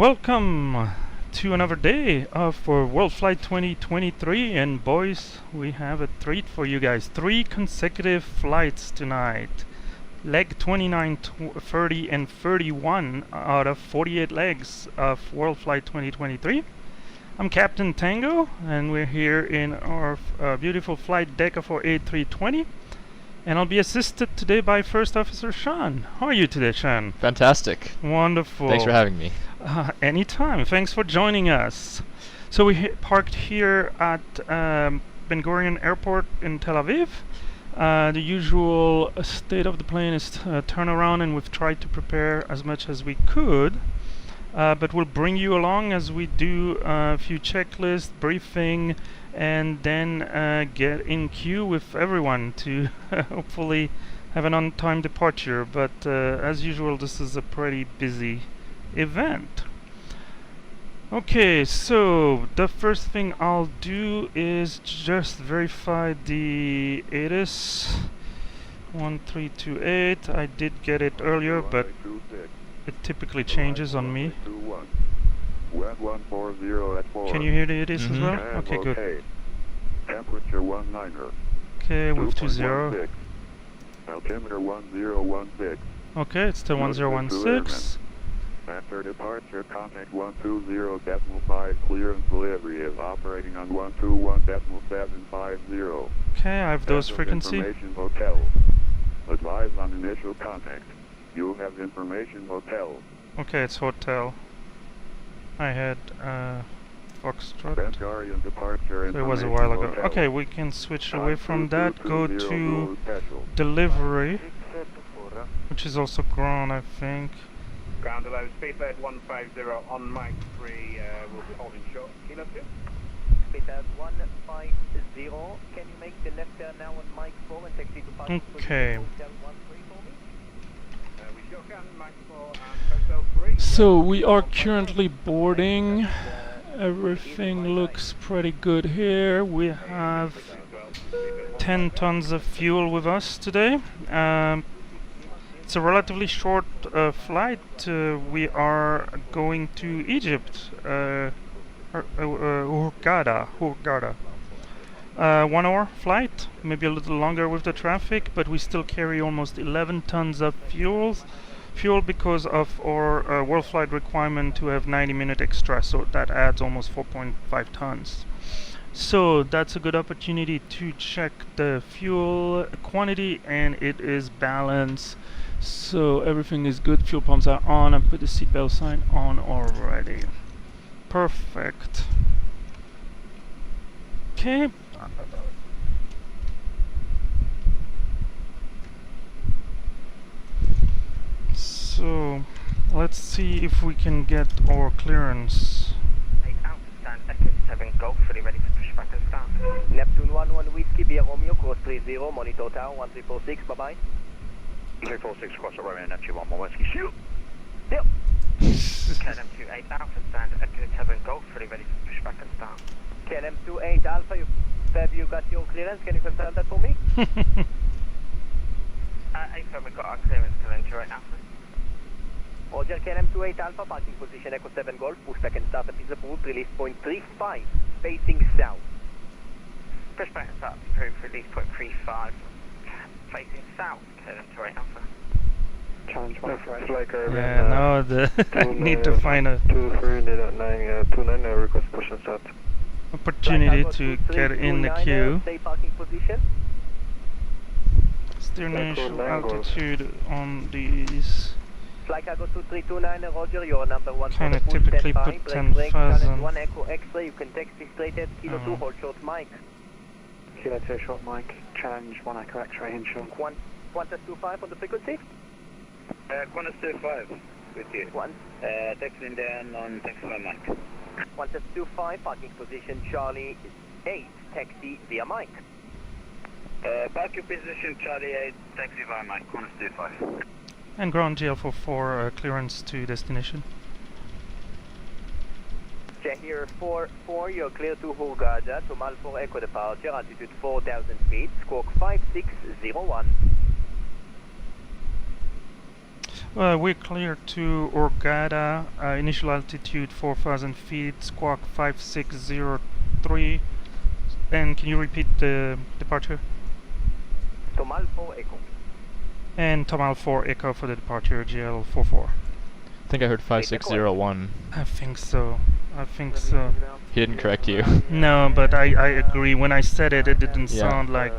Welcome to another day for WorldFlight 2023, and boys, we have a treat for you guys. 3 consecutive flights tonight. Leg 29, 30 and 31 out of 48 legs of WorldFlight 2023. I'm Captain Tango, and we're here in our beautiful flight deck of our A320. And I'll be assisted today by First Officer Sean. How are you today, Sean? Fantastic. Wonderful. Thanks for having me. Anytime. Thanks for joining us. So we parked here at Ben Gurion Airport in Tel Aviv. The usual state of the plane is turn around, and we've tried to prepare as much as we could. But we'll bring you along as we do a few checklists, briefing, and then get in queue with everyone to hopefully have an on-time departure. But as usual, this is a pretty busy event. Okay, so the first thing I'll do is just verify the ATIS 1328. I did get it earlier, but it typically changes on me. Can you hear the ATIS as well? Okay, good. Temperature 19er. Okay, with 20. Altimeter 1016. Okay, it's still 1016. After departure, contact 120.5. Clearance delivery is operating on 121.750. Okay, I have those frequency. Information hotel. Advise on initial contact. You have information hotel. Okay, it's hotel. I had Foxtrot. Ben Gurion departure. So it was a while ago. Hotel. Okay, we can switch away from that. Go to special. delivery, which is also ground, I think. Ground below, speedbird 150 on mic 3, we'll be holding short. Kilo 2. Speedbird 150, can you make the left turn now on mic 4 and taxi to parking Okay. Hotel 13 for me? We shotgun, mic 4 and hotel 3. So we are currently boarding. Everything looks pretty good here. We have 10 tons of fuel with us today. It's a relatively short flight. We are going to Egypt, Hurghada. 1 hour flight, maybe a little longer with the traffic, but we still carry almost 11 tons of fuel because of our WorldFlight requirement to have 90-minute extra, so that adds almost 4.5 tons. So that's a good opportunity to check the fuel quantity, and it is balanced. So everything is good. Fuel pumps are on. I put the seatbelt sign on already. Perfect. Okay. So let's see if we can get our clearance. 8 Alpha stand, Echo 7 Golf, fully ready for push back and start. Neptune 11 Whiskey via Romeo, course 30, monitor tower 1346, bye bye. 346 cross at Romeo, Neptune 1 more whiskey, shoot! Yep. KLM 28 Alpha stand, Echo 7 Golf, fully ready for push back and start. KLM 28 Alpha, you got your clearance, can you confirm that for me? A7, we got our clearance, KLM 28 Alpha. Roger, KLM 28 Alpha, parking position Echo 7 Golf, push back and start is approved, release point 35, facing south. Push back and start, approved, release point 35, facing south, KLM 28 Alpha. Challenge Yeah, no, need to find a 29 request push and start. opportunity to get in the queue. Stay parking position. Steering initial altitude on these. Flight cargo 2329, Roger, you're number 1 Kinda for the full typically standby. put Break, break, 10,000. challenge 1 Echo X-ray, you can taxi straight at Kilo 2, hold short mic. Kilo 2 short mic, challenge 1 Echo X-ray in short. Qantas 25 on the frequency? Qantas 25, with you. Taxiing down on taxi by mic. Qantas 25, parking position Charlie 8, taxi via mic. Parking position Charlie 8, taxi by mic, Qantas 25. And ground GL for 4 clearance to destination. Here 4, you're clear to Hurghada, to Mal 4 Echo departure, altitude 4,000 feet, squawk 5601. We're clear to Hurghada, initial altitude 4,000 feet, squawk 5603. And can you repeat the departure? Tomal 4 Echo. And Tomal 4 Echo for the departure, GL44. I think I heard 5601. I think so. I think so. He didn't correct you. No, but I agree. When I said it, it didn't Yeah. sound like...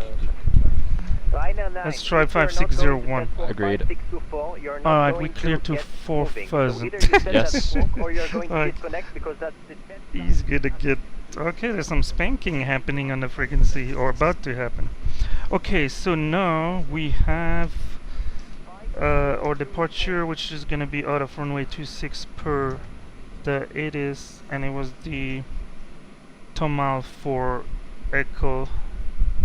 Ryanair 9. Let's try if you're not 5601. going to Agreed. 5624, you're not Alright, going we clear to get 4,000. moving. So either you send Yes. us smoke or you're going to Alright. disconnect because that's the test. He's gonna get... Okay, there's some spanking happening on the frequency, or about to happen. Okay, so now we have our departure, which is gonna be out of runway 26 per the it is, and it was the Tomal 4 Echo,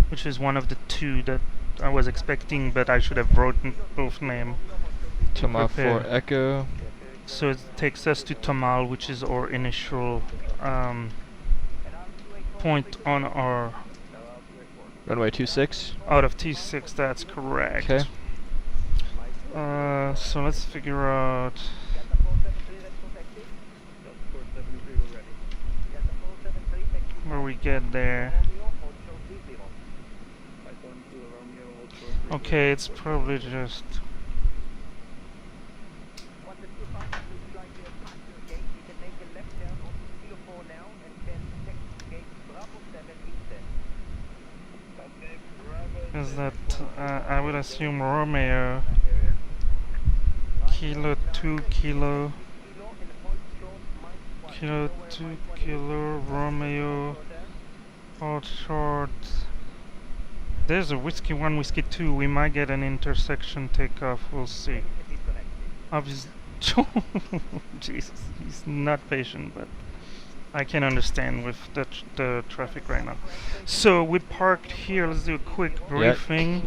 which is one of the two that I was expecting, but I should have written both names. Tomal prepare. 4 Echo. So it takes us to Tomal, which is our initial point on our Runway 26. out of T6. That's correct. Okay. So let's figure out. Where we get there. Okay, it's probably just. Is that I would assume Romeo Kilo 2 Kilo 2 Kilo Romeo hold short. There's a Whiskey 1 Whiskey 2. We might get an intersection takeoff. We'll see. Obviously, Jesus, he's not patient, but I can understand with the traffic right now. So we parked here. Let's do a quick briefing.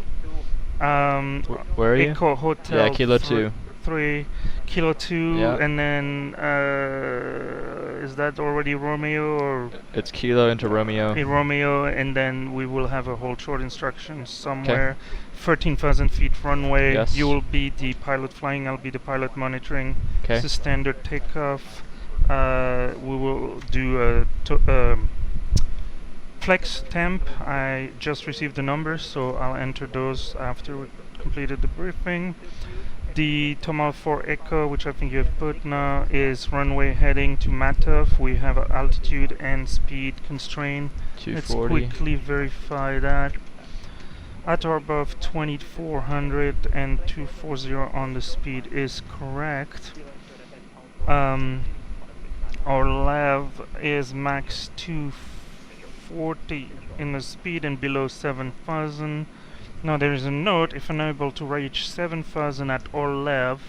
Where are you? Echo Hotel. Yeah, Kilo 2. 3 Kilo 2, Yeah. and then is that already Romeo or It's Kilo into Romeo. Romeo? And then we will have a hold short instruction somewhere. 13,000 feet runway. Yes. You will be the pilot flying. I'll be the pilot monitoring. Okay. It's a standard takeoff. We will do a flex temp. I just received the numbers, so I'll enter those after we completed the briefing. The Tomal 4 Echo, which I think you have put now, is runway heading to Matov. We have altitude and speed constraint. Let's 240. quickly verify that. At or above 2400 and 240 on the speed is correct. Our LAV is max 240 in the speed and below 7000. Now there is a note: if unable to reach 7000 at our LAV,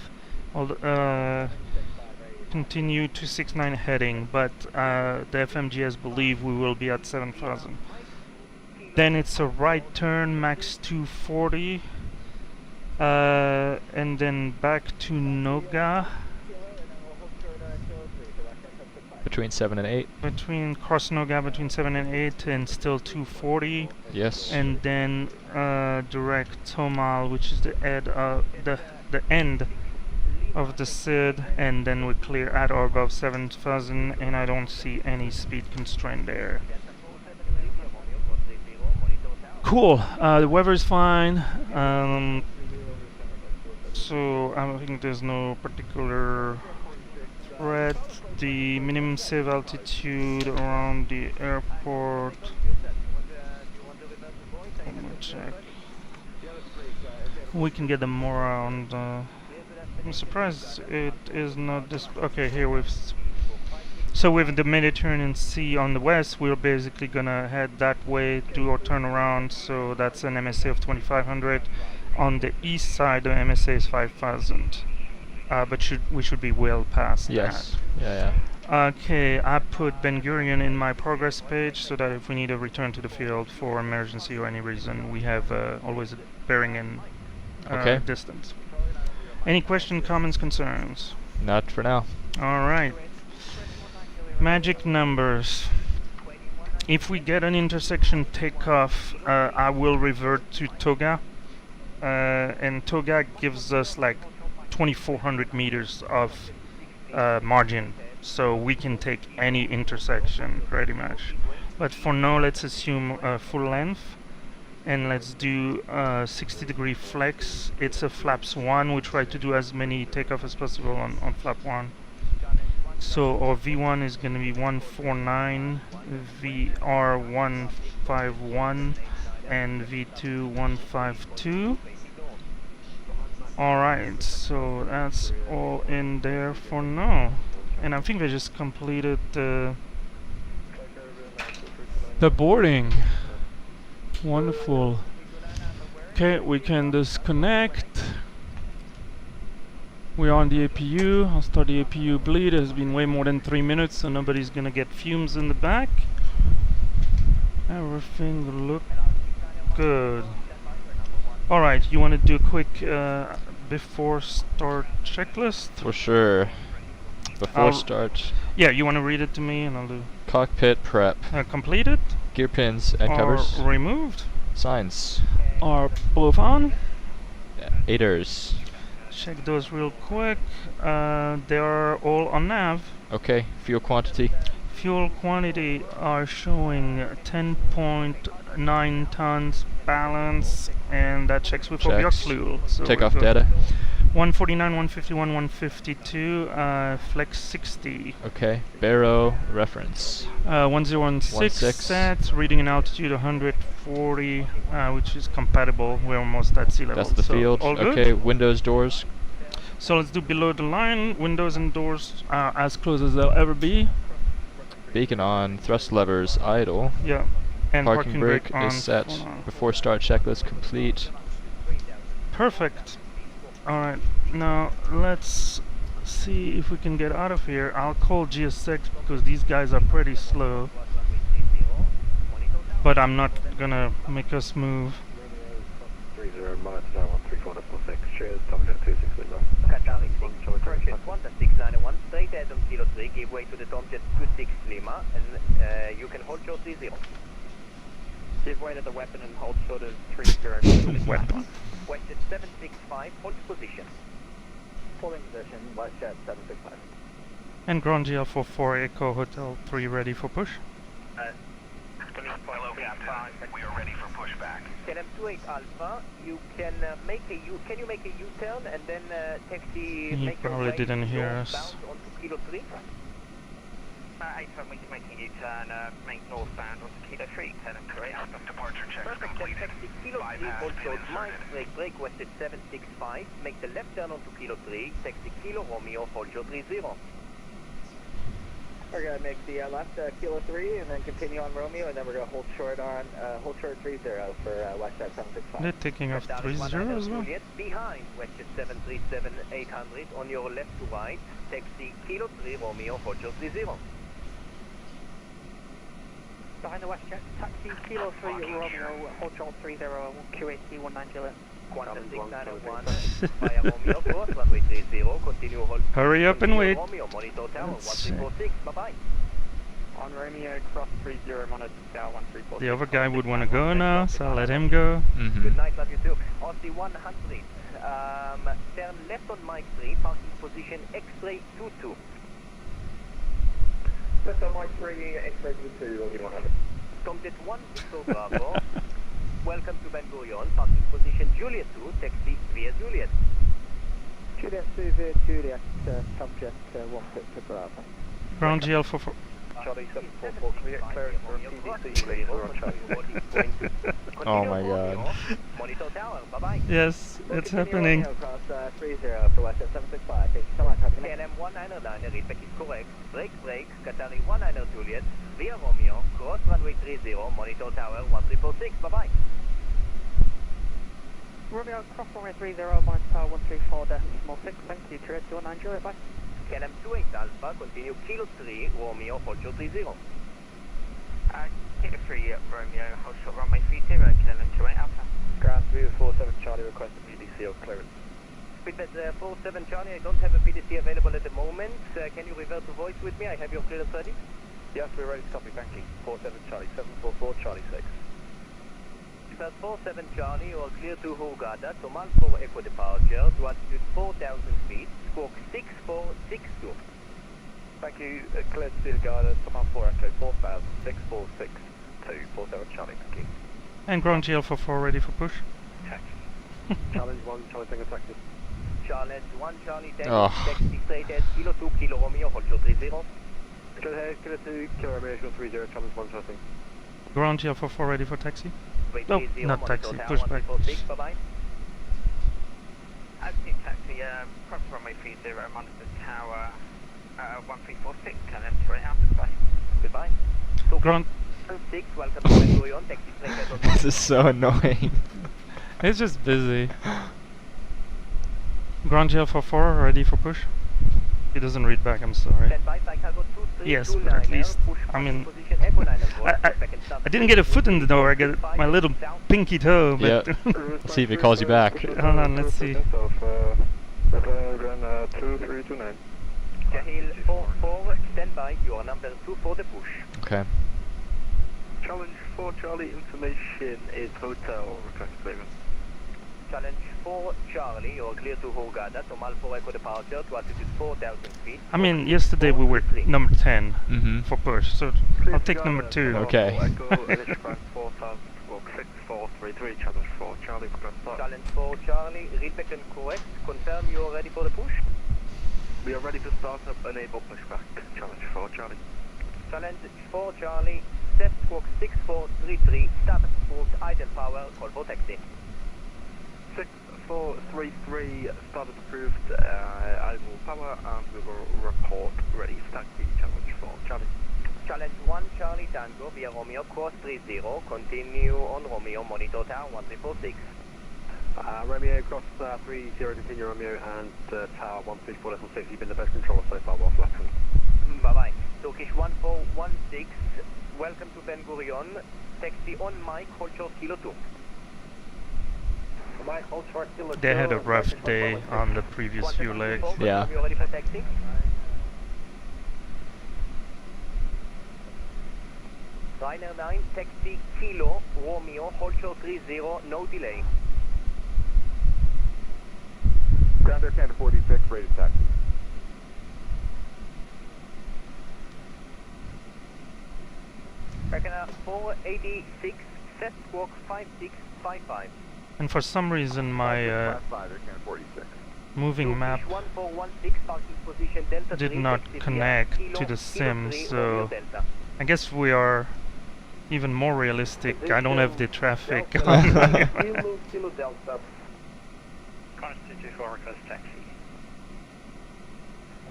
continue to 69 heading, but the FMGS believe we will be at 7000. Then it's a right turn, max 240, and then back to Noga. Between 7 and 8. Between cross Noga between 7 and 8, and still 240. Yes. And then direct Tomal, which is the end of the SID, and then we clear at or above 7000, and I don't see any speed constraint there. Cool. The weather is fine. So I think there's no particular threat. The minimum safe altitude around the airport. Let me check. We can get them more around. I'm surprised it is not this. Okay, here so with the Mediterranean Sea on the west, we're basically gonna head that way, do our turnaround. So that's an MSA of 2500. On the east side, the MSA is 5000. But we should be well past Yes. that. Yeah, Okay, I put Ben Gurion in my progress page so that if we need to return to the field for emergency or any reason, we have always a bearing in Okay. distance. Any questions, comments, concerns? yeah. Not for now. All right. Magic numbers. If we get an intersection takeoff, I will revert to Toga. And Toga gives us like 2,400 meters of margin, so we can take any intersection pretty much. But for now, let's assume full length, and let's do 60-degree flex. It's a flaps 1. We try to do as many takeoff as possible on flap 1. So our V1 is going to be 149, VR 151, and V2 152. Alright, so that's all in there for now. And I think they just completed the boarding. Wonderful. Okay, we can disconnect. We're on the APU. I'll start the APU bleed. It has been way more than 3 minutes, so nobody's gonna get fumes in the back. Everything look good. Alright, you want to do a quick before start checklist? For sure. Before start. Yeah, you want to read it to me and I'll do. Cockpit prep. Completed. Gear pins and covers. Are removed. Signs. Are both on. Aiders. Check those real quick. They are all on nav. Okay. Fuel quantity. Fuel quantity are showing 10.9 tons balance, and that checks with obvious fuel. So takeoff data. 149, 151, 152, flex 60. Okay. Baro reference. 1016 set, reading an altitude 140, which is compatible. We're almost at sea level. That's the field. All good? Okay. Windows, doors. So let's do below the line. Windows and doors are as close as they'll ever be. Beacon on. Thrust levers idle. Yeah. And Parking brake on. is set. Before start checklist complete. Perfect. Alright, now let's see if we can get out of here. I'll call GSX because these guys are pretty slow. But I'm not gonna make us move. 30 minus 1346, cheers, Tom Jet 26 Lima. Qatar 691, straight ahead on Kilo 3, give way to the Tomjet 26 Lima, and you can hold short 30. Give way to the weapon and hold short of 30. Weapon. Westjet 765, hold position. Holding position, Westjet 765. And ground GL 44 Echo Hotel 3 ready for push. Hello, we are ready for pushback. KLM 28 Alpha, you can make a can you make a U-turn and then taxi? He make probably your way didn't hear us. northbound onto Kilo 3. A320, we can make a U-turn, make northbound onto Kilo 3, KLM 28 Alpha. Departure checks Perfect, then taxi Kilo 3, hold short, mind brake, Westjet 765, make the left turn onto Kilo 3, taxi Kilo Romeo, hold short 30. We're gonna make the left Kilo 3 and then continue on Romeo, and then we're gonna hold short 30 for Westjet 765. They're taking off 30 as well. Behind Westjet 737-800 on your left to right, taxi Kilo 3 Romeo, hold short 30. Behind the Westjet, taxi Kilo 3 Romeo, hold short 30, QAT 190. Quantum 691, via Romeo, cross runway 30, continue hold. Hurry up and wait. Romeo, monitor tower 1346, bye-bye. On Romeo, cross 30, monitor tower 1346. The other guy would want to go now, so I'll let him go. Good night, love you too. On the 100, turn left on Mike 3, parking position X-ray 22. Left on Mike 3, X-ray 22, on the 100. Tomjet 1, Victor Bravo. Welcome to Ben Gurion, parking position Juliet 2, taxi via Juliet. Juliet 2 via Juliet, Tomjet 1 to Bravo. Ground GL 44. Charlie 744, can we get clearance for a PDC, please? We're on track. Oh my god. Monitor tower, bye-bye. Yes, it's happening. Across 30 for Westjet 765, thank you so much. KLM 199, read back is correct. Brake, Qatari 19 Juliet, via Romeo, cross runway 30, monitor tower 1346, bye-bye. Romeo, cross runway 30, monitor tower 134.6, thank you, Juliet 219 Juliet, bye. KLM 28 Alpha, continue Kilo 3, Romeo, hold short 30. Kilo 3 Romeo, hold short runway 30, KLM 28 Alpha. Ground 347 Charlie, request a PDC or clearance. Speedbed 47 Charlie, I don't have a PDC available at the moment. Can you revert to voice with me? I have your clearance ready. Yes, we're ready to copy, thank you. 47 Charlie, 744 Charlie 6. First 47 Charlie, you are clear to Hurghada, Tomal 4 Echo departure to altitude 4,000 feet, squawk 6462. Thank you. Clear to Hurghada, Tomal 4 Echo 4000, 6462, 47 Charlie, thank you. And ground GL for 4 ready for push. Challenge 1, Charlie Tango taxi. Challenge 1 Charlie Tango, Oh. taxi straight ahead, Kilo 2, Kilo Romeo, hold short 30. Clear ahead, Kilo 2, Kilo Romeo, 30, challenge 1, Charlie. Ground GL for 4 ready for taxi. Wait, No, 30, not monitor taxi, tower, push back. 1346, bye-bye. Altitude taxi, cross runway 30, monitor tower 1346, and then 3 out, goodbye. Goodbye. Ground. 6, welcome to Ben Gurion, taxi straight ahead on This is so annoying. It's just busy. Ground GL for 4 ready for push. He doesn't read back, I'm sorry. Stand by, Cycle 2329, Yes, but at least, push I mean, position, Echo 9 and 4, second stop. I didn't get a foot in the door, I get my little pinky toe, but... Yep. Let's see if he calls you back. Hold on, let's see. 2329. Jahil 4-4, stand by, you are number 2 for the push. Okay. Challenge 4 Charlie, information is hotel, request statement. Challenge 4 Charlie, you are clear to Hurghada, Tomal 4 Echo departure to altitude 4,000 feet. I mean, yesterday we were number 10 Mm-hmm. for push, so I'll take number 2. Okay. Echo, Elishback 4000, squawk 6433, challenge 4 Charlie, request start. Challenge 4 Charlie, read back and correct, confirm you are ready for the push. We are ready to start up, enable pushback, challenge 4 Charlie. Challenge 4 Charlie, set squawk 6433, start approved, idle power, call for taxi. 6433, started approved, idle power, and we will report ready, taxi, challenge 4 Charlie. Challenge 1 Charlie Tango via Romeo, course 30, continue on Romeo, monitor tower 1346. Romeo cross 30, continue Romeo, and tower 134.6, you've been the best controller so far, while flexing. Bye-bye. Turkish 1416, welcome to Ben Gurion, taxi on mic, hold short Kilo 2. Mike, hold short Kilo 2. They had a rough day on the previous few legs. Yeah. You ready for taxi? Ryanair 9, taxi Kilo, Romeo, hold short 30, no delay. Ground Air Canada 46, rated taxi. Ryanair 486, set squawk 5655. And for some reason my Class 5, Air Canada 46. moving map 1416, parking position Delta did 3, not taxi connect via to Kilo the sim, 3, so Romeo Delta. I guess we are even more realistic. I don't have the traffic Kilo, Kilo Delta. Constitute for request taxi.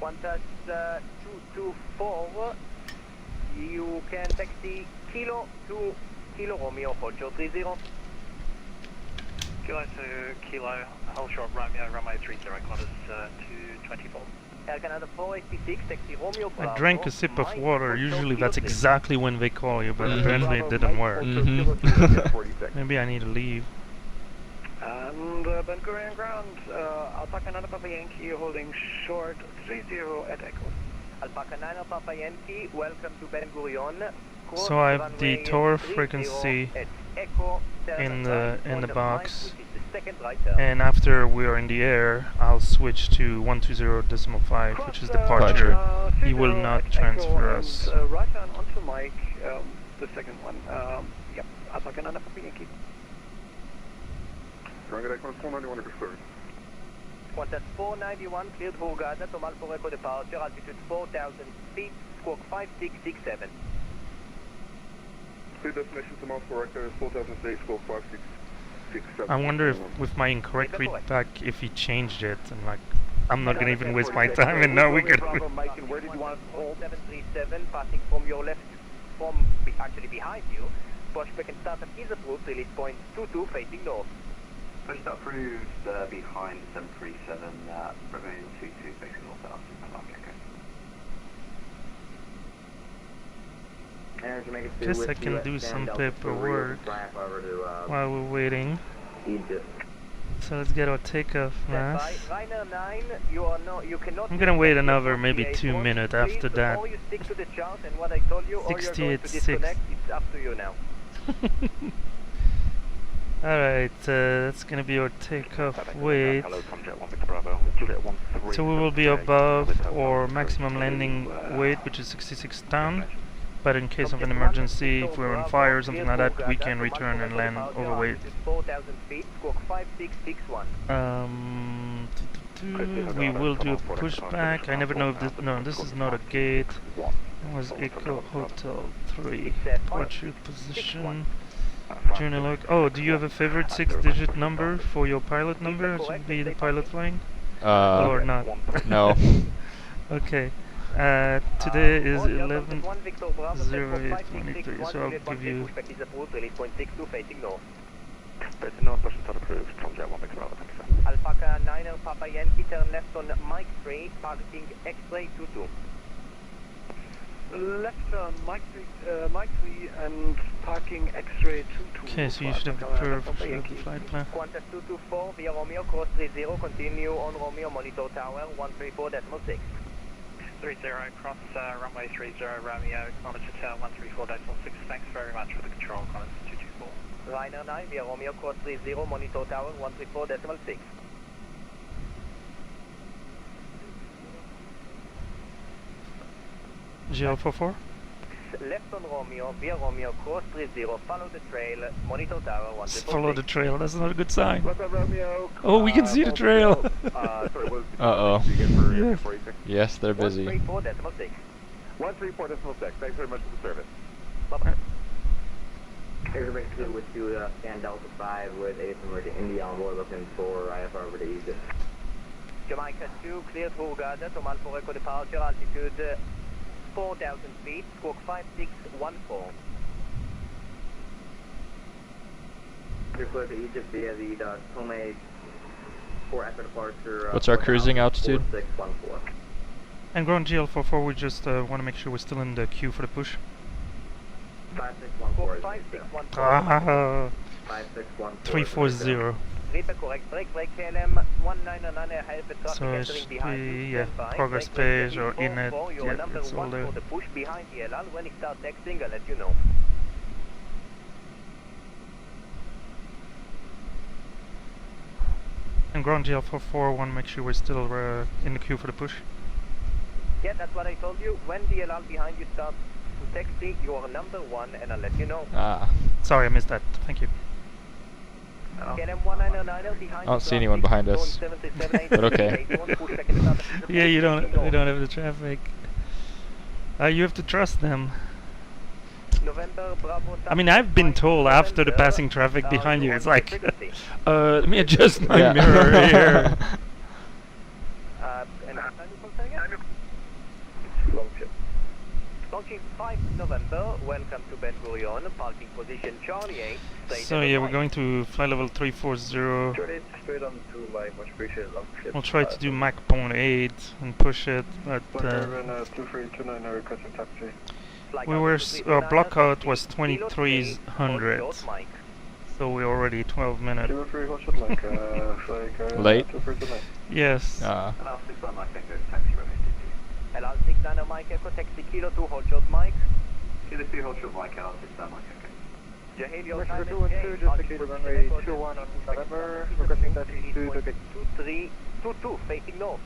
Qantas 224, you can taxi Kilo to Kilo Romeo, hold short 30. Kilo to Kilo, hold short Romeo, runway 30, Qantas 224. Air Canada 486, taxi Romeo Bravo. I drank a sip of Mike, water. hold short Usually Kilo that's 3. exactly when they call you, but Mhm. apparently it didn't work. Mhm. 46. Maybe I need to leave. And Ben Gurion ground, Alpaca 9 Papa Yankee holding short 30 at Echo. Alpaca 9 Papa Yankee, welcome to Ben Gurion. Course So I have the runway tower 30 frequency at Echo, turn in the- right in on the the box. mic, which is the second right turn. And after we are in the air, I'll switch to 120.5, which is departure. He will not transfer us. Right turn onto Mike, the second one. Yep, Alpaca 9 Papa Yankee. Ground Air Canada 491, request Qantas 491, cleared Hurghada, Tomal 4 Echo departure, altitude 4,000 feet, squawk 5667. Clear destination to Mount 4 Echo, 4000 feet, squawk 5667. I wonder if with my incorrect readback if he changed it, and like I'm not gonna even waste my time and now we could. Mike, and where did you want to hold? 737, passing from your left, actually behind you. Pushback and startup is approved, release point 22 facing north. Pushed approved behind 737, remain 22 facing north out. Guess I can do some paperwork while we're waiting. So let's get our takeoff mask. Ryanair 9, you cannot. I'm gonna wait another maybe 2 minutes after that. Or you stick to the chart and what I told you, or you're going to 68.6. disconnect, it's up to you now. Alright, that's gonna be our takeoff weight. Hello, Tomjet 1 Bravo. Juliet 13. So we will be above our maximum landing weight, which is 66 tons. But in case of an emergency, if we're on fire or something like that, we can return and land overweight. 4,000 feet, squawk 5661. We will do a pushback. I never know if this... No, this is not a gate. It was Echo Hotel 3. Departure position. Journey log. Oh, do you have a favorite 6-digit number for your pilot number? It should be the pilot flying? Or not? No. Okay. Today is 11/08/23, so I'll give you... There's no special not approved. Tomjet 1 Bravo. Thank you, sir. Alpaca 9 Papa Yankee, turn left on Mike 3, parking X-ray 22. Left on Mike 3 and parking X-ray 22. Okay, so you should have the curve of the flight plan. Qantas 224 via Romeo, cross 30, continue on Romeo, monitor tower 134.6. 30, cross runway 30, Romeo, monitor tower 134.6. Thanks very much for the control, Qantas 224. Ryanair 9 via Romeo, cross 30, monitor tower 134.6. GL44? Left on Romeo, via Romeo, cross 30, follow the trail, monitor tower 134.6. Follow the trail, that's not a good sign. What's up, Romeo? Oh, we can see the trail! Sorry, what Uh-oh. did you get for Yes. racing? Yes, they're busy. 134.6. 134.6. Thanks very much for the service. Bye-bye. Airbus 2 with Julia, scan Delta 5 with ASM to India on board looking for IFR over to Egypt. Jamaica 2, cleared Hurghada, Tomal for Echo departure, altitude 4,000 feet, squawk 5614. You're clear to Egypt via the Tome for Echo departure. What's our cruising altitude? 4614. And ground GL44, we just want to make sure we're still in the queue for the push. 5614. 5614. 5614. 340. Reaper correct, brake KLM 199 help the traffic So it entering should behind be, you, yeah, stand by. progress Brake page or in it, 44, you're yeah, number it's all 1 there. for the push behind the LL. When it starts texting, I'll let you know. And ground GL44, want to make sure we're still in the queue for the push. Yeah, that's what I told you. When the LL behind you starts to taxi, you're number 1 and I'll let you know. Ah. Sorry, I missed that. Thank you. KLM 199 behind I don't see anyone behind us. But okay. Yeah, you don't have the traffic. You have to trust them. November, Bravo, I mean, I've been told after the passing traffic behind you, it's like, let me adjust my mirror here. Launching 5 November, welcome to Ben Gurion, parking position Charlie 8. So yeah, we're going to fly level 340. Straight on to my much appreciated long ship. We'll try to do Mach 0.8 and push it, but 2329 requesting taxi. we were our block out was 2300, so we're already 12 minutes. Late? Yes. I'll 6 Mike Echo, taxi ready. LL 69 Mike Echo, taxi kilo 2, hold short Mike. Kilo 2, hold short Mike, LL 6 Mike Echo. Jahalio Mexico 212, just exit runway 21 on November, requesting taxi to the gate. 2322, facing north.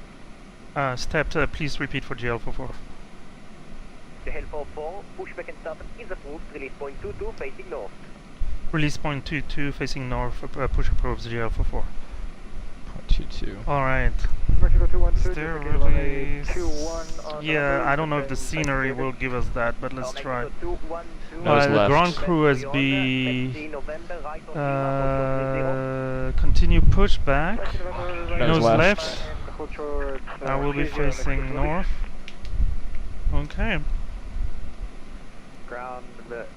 Steps, please repeat for GL44. Jahal 44, pushback and start is approved, release point 22, facing north. Release point 22 facing north, push approves GL44. 0.22. Alright. Mexico 212, Is just there exit runway really... 21 on Yeah, November, I don't know if the requesting scenery taxi to will the give us that, but let's try. No, it's The left. ground crew has continue pushback. No, Nose it's left. Hold short, I will be 30 facing Mexico north. Okay. Ground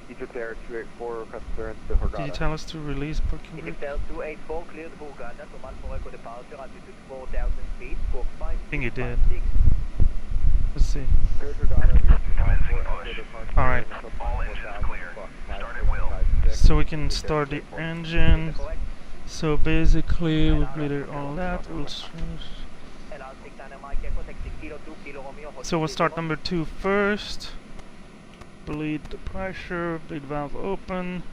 Egypt Air 284, request clearance to Hurghada. Did you tell us to release parking brake? Egypt Air 284, cleared Hurghada, Tomal for Echo departure, altitude 4,000 feet, squawk 5. I think you did. Let's see. Alright. So we can start the engine. So basically, we'll bleed all that. So we'll start number 2 first. Bleed the pressure, bleed valve open.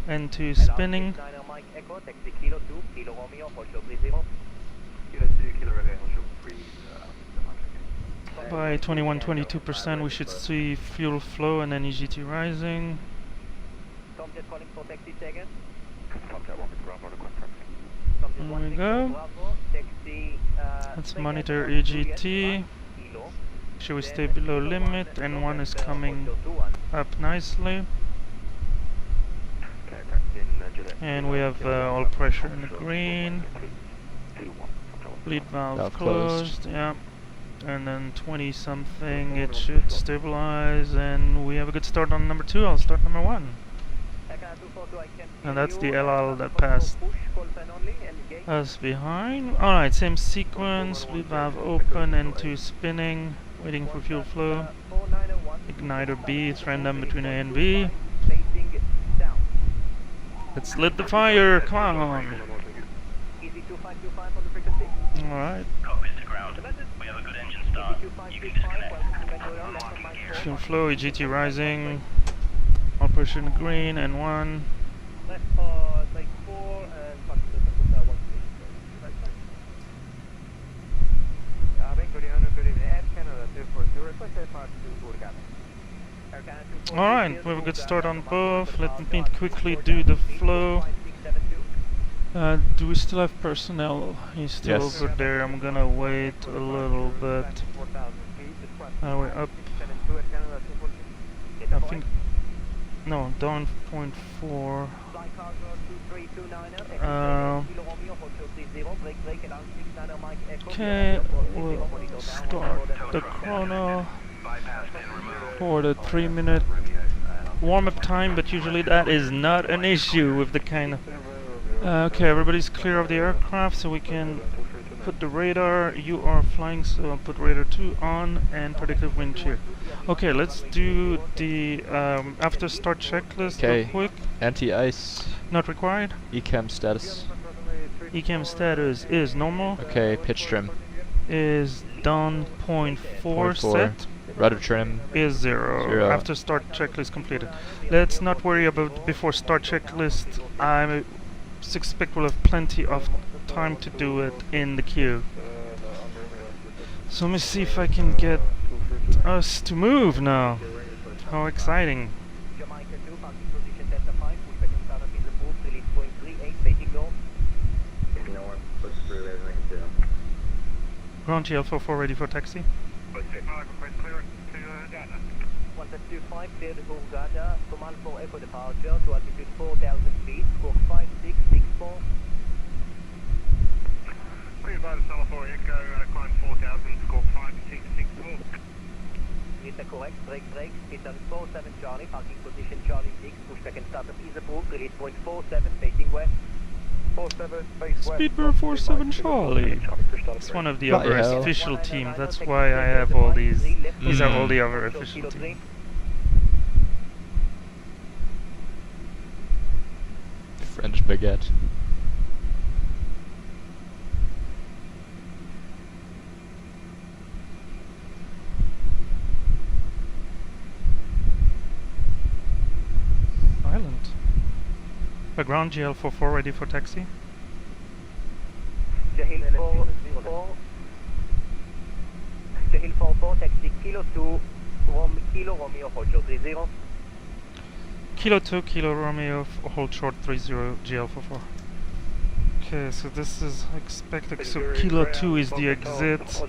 and 2 spinning. By 21-22% we should see fuel flow and then EGT rising. There we go. Let's monitor EGT. Should we stay below limit? And 1 is coming up nicely. And we have all pressure in the green. Bleed valve closed. Yeah. And then 20 something, it should stabilize, and we have a good start on number 2. I'll start number 1. And that's the LL that passed us behind. Alright, same sequence, bleed valve open and 2 spinning, waiting for fuel flow. Igniter B, it's random between A and B. Let's lit the fire, come on! Alright. Fuel flow, EGT rising, all pressure in the green, and 1. Alright, we have a good start on both. Let me quickly do the flow. Do we still have personnel? He's still over there. I'm gonna wait a little bit. We're up. I think. No, down 0.4. Okay, we'll start the chrono for the 3-minute warm-up time, but usually that is not an issue with the kind of... okay, everybody's clear of the aircraft, so we can put the radar. You are flying, so I'll put radar 2 on and predictive wind shear. Okay, let's do the after start checklist real quick. Anti-ice. Not required. ECAM status. ECAM status is normal. Okay, pitch trim. Is down 0.4 set. Rudder trim is 0. After start checklist completed. Let's not worry about before start checklist. I suspect we'll have plenty of time to do it in the queue. So let me see if I can get us to move now. How exciting. Ground GL44 ready for taxi. 125, clear to Hurghada, command for echo departure to altitude 4,000 feet, score 5664. Clear by the Summer 4 Echo, climb 4,000, score 5664. Lisa correct, break, speed on 47 Charlie, parking position Charlie 6, push back and startup is approved, release point 47, facing west. 47, face west. Speedbird 47 Charlie. It's one of the other official team, that's why I have all these. These are all the other official teams. French baguette. Island. A ground GL44 ready for taxi. Jahil 44, taxi Kilo 2, Kilo Romeo, hold short 30. Kilo 2, Kilo Romeo, hold short 30, GL44. Okay, so this is expected, so Kilo 2 is the exit,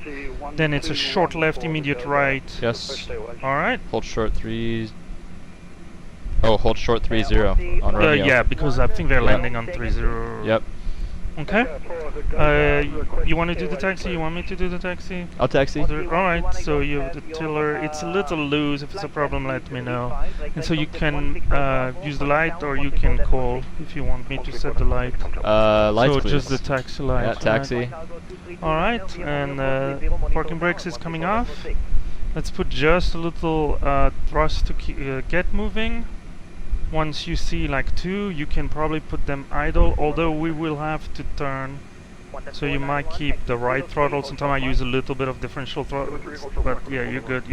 then it's a short left, immediate right. Yes. Alright. Hold short 3... Oh, hold short 30 on Romeo. Yeah, because I think they're landing on 30. Yep. Okay. You want to do the taxi? You want me to do the taxi? I'll taxi. Alright, so you have the tiller. It's a little loose. If it's a problem, let me know. And so you can use the light, or you can call if you want me to set the light. Lights, so please. just the taxi light. Yeah, taxi. Alright, and parking brakes is coming off. Let's put just a little thrust to get moving. Once you see like 2, you can probably put them idle, although we will have to turn. So you might keep the right throttle. Sometimes I use a little bit of differential throttle, but yeah, you're good.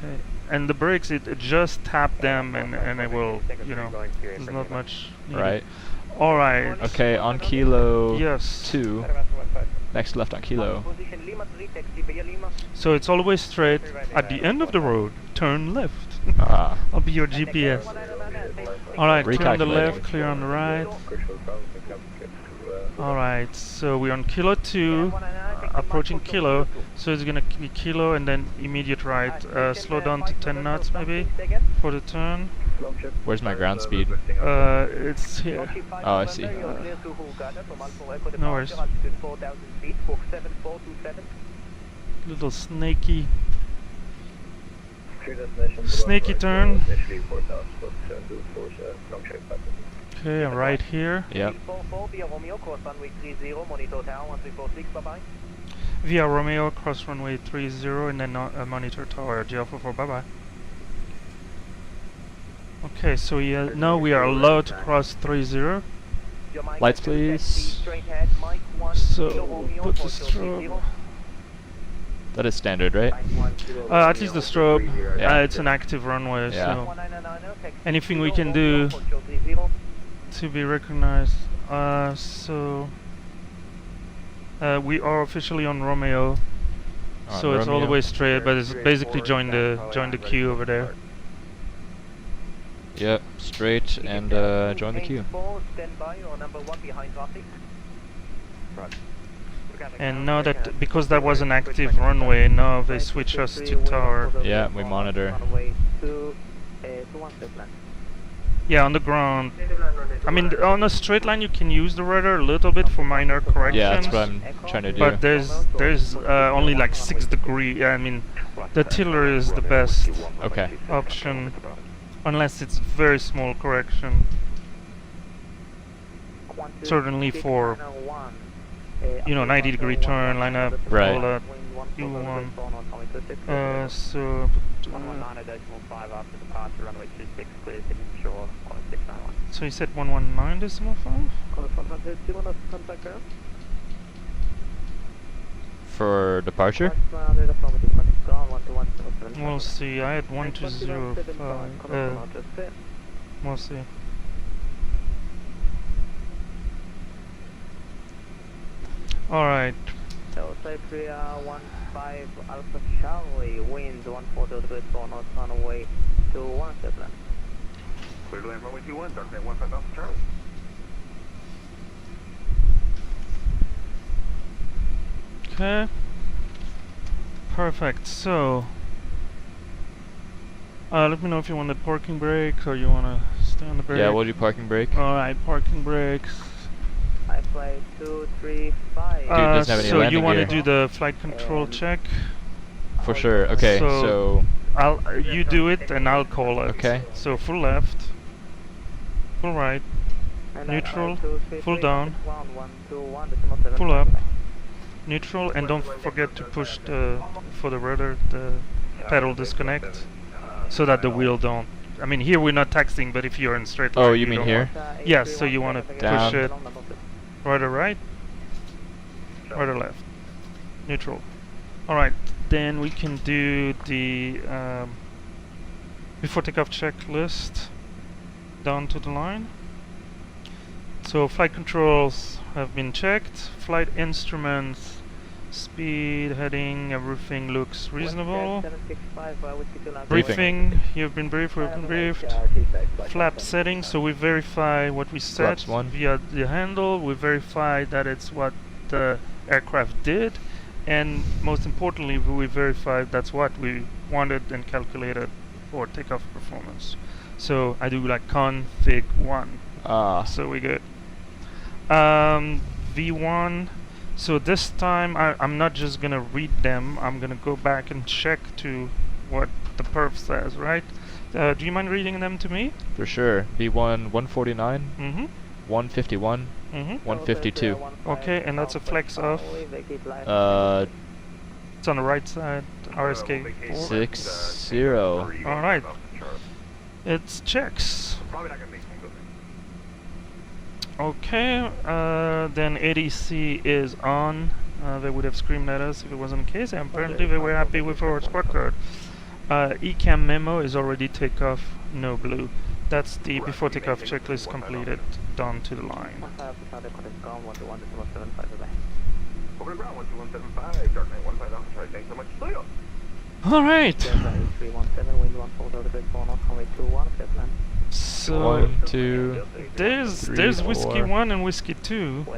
Okay, and the brakes, it just tap them and it will, you know, there's not much needed. Right. All right. Okay, on kilo Yes. 2. Next left on kilo. Position Lima 3, taxi via Lima. So it's always straight. At the end of the road, turn left. Ah. I'll be your GPS. All right, clear on the Recalculating. left, clear on the right. All right, so we're on kilo 2, approaching kilo. So it's gonna be kilo and then immediate right. Slow down to 10 knots maybe for the turn. Where's my ground speed? It's here. Oh, I see. No worries. Little snaky turn. Okay, I'm right here. Yep. Via Romeo, cross runway 30 and then monitor tower, GL44, bye bye. Okay, so now we are allowed to cross 30. Lights, please. So put the strobe. That is standard, right? At least the strobe. Yeah. It's an active runway, Yeah. so anything we can do to be recognized. We are officially on Romeo, On so it's all the Romeo. way straight, but it's basically join the queue over there. Yep, straight and join the queue. And now that, because that was an active runway, now they switch us to tower. Yeah, we monitor. Yeah, on the ground. I mean, on a straight line you can use the rudder a little bit for minor corrections. Yeah, that's what I'm trying to do. But there's only like 6 degrees. I mean, the tiller is the best Okay. option, unless it's very small correction. Certainly for, you know, 90-degree turn, line up, Right. all that. U1. So. So you said 119.5? For departure? We'll see. I had 1205. We'll see. Alright. So Cypria 15 Alpha Charlie, wind 140 degrees 4 knots on the way to 17. Clear to land runway 21, darknet 15 Alpha Charlie. Okay. Perfect. So, let me know if you want the parking brake or you want to stay on the brake. Yeah, we'll do parking brake. Alright, parking brakes. I fly 235. Dude doesn't have any so you landing want to gear. do the flight control check? For sure. Okay, So- so You do it and I'll call it. Okay. So full left, full right, neutral, full down, full up, neutral, and don't forget to push for the rudder the pedal disconnect, so that the wheel don't. I mean, here we're not taxiing, but if you're in straight line, oh, you mean don't here? want- Yes, so you want to Down. push it rudder right, rudder left, neutral. All right, then we can do the before takeoff checklist down to the line. So flight controls have been checked, flight instruments, speed, heading, everything looks reasonable. Briefing, you've been briefed, we've been briefed. Flap settings, so we verify what we set Flaps 1. via the handle, we verify that it's what the aircraft did, and most importantly we verify that's what we wanted and calculated for takeoff performance. So I do like config 1. Ah, So we good. V1. So this time I'm not just gonna read them. I'm gonna go back and check to what the perf says, right? Do you mind reading them to me? for sure. B1 149, Mm-hmm. 151, Mm-hmm. 152. Okay, and that's a flex of. It's on the right side. RSK 4. 60. All right. It's checks. Probably not going to make me go there. Okay, then ADC is on. They would have screamed at us if it wasn't the case, and apparently they were happy with our squad card. ECAM memo is already takeoff, no blue. That's the before takeoff checklist completed, done to the line. Over the ground, 12175, Dark Knight 15 Alpha Charlie, thanks so much. See ya. Alright, 317, wind 14, so 1, 2. there's 3, whiskey 4. 1 and whiskey 2. I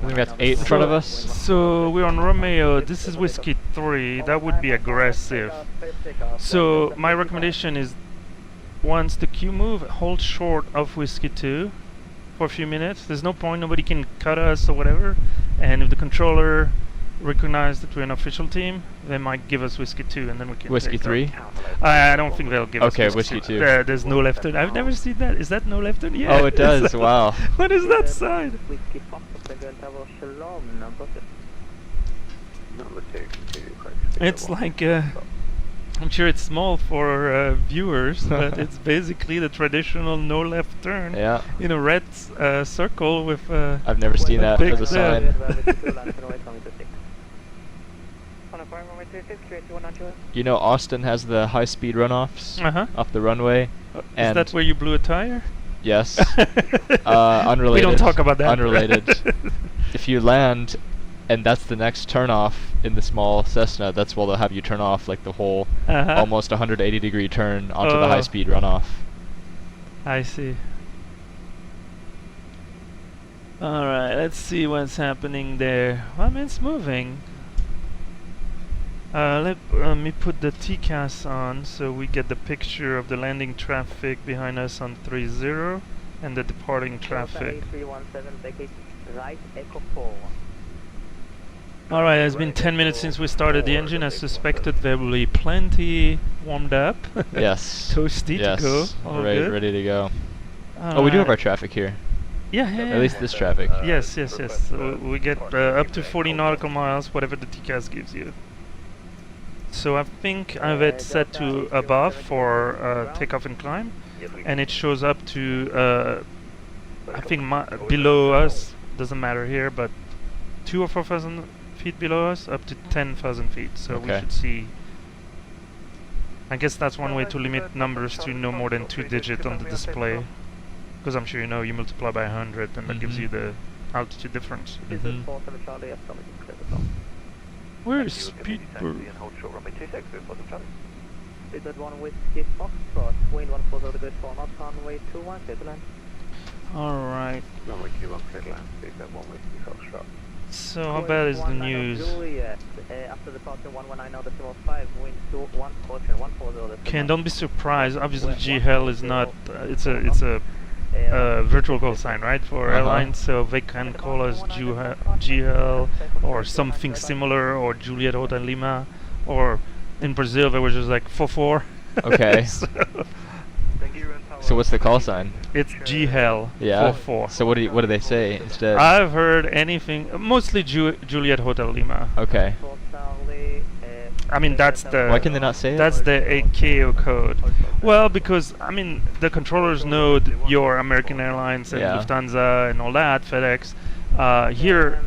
think that's 8 in front of us. So we're on Romeo, this is whiskey 3, that would be aggressive. So my recommendation is once the queue move, hold short of whiskey 2 for a few minutes. There's no point, nobody can cut us or whatever. And if the controller recognize that we're an official team, they might give us whiskey 2 and then we can Whiskey take 3? I don't think they'll give us Okay, whiskey whiskey 2. There's no left turn. I've never seen that. Is that no left turn? Yeah. Oh, it does. Wow. What is that sign? It's like I'm sure it's small for viewers, but it's basically the traditional no left turn Yeah. in a red circle with I've never seen that big as a sign. You know, Austin has the high-speed runoffs off the runway. Is And that where you blew a tire? yes. Unrelated. We don't talk about that. Unrelated. If you land, and that's the next turnoff in the small Cessna, that's where they'll have you turn off like the whole almost 180-degree turn onto the high-speed runoff. I see. Alright, let's see what's happening there. Well, I mean, it's moving. Let me put the TCAS on so we get the picture of the landing traffic behind us on 30 and the departing traffic. Alright, it's been 10 minutes since we started the engine. I suspected there will be plenty warmed up. Yes. Toasty Yes. to go. All Right, good. ready to go. Oh, we do have our traffic here. Yeah. At least this traffic. Yes. So we get up to 40 nautical miles, whatever the TCAS gives you. So I think I have it set to above for takeoff and climb, and it shows up to I think below us, doesn't matter here, but 2,000 or 4,000 feet below us, up to 10,000 feet. So we should see. I guess that's one way to limit numbers to no more than 2 digits on the display, because I'm sure you know you multiply by 100 and that gives you the altitude difference. Where is Speedbird? Alright. So how bad is the news? Okay, and don't be surprised. Obviously, GHEL is not. It's a virtual call sign, right, for airlines, so they can call us GHEL or something similar, or Juliet Hotel Lima, or in Brazil they were just like 44. Okay. So what's the call sign? It's GHEL 44. So what do they say instead? I've heard anything, mostly Juliet Hotel Lima. Okay. I mean, that's the. Why can they not say it? That's the AKO code. Well, because I mean, the controllers know your American Airlines and Lufthansa and all that, FedEx. Here,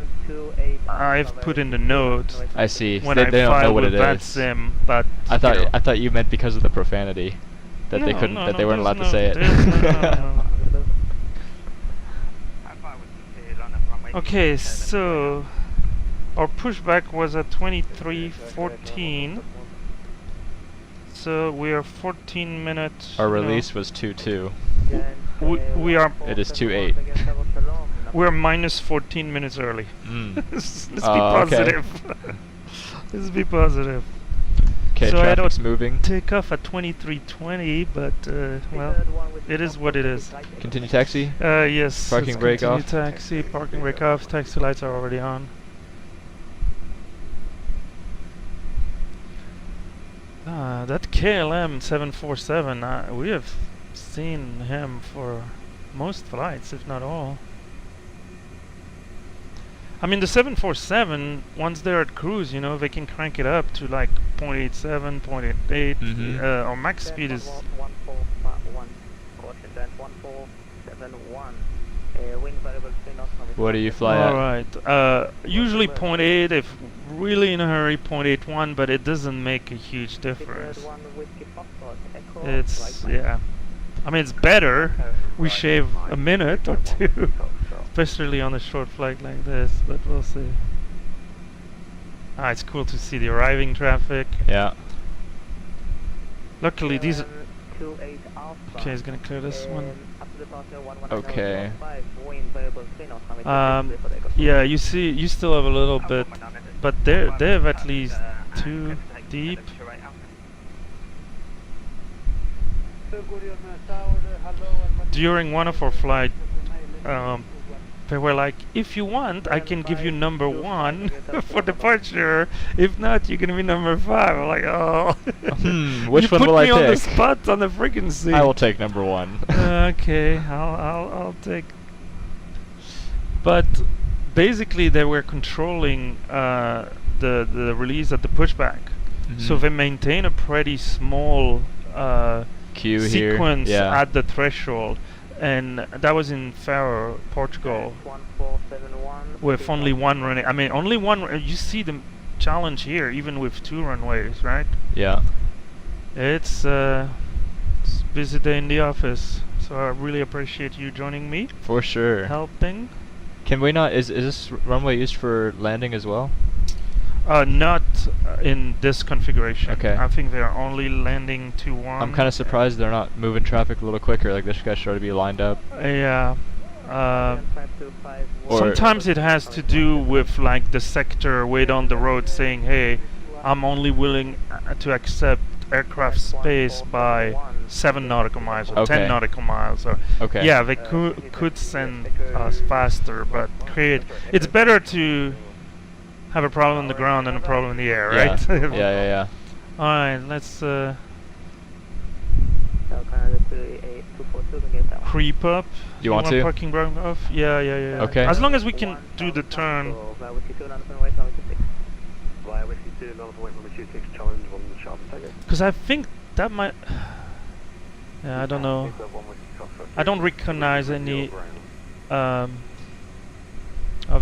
I've put in the note. I see. When they I don't know filed what with it is. VATSIM, but I thought you meant because of the profanity that they couldn't, that they weren't allowed to say it. No. Okay, so our pushback was at 23:14. So we are 14 minutes. Our release was 2:2. We are. It is 2:8. We're minus 14 minutes early. Let's be positive. Let's be positive. Okay, so traffic's moving. Take off at 23:20, but well, it is what it is. Continue taxi? Yes. Parking brake off? Taxi, parking brake off, taxi lights are already on. That KLM 747, we have seen him for most flights, if not all. I mean, the 747, once they're at cruise, you know, they can crank it up to like 0.87, 0.88. Our max speed is... Wind variable 3 knots. What do you fly at? Alright. Usually 0.8, if really in a hurry 0.81, but it doesn't make a huge difference. It's, yeah. I mean, it's better. We shave a minute or two, especially on a short flight like this, but we'll see. Ah, it's cool to see the arriving traffic. Yeah. Luckily, these. Okay, he's gonna clear this one. Okay. Yeah, you see, you still have a little bit, but they have at least 2 deep. During one of our flight, they were like, if you want, I can give you number 1 for departure. If not, you're gonna be number 5. I'm like, oh. Which one will I pick? You put me on the spot on the frequency. I will take number 1. Okay, I'll take. But basically, they were controlling the release at the pushback, so they maintain a pretty small queue sequence here. Yeah. at the threshold. And that was in Faro, Portugal, with only 1 runway. I mean, only 1. You see the challenge here, even with 2 runways, right? Yeah. It's a busy day in the office, so I really appreciate you joining me. For sure. Helping. Can we not? Is this runway used for landing as well? Not in this configuration. Okay. I think they're only landing to 1. I'm kind of surprised they're not moving traffic a little quicker. Like this guy should be lined up. Yeah. Sometimes it has to do with like the sector way down the road saying, hey, I'm only willing to accept aircraft space by 7 nautical miles or 10 nautical miles. Or yeah, they could send us faster, but it's better to have a problem on the ground than a problem in the air, right? Yeah. Alright, let's creep up. You want to? Parking ground off? Yeah. Okay. As long as we can do the turn. Because I think that might. Yeah, I don't know. I don't recognize any of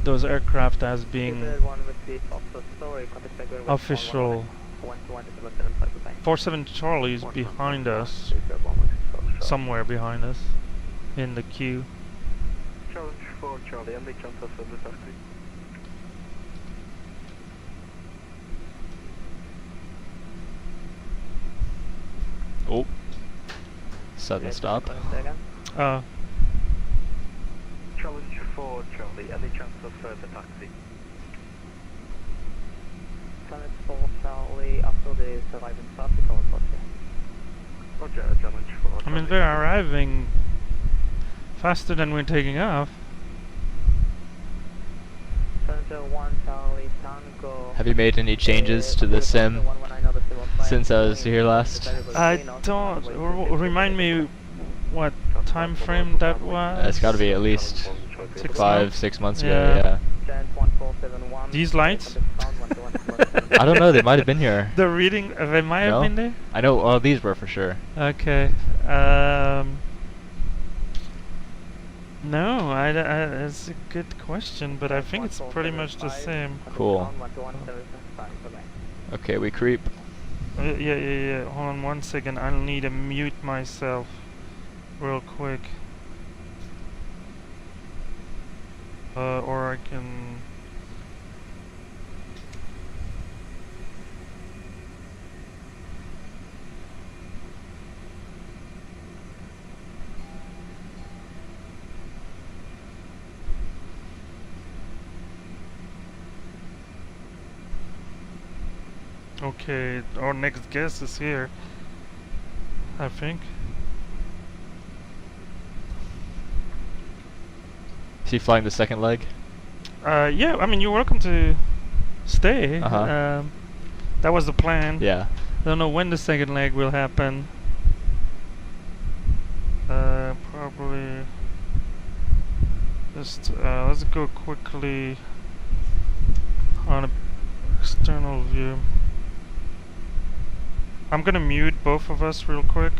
those aircraft as being official. 47 Charlie is behind us, somewhere behind us, in the queue. Challenge 4 Charlie, any chance of the taxi? Oh, sudden stop. Challenge 4 Charlie, any chance of further taxi? Challenge 4 Charlie, after the arriving traffic, unfortunately. Roger, challenge 4. I mean, they're arriving faster than we're taking off. Challenge 1 Charlie, Tango. Have you made any changes to the sim since I was here last? I don't. Remind me what time frame that was? It's got to be at least 6 months ago. Yeah. These lights? I don't know. They might have been here. The reading, they might have been there. I know. Well, these were for sure. Okay. No, it's a good question, but I think it's pretty much the same. Cool. Okay, we creep. Yeah. Hold on 1 second. I'll need to mute myself real quick. Or I can. Okay, our next guest is here, I think. Is he flying the second leg? Yeah, I mean, you're welcome to stay. Uh-huh. That was the plan. Yeah. Don't know when the second leg will happen. Probably. Just let's go quickly on a external view. I'm gonna mute both of us real quick.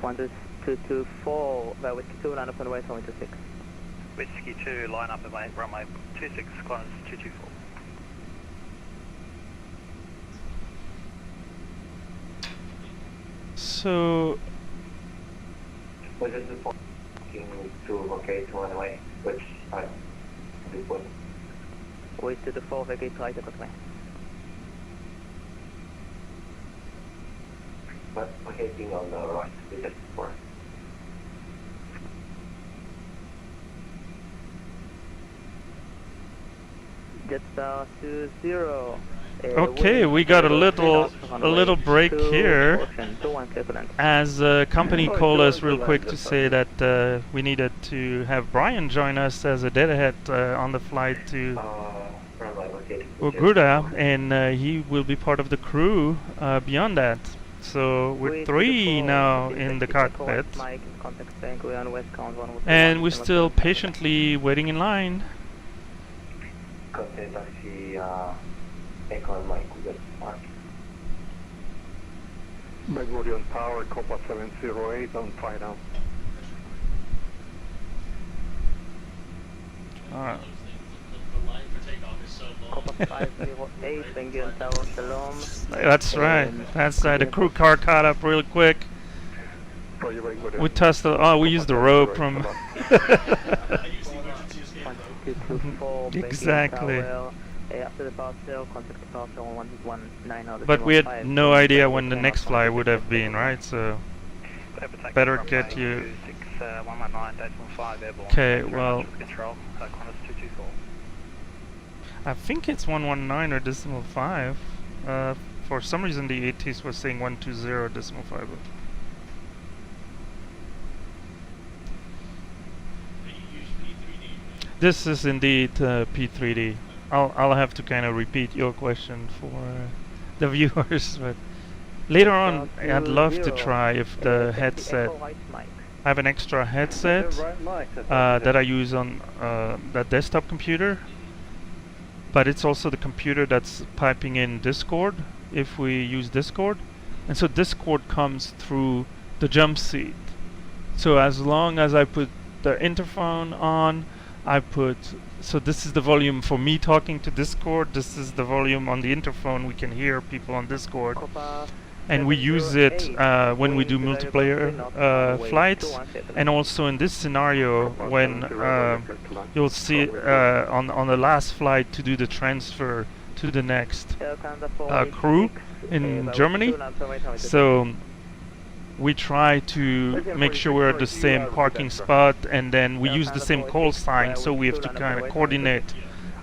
1224, Whiskey 2, line up on the way, 26. Whiskey 2, line up at runway 26, climb 224. So Was this the parking to locate to on the way? Which side? This one. Wait to the 4, vacate right across me. But locating on the right, which is 4. Jetstar 20. okay, we got a little break here as a company called us real quick to say that we needed to have Brian join us as a deadhead on the flight to Hurghada, and he will be part of the crew beyond that. So we're 3 now in the cockpit, and we're still patiently waiting in line. Contact taxi, Econ Mike, Google Park. Ben Gurion Tower, Copa 708 on final. Copa 508, Ben Gurion Tower, Shalom. That's right. That's right. The crew car caught up real quick. We tossed the. Oh, we used the rope from. Exactly. But we had no idea when the next flight would have been, right? So better get you. Okay, well, I think it's 119 or decimal 5. For some reason, the ATs was saying 120 decimal 5. This is indeed P3D. I'll have to kind of repeat your question for the viewers, but later on I'd love to try if the headset. I have an extra headset that I use on that desktop computer, but it's also the computer that's piping in Discord if we use Discord, and so Discord comes through the jump seat. So as long as I put the interphone on, so this is the volume for me talking to Discord, this is the volume on the interphone, we can hear people on Discord, and we use it when we do multiplayer flights, and also in this scenario when you'll see on the last flight to do the transfer to the next crew in Germany. So we try to make sure we're at the same parking spot, and then we use the same call sign, so we have to kind of coordinate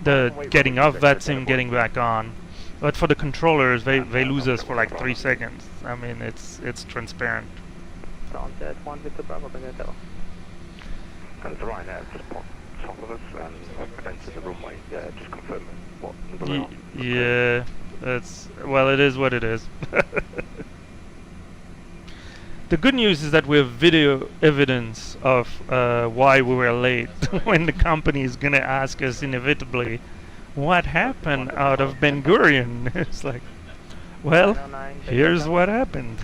the getting off VATSIM, getting back on. But for the controllers, they lose us for like 3 seconds. I mean, it's transparent. And the right now, just pop top of us and enter the runway. Just confirm what. Yeah, well, it is what it is. The good news is that we have video evidence of why we were late. When the company is gonna ask us inevitably, what happened out of Ben Gurion? It's like, well, here's what happened.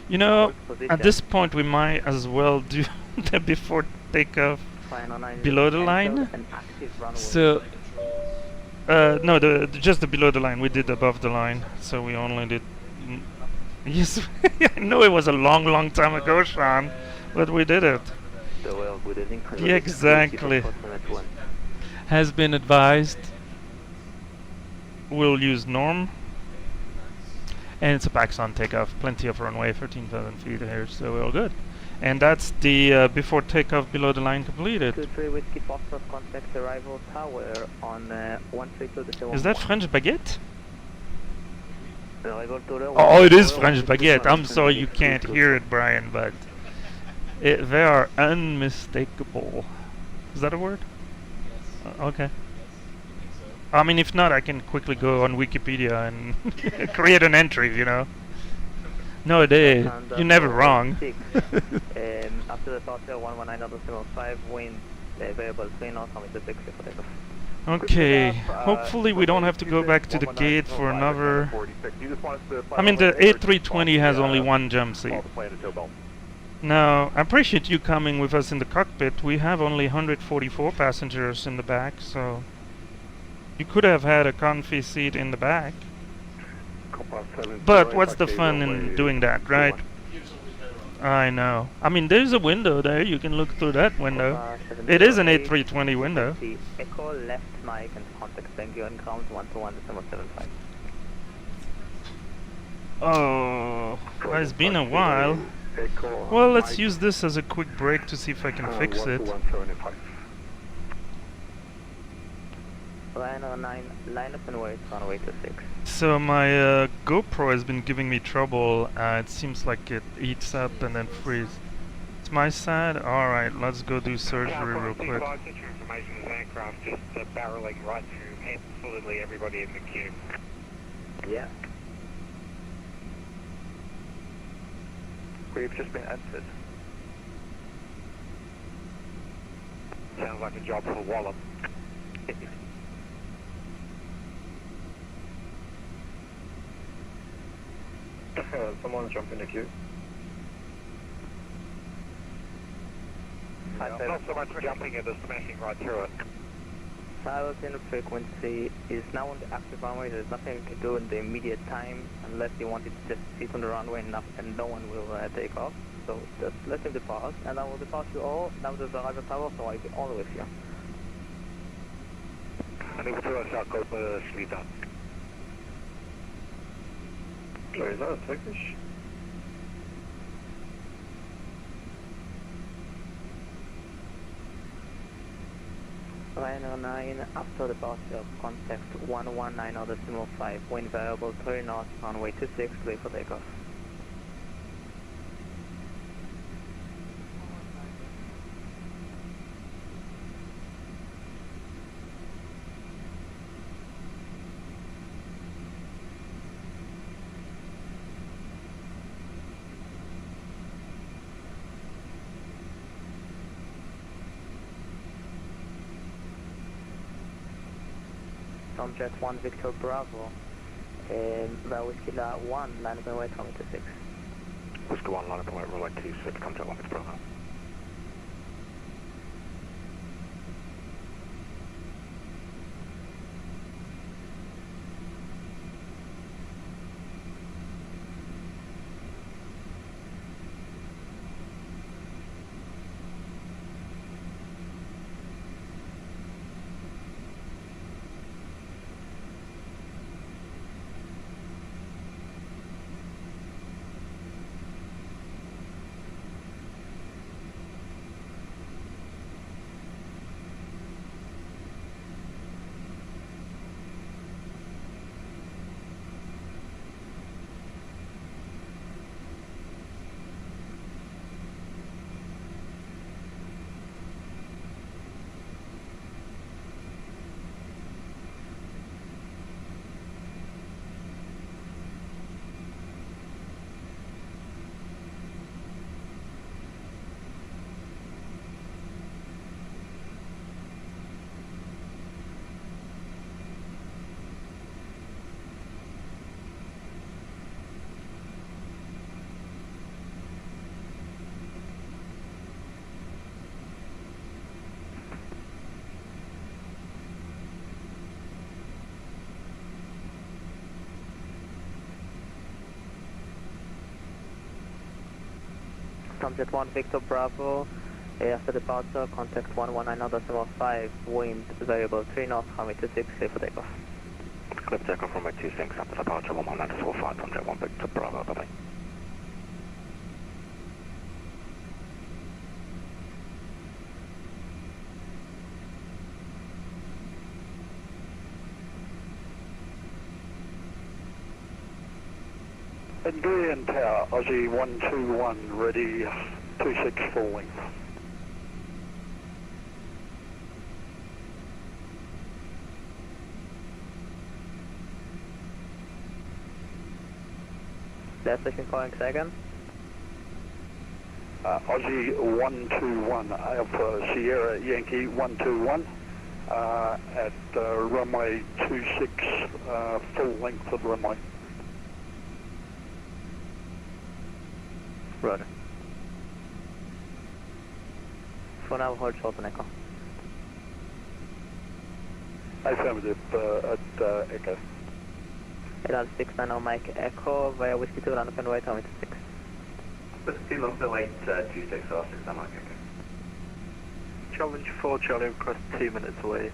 You know, at this point we might as well do the before takeoff below the line. So, no, just the below the line. We did above the line, so we only did. Yes, I know it was a long time ago, Sean, but we did it. Yeah, exactly. Has been advised. We'll use norm, and it's a Paxson takeoff. Plenty of runway, 13,000 feet here, so we're all good. And that's the before takeoff below the line completed. Is that French baguette? Oh, it is French baguette. I'm sorry you can't hear it, Brian, but they are unmistakable. Is that a word? Yes. Okay. I mean, if not, I can quickly go on Wikipedia and create an entry, you know. No, you're never wrong. After the departure, 119.5, wind variable 3 knots, 6 for takeoff. Okay, hopefully we don't have to go back to the gate for another... I mean, the A320 has only one jump seat. Now, I appreciate you coming with us in the cockpit. We have only 144 passengers in the back, so... You could have had a comfy seat in the back. But what's the fun in doing that, right? I know. I mean, there's a window there. You can look through that window. It is an A320 window. Echo left Mike and contact Bengal on ground 121.75. Oh, well, it's been a while. Well, let's use this as a quick break to see if I can fix it. Liner 9, line up and wait, runway 26. So my GoPro has been giving me trouble. It seems like it eats up and then freezes. It's my side? Alright, let's go do surgery real quick. Information is aircraft just barreling right through absolutely everybody in the queue. Yeah. We've just been entered. Sounds like a job for Wallop. Someone's jumping the queue. Not so much jumping it as smashing right through it. Piloting frequency is now on the active runway. There's nothing to do in the immediate time unless you wanted to just sit on the runway and no one will take off. So just let him depart and I will depart you all. Now there's a arrival tower, so I'll be all with you. Unable to start code Slita. Sorry, is that a Turkish? Liner 9, after departure, contact 119.5, wind variable 3 knots, runway 26, clear for takeoff. Jet 1 Victor Bravo, Whiskey 1, line up and wait, runway 26. Whiskey 1, line up and wait, runway 26, come Jet 1 Victor Bravo. Jet 1 Victor Bravo, after departure, contact 119.5, wind variable 3 knots, runway 26, clear for takeoff. Clear for takeoff, runway 26, after departure, 119.5, Jet 1 Victor Bravo, bye-bye. Indian Tower, Aussie 121, ready, 26 falling. Last station calling second. Aussie 121, Alpha Sierra Yankee 121, at runway 26, full length of runway. Roger. For now, hold short on Echo. Affirmative at Echo. LL69 Mike Echo via Whiskey 2, land up and wait, altimeter 6. Whiskey 2, long to wait, 26 or 6, I'm Mike Echo. Challenge 4, Charlie, across 2 minutes away.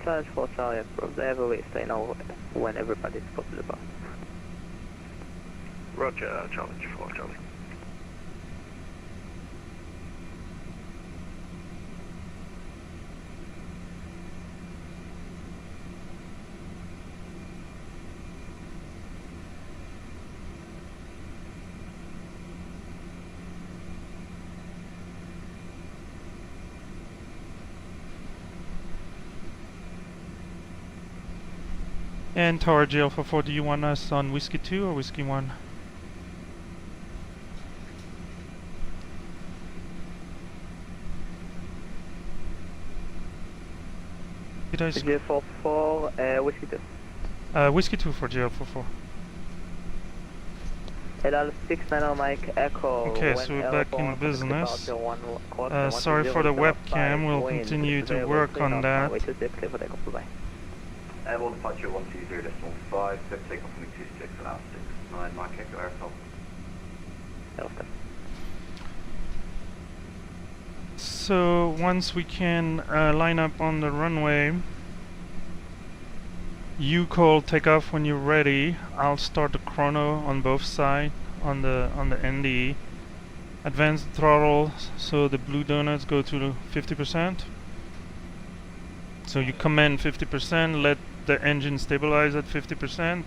Challenge 4 Charlie, approve the every they know when everybody's supposed to depart. Roger, challenge 4, Charlie. And Tower GL44, do you want us on Whiskey 2 or Whiskey 1? Did I GL44, Whiskey 2. Whiskey 2 for GL44. LL69 Mike Echo. Okay, so we're back in business. Sorry for the webcam, we'll continue to work on that. Airborne departure 120.5, so take off from 26 and out 69, Mike Echo airfield. So once we can line up on the runway, you call takeoff when you're ready. I'll start the chrono on both sides on the ND. Advance the throttle so the blue donuts go to 50%. So you command 50%, let the engine stabilize at 50%.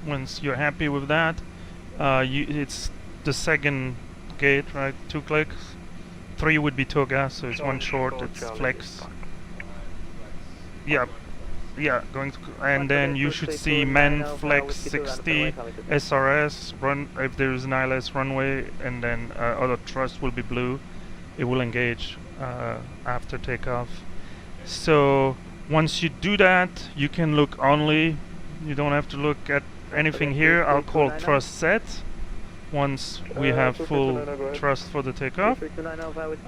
Once you're happy with that, it's the second gate, right? 2 clicks. 3 would be tow gas, so it's 1 short, it's flex. Yeah, going to, and then you should see man flex 60 SRS run if there is an ILS runway, and then other thrust will be blue. It will engage after takeoff. So once you do that, you can look only. You don't have to look at anything here. I'll call thrust set once we have full thrust for the takeoff.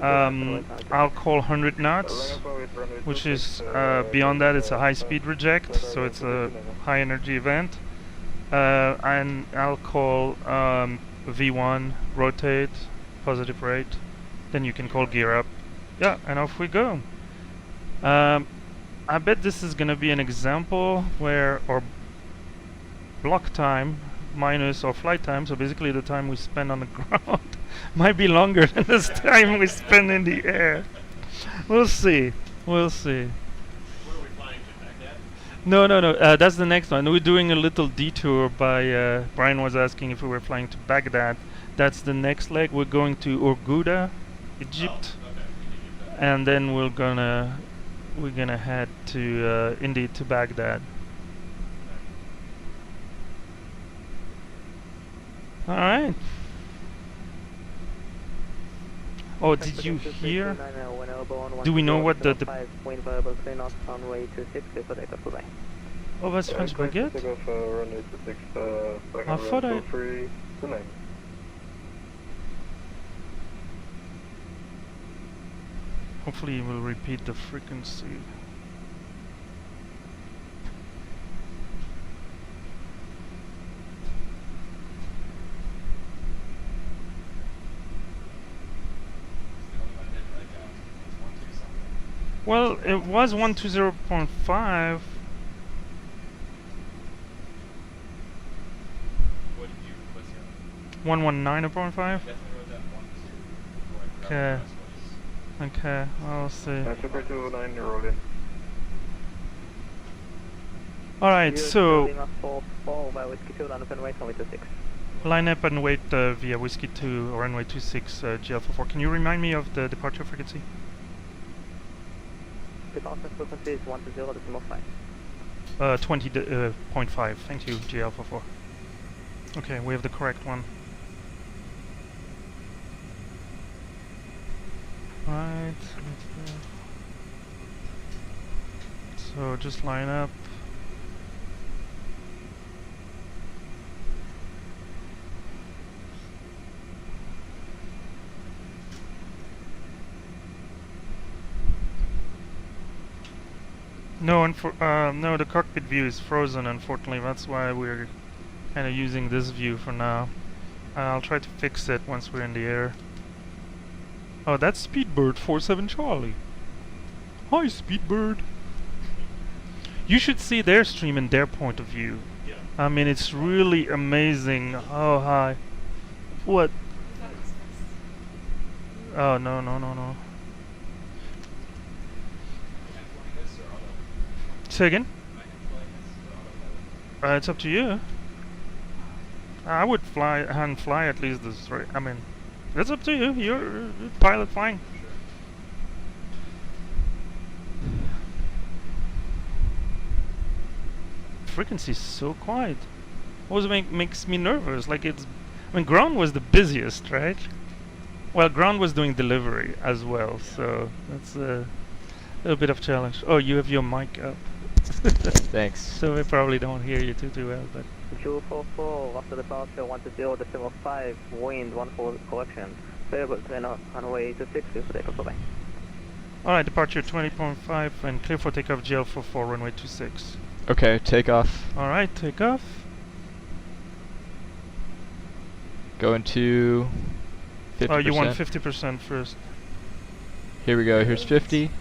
I'll call 100 knots, which is beyond that it's a high speed reject, so it's a high energy event. And I'll call V1 rotate, positive rate. Then you can call gear up. Yeah, and off we go. I bet this is gonna be an example where our block time minus our flight time, so basically the time we spend on the ground might be longer than this time we spend in the air. We'll see. We'll see. What are we flying to, Baghdad? No. That's the next one. We're doing a little detour by. Brian was asking if we were flying to Baghdad. That's the next leg. We're going to Hurghada, Egypt, and then we're gonna head to indeed to Baghdad. All right. Oh, did you hear? Do we know what the Oh, that's French baguette? I thought I... Hopefully it will repeat the frequency. Well, it was 120.5. What did you, what's your... 119.5? Definitely wrote that 1 Okay. Okay, I'll see. Super 209, you're rolling. Alright, so... line up and wait via Whiskey 2 or runway 26 GL44. Can you remind me of the departure frequency? Departure frequency is 120.5. 20.5. Thank you, GL44. Okay, we have the correct one. Right. So just line up. No, no, the cockpit view is frozen, unfortunately. That's why we're kind of using this view for now. I'll try to fix it once we're in the air. Oh, that's Speedbird 47 Charlie. Hi, Speedbird. You should see their stream and their point of view. Yeah. I mean, it's really amazing how high. What? Oh, no, no, no, no. Say again? It's up to you. I would hand fly at least this rate. I mean, that's up to you. You're pilot flying. Frequency is so quiet. Always makes me nervous. Like it's, I mean, ground was the busiest, right? Well, ground was doing delivery as well, so that's a little bit of challenge. Oh, you have your mic up. Thanks. So we probably don't hear you too well, but. 244 after departure 120.5, wind 14 correction. Variable train on runway 26 clear for takeoff. Bye. Alright, departure 20.5 and clear for takeoff GL44 runway 26. Okay, take off. Alright, take off. Go into 50%. Oh, you want 50% first. Here we go. Here's 50.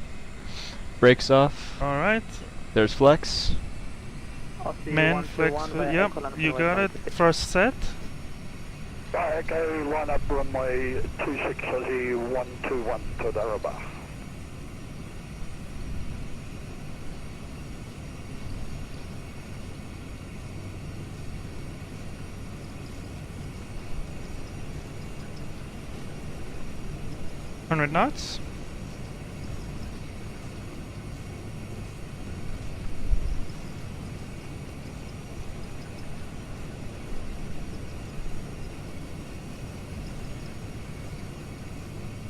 Brakes off. Alright. There's flex. Man, flex. Yep, you got it. First set. Okay, line up runway 26 Aussie 121 to Daraba. $100 knots.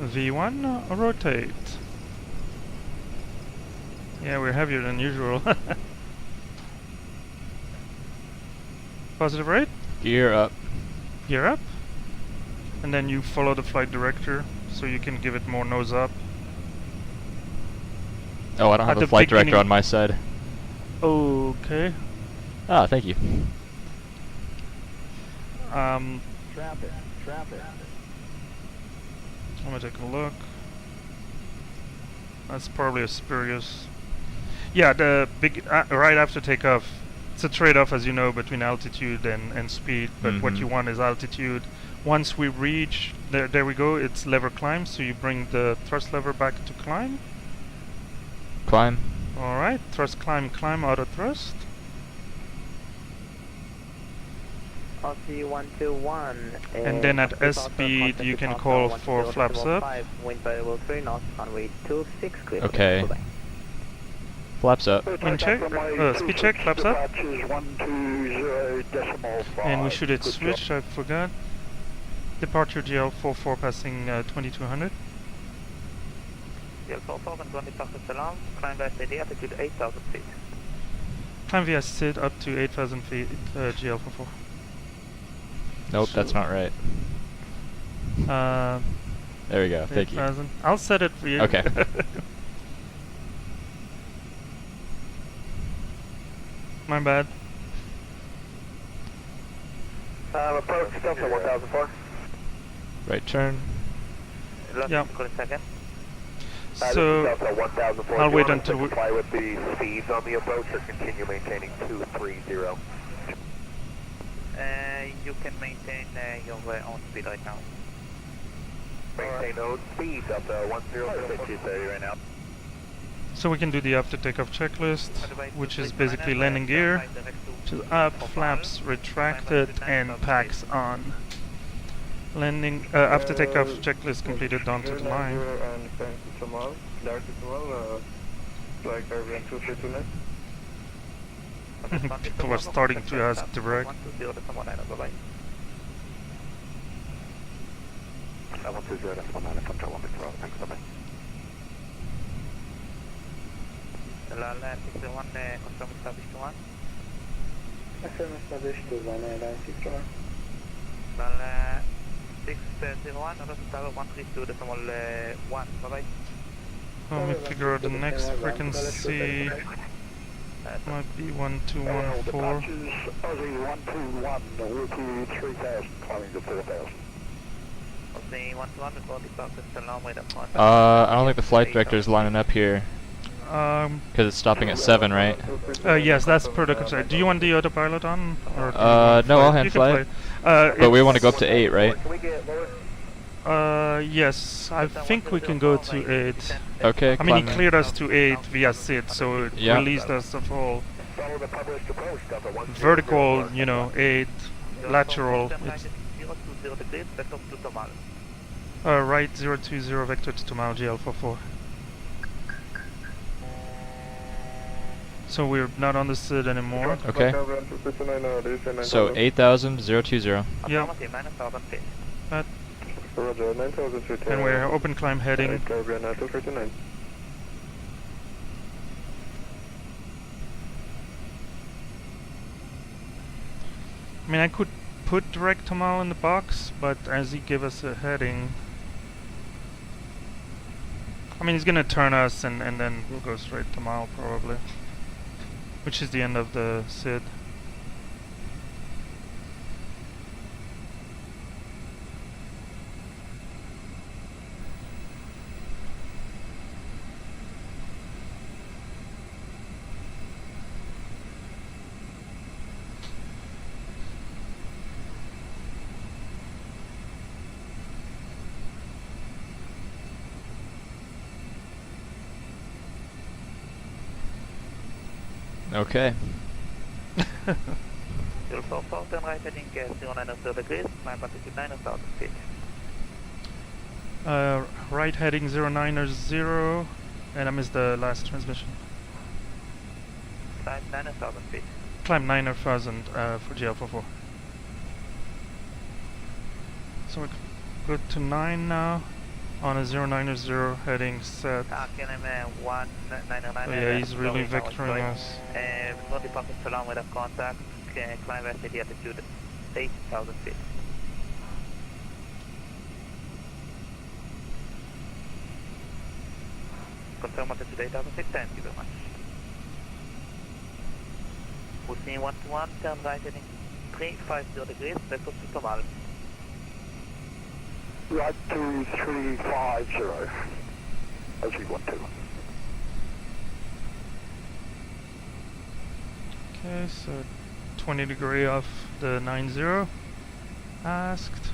V1, rotate. Yeah, we're heavier than usual. Positive rate. Gear up. Gear up. And then you follow the flight director, so you can give it more nose up. Oh, I don't have a flight director on my side. Okay. Ah, thank you. Traffic. Let me take a look. That's probably a spurious. Yeah, the big right after takeoff. It's a trade-off, as you know, between altitude and speed. But what you want is altitude. Once we reach there we go. It's lever climb. So you bring the thrust lever back to climb. Climb. All right. Thrust climb. Auto thrust. Aussie 121. And then at S speed you can call for flaps up. Wind variable 3 knots, runway 26 clear. Okay. Flaps up. Wind check, speed check, flaps up. And we should hit switch, I forgot. Departure GL44 passing 2200. GL44 and 1 departure Salam, climb by steady altitude 8,000 feet. Climb via SID up to 8,000 feet, GL44. Nope, So that's not right. There we go. Thank you. I'll set it for you. Okay. My bad. Approach Delta 1004. Right turn. Yeah. Second. So Delta 1004. I'll wait until we fly with the speeds on the approach or continue maintaining 230. You can maintain your own speed right now. Maintain own speed, Delta 1006 right now. So we can do the after takeoff checklist, which is basically landing gear, which is up, flaps retracted, and packs on. Landing after takeoff checklist completed down to the line. People are starting to ask direct. control 1 thanks so much. LL601, confirm established to 1. Affirm established to 1, airline 601. LL601, Northwest Tower 132.1, bye-bye. Let me figure out the next frequency. Might be 1214. Aussie 121, Wiki 3000, climbing to 4000. Aussie 121, report departure, salam, wait up on. I don't think the flight director is lining up here. Because it's stopping at 7, right? Yes, that's protocol. Do you want the autopilot on? Or do you want to No, fly? I'll hand You can fly. But we want to go up to 8, right? Yes, I think we can go to 8. Okay, I mean, he climb in. cleared us to 8 via SID, so it Yeah. released us of all vertical, 8, lateral. It's, 020 degrees, vector to Tomal. right 020 vector to Tomal GL44. So we're not on the SID anymore. Okay. So 8,000, 020. Yeah. Affirmative, 9,000 feet. Roger, 9000 And we're open climb heading. I mean, I could put direct Tomal in the box, but as he gave us a heading, I mean, he's gonna turn us and then we'll go straight to Tomal probably, which is the end of the SID. Okay. 044, turn right heading 090 degrees, climb altitude 9,000 feet. Right heading 090, and I missed the last transmission. Climb 9,000 feet. Climb 9,000 for GL44. So we're good to 9 now on a 090 heading set. KLM 199. Oh yeah, he's really vectoring us. No departure, salam, without contact. Climb west at altitude 8,000 feet. Confirm altitude 8,000 feet, thank you very much. Pushing 121, turn right heading 350 degrees, vector to Tomal. Right 2350, as we want to. Okay, so 20 degree off the 90 asked.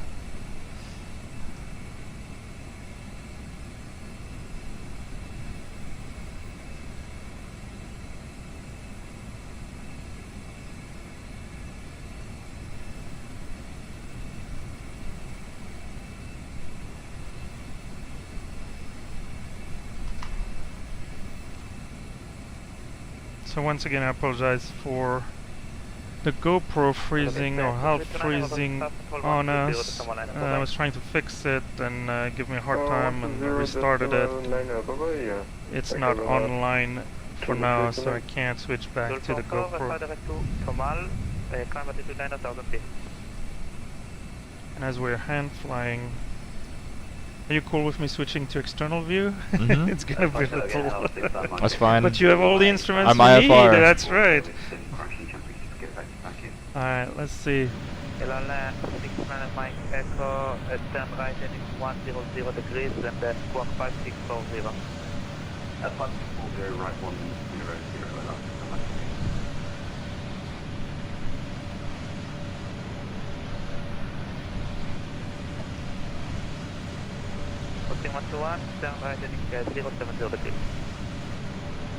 So once again, I apologize for the GoPro freezing or half freezing on us. I was trying to fix it and give me a hard time and restarted it. It's not online for now, so I can't switch back to the GoPro. And as we're hand flying, are you cool with me switching to external view? Mhm. It's gonna be a little. That's fine. But you have all the instruments I'm you need. IFR. That's right. All right, let's see. LL 6 Mike Echo, turn right heading 100 degrees and squawk 5640. At 540, right 100, Pushing 121, turn right heading 070 degrees.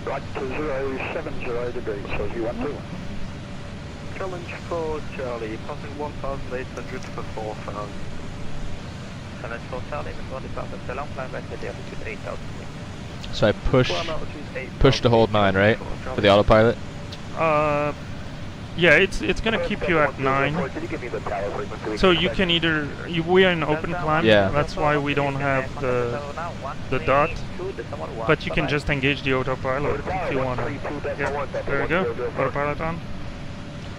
Right to 070 degrees, as you want to. Challenge for Charlie, passing 1,800 for 4,000. Challenge for Charlie, before departure, salam, climb back at altitude 8,000 feet. So I push to hold 9, right? For the autopilot? Yeah, it's gonna keep you at 9. So you can either we are in open climb. Yeah. That's why we don't have the dot. But you can just engage the autopilot if you wanna. Yeah, there you go. Autopilot on.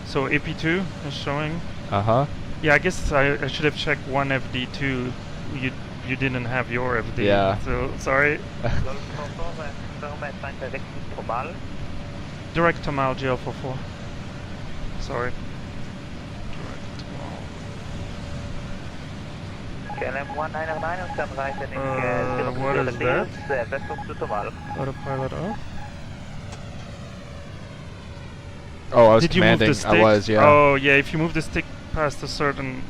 So AP2 is showing. Yeah, I guess I should have checked one FD2. You didn't have your FD. Yeah. So sorry. Direct to Mal GL44. Sorry. What is that? Autopilot off. Oh, I was Did you move commanding. the stick? I was, yeah. Oh, yeah. If you move the stick past a certain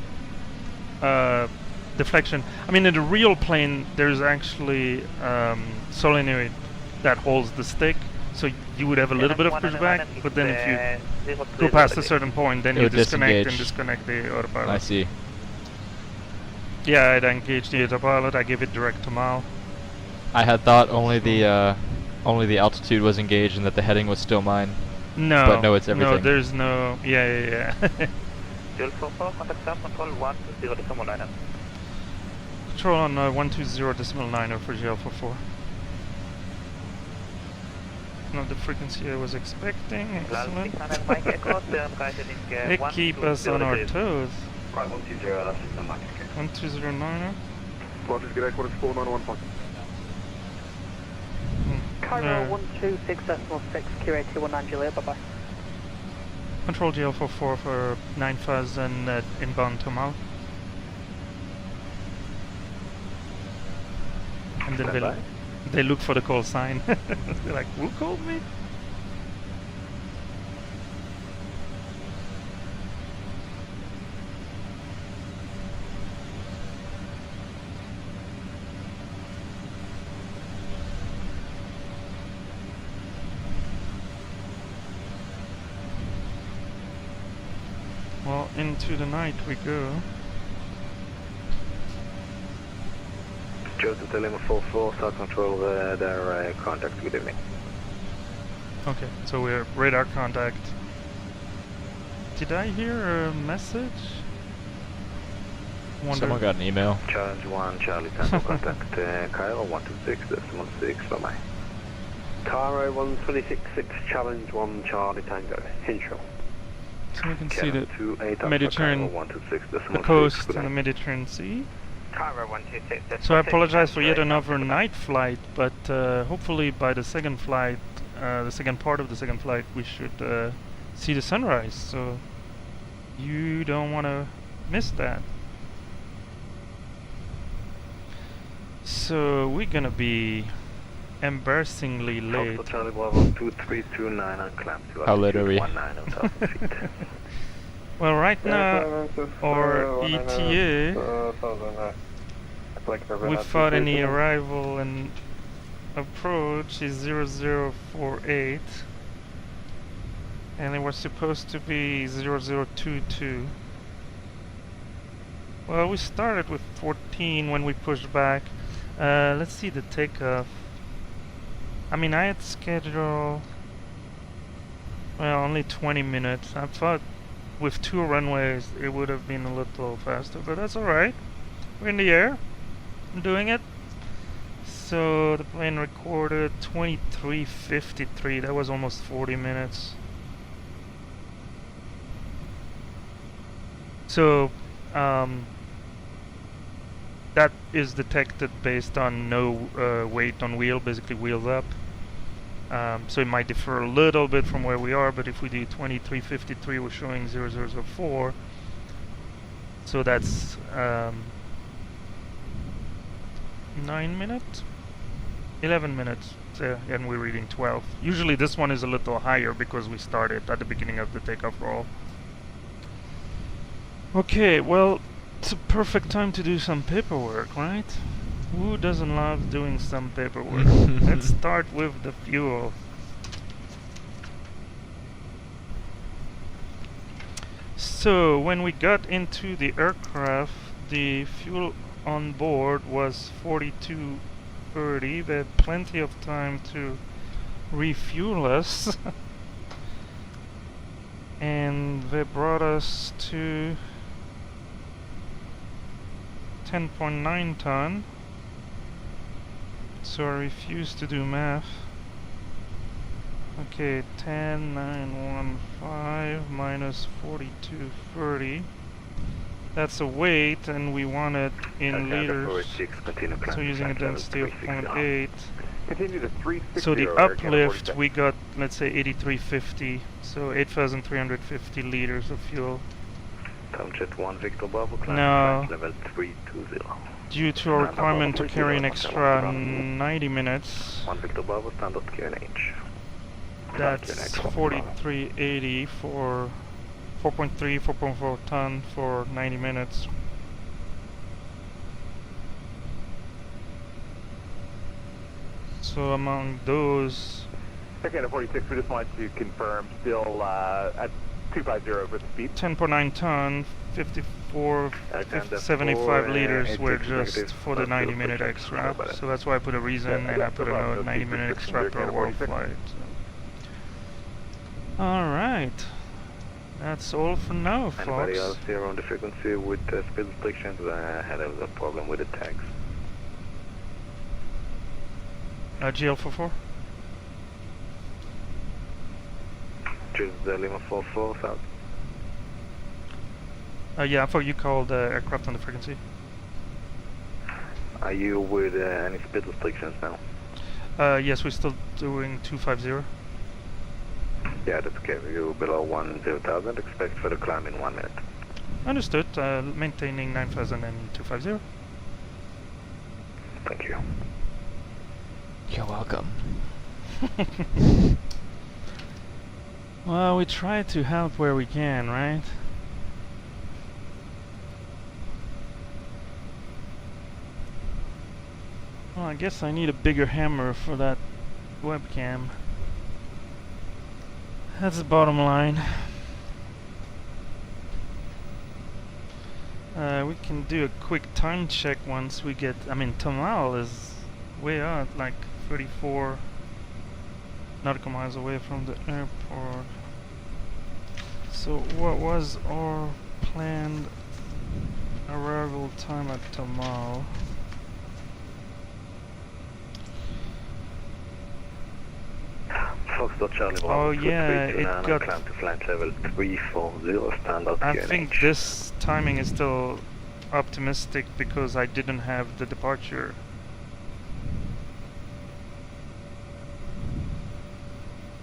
deflection, I mean, in the real plane, there's actually solenoid that holds the stick, so you would have a little bit of pushback. But then if you go past a certain point, then you disconnect and disconnect the autopilot. I see. Yeah, I'd engage the autopilot. I give it direct to Mal. I had thought only the altitude was engaged and that the heading was still mine. No. But no, it's everything. No, there's no. Yeah. Control on 120.9 for GL44. Not the frequency I was expecting. Excellent. They keep us on our toes. Right, 120, that's the mic. 120.9. Roger, good. What is 491 Cairo 126.6, QA219 Juliet, bye bye. Control GL44 for 9 fuzz and inbound to Mal. And then they look for the call sign. They're like, who called me? Well, into the night we go. Joseph Lima 44, South Control, their contact, good evening. Okay, so we're radar contact. Did I hear a message? Someone got an email. Challenge 1, Charlie Tango contact, Cairo 126.6, bye-bye. Cairo 126.6, Challenge 1, Charlie Tango, Hinshaw. So we can see the Mediterranean, the coast and the Mediterranean Sea. So I apologize for yet another night flight, but hopefully by the second flight, the second part of the second flight, we should see the sunrise. So you don't want to miss that. So we're gonna be embarrassingly late. How late are we? Well, right now, our ETA, without any arrival and approach, is 0048, and it was supposed to be 0022. Well, we started with 14 when we pushed back. Let's see the takeoff. I mean, I had scheduled, well, only 20 minutes. I thought with 2 runways it would have been a little faster, but that's alright. We're in the air. I'm doing it. So the plane recorded 23:53. That was almost 40 minutes. So that is detected based on no weight on wheel, basically wheels up. So it might differ a little bit from where we are, but if we do 23:53, we're showing 0004. So that's 9 minutes? 11 minutes. So, and we're reading 12. Usually this one is a little higher because we started at the beginning of the takeoff roll. Okay, well, it's a perfect time to do some paperwork, right? Who doesn't love doing some paperwork? Let's start with the fuel. So when we got into the aircraft, the fuel on board was 4230. They had plenty of time to refuel us. and they brought us to 10.9 ton. So I refuse to do math. Okay, 10,915 minus 4230. That's a weight, and we want it in liters. So using a density of 0.8. Continue to 360. So the uplift we got, let's say 8350. So 8,350 liters of fuel. Tomjet 1 Victor Bravo, Now, level 320. due to our requirement to carry an extra 90 minutes, 1 Victor Bravo, standard QNH. that's 4380 for 4.3, 4.4 ton for 90 minutes. So among those, Okay, 46, we just wanted to confirm still at 250 for the speed. 10.9 ton, 75 liters were just for the 90-minute extra. So that's why I put a reason and I put a note 90-minute extra per WorldFlight. Alright. That's all for now, Anybody folks. else here on the frequency with speed restrictions? I had a problem with the tags. GL44? Choose the Lima 44 south. Yeah, I thought you called aircraft on the frequency. Are you with any speed restrictions now? Yes, we're still doing 250. Yeah, that's okay. You're below 10,000. Expect for the climb in 1 minute. Understood. Maintaining 9,000 and 250. Thank you. You're welcome. Well, we try to help where we can, right? Well, I guess I need a bigger hammer for that webcam. That's the bottom line. We can do a quick time check once we get... I mean, Tamal is way out, like 34 nautical miles away from the airport. So what was our planned arrival time at Tamal? Foxtrot Charlie Oh Bravo, yeah, it got... climb to flight level 340 standard I QNH. think this timing is still optimistic because I didn't have the departure.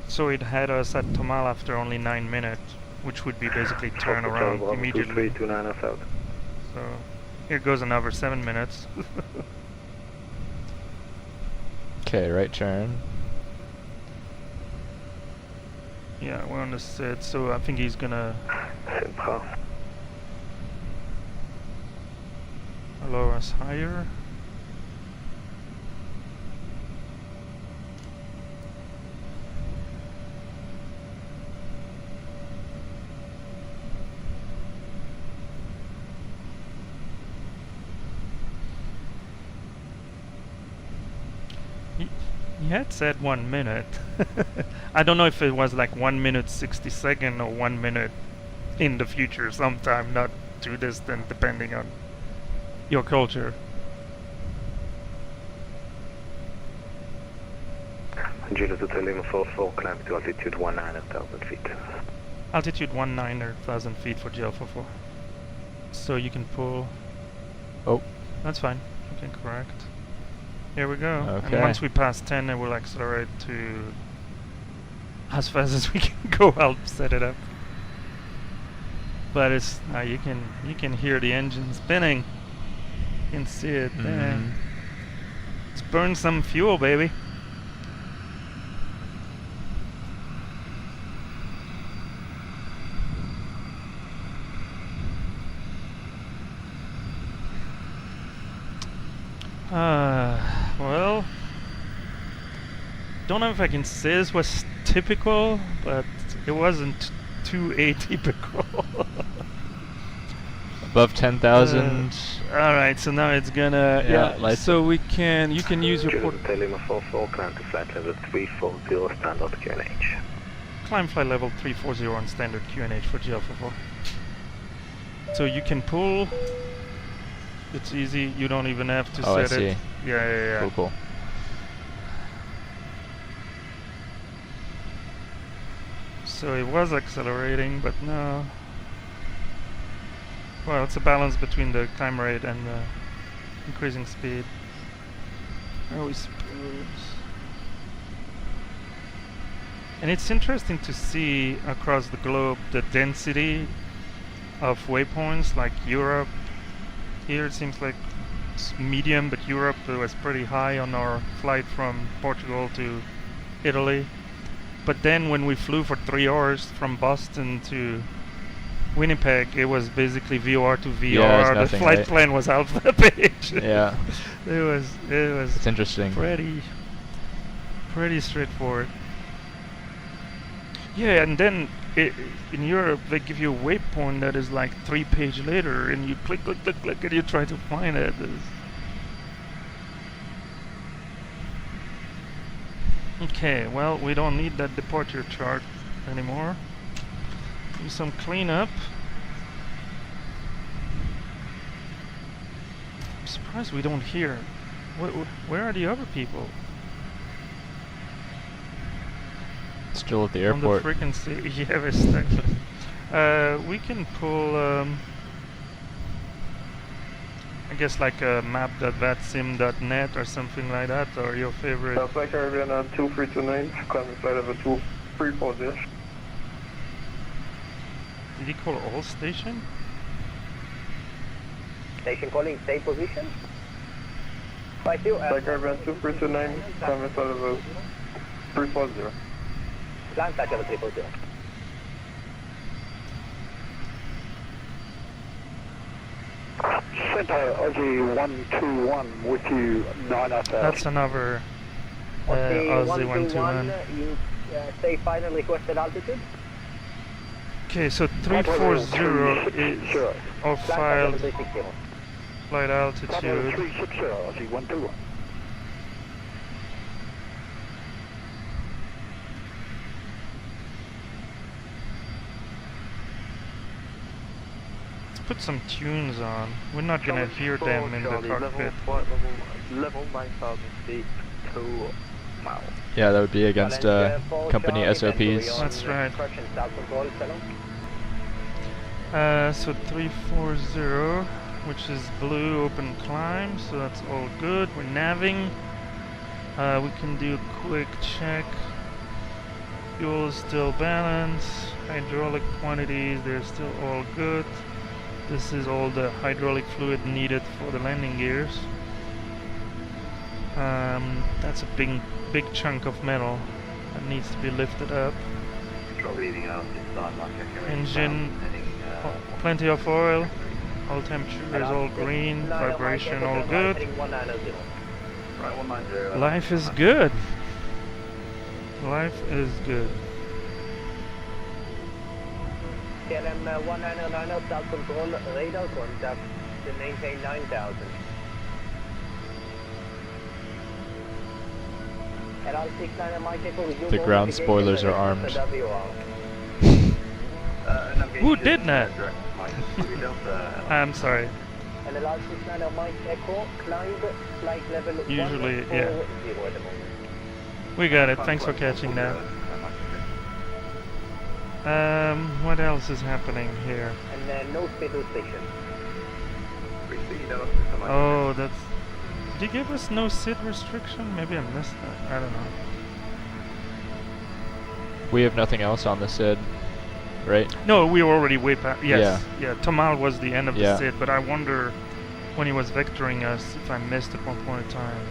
So it had us at Tamal after only 9 minutes, which would be basically turn around immediately. 2329 south. So here goes another 7 minutes. Okay, right turn. Yeah, we're on the set, so I think he's gonna lower us higher. He had said 1 minute. I don't know if it was like 1 minute 60 seconds or 1 minute in the future sometime, not too distant depending on your culture. Juliet Hotel Lima 44, climb to altitude 19,000 feet. Altitude 19,000 feet for GL44. So you can pull... Oh. That's fine. You can correct. Here we go. Okay. And once we pass 10, it will accelerate to as fast as we can go. I'll set it up. But it's you can hear the engine spinning. You can see it there. Let's burn some fuel, baby. Well, don't know if I can say this was typical, but it wasn't too atypical. Above 10,000. Alright, so now it's gonna... so you can use your... Hotel Lima 44, climb to flight level 340, standard QNH. climb flight level 340 on standard QNH for GL44. So you can pull. It's easy. You don't even have to Oh, I set see. it. Yeah. Cool, cool. So it was accelerating, but no. Well, it's a balance between the climb rate and the increasing speed. I suppose. And it's interesting to see across the globe the density of waypoints, like Europe. Here it seems like it's medium, but Europe was pretty high on our flight from Portugal to Italy. But then when we flew for 3 hours from Boston to Winnipeg, it was basically VR to VR. Yeah, the nothing, flight right? plan was out of the page. Yeah. it was It's interesting. pretty straightforward. Yeah, and then in Europe they give you a waypoint that is like 3 pages later, and you click, and you try to find it. Okay, well, we don't need that departure chart anymore. Do some cleanup. I'm surprised we don't hear. Where are the other people? Still at the airport. On the frequency. Yeah, we're stuck. We can pull, I guess, like a map.vatsim.net or something like that, or your favorite. Southwest Caribbean 2329, climbing flight level 2340. Did he call all station? Station calling, stay position. 52. Southwest Caribbean 2329, climbing flight level 340. Climb flight level 340. Center Aussie 121 with you 9 That's another Aussie 121. You stay final requested altitude. Okay, so 340 is our filed flight altitude. 360 Aussie 121. Put some tunes on. We're not gonna hear them in the cockpit. Level 9,000 feet, 2 miles. Yeah, that would be against company SOPs. That's right. So 340, which is blue open climb, so that's all good. We're navving. We can do a quick check. Fuel is still balanced. Hydraulic quantities, they're still all good. This is all the hydraulic fluid needed for the landing gears. That's a big chunk of metal that needs to be lifted up. Engine, plenty of oil. All temperature is all green. Vibration all good. Life is good. Life is good. KLM 1990 South Control, radar contact to maintain 9,000. The ground spoilers are armed. Who did that? I'm sorry. Usually, yeah. We got it. Thanks for catching that. What else is happening here? And then no spittle station. Oh, that's... Did he give us no SID restriction? Maybe I missed that. I don't know. We have nothing else on the SID, right? No, we were already way past... Yes. Yeah, Tamal was the end of Yeah. the SID, but I wonder when he was vectoring us if I missed at one point in time.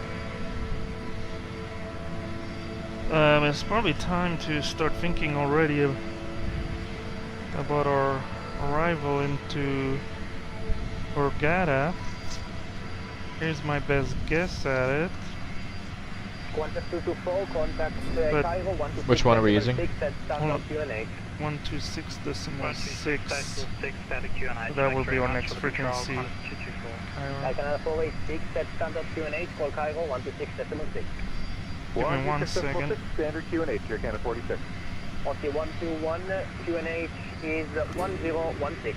It's probably time to start thinking already about our arrival into Hurghada. Here's my best guess at it. Qantas 224, contact But Cairo, which one are we using? 126.6. That will be our next frequency. Like another 486, set standard QNH, call Cairo 126.6. Give me 1 second. Standard QNH, you're Canada 46. Okay, 121, QNH is 1016.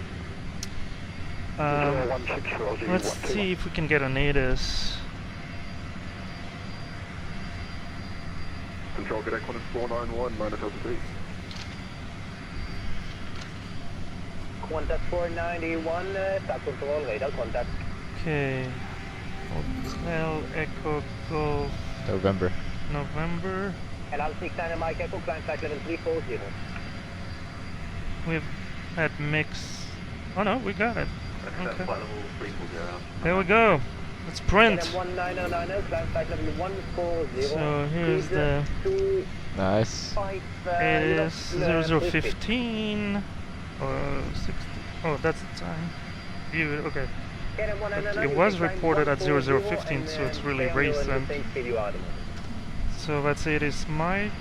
Let's see if we can get an ATIS. Control Cadet Qantas 491, minus altitude. Qantas 491, start control, radar contact. Okay. Hotel Echo Golf November. November. LL69 Mike Echo, climb flight level 340. We've had mix. Oh no, we got it. Okay. Flight level 340. There we go. Let's print. 1909, climb flight level 140. So here's the Nice. ATIS 0015 or 60. Oh, that's the time. View. Okay. But it was reported at 0015, so it's really recent. So let's say it is Mike.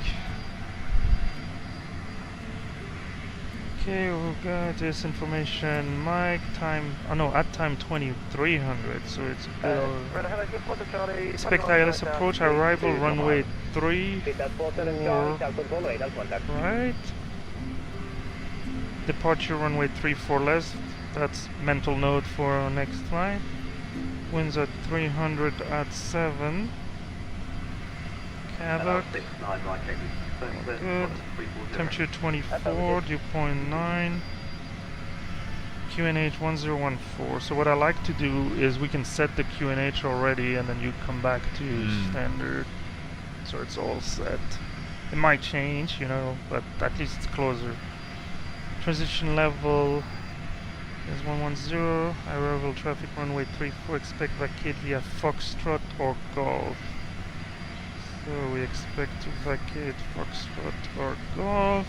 Okay, we've got this information. Mike, time. Oh no, at time 2300, so it's a bit over. Expect ILS approach, arrival runway 3. Right. Departure runway 34 left. That's mental note for our next flight. Winds at 300 at 7. Cabot. Good. Temperature 24, dew point 9. QNH 1014. So what I like to do is we can set the QNH already and then you come back to standard. So it's all set. It might change, you know, but at least it's closer. Transition level is 110. Arrival traffic runway 34. Expect vacate via Foxtrot or Golf. So we expect to vacate Foxtrot or Golf.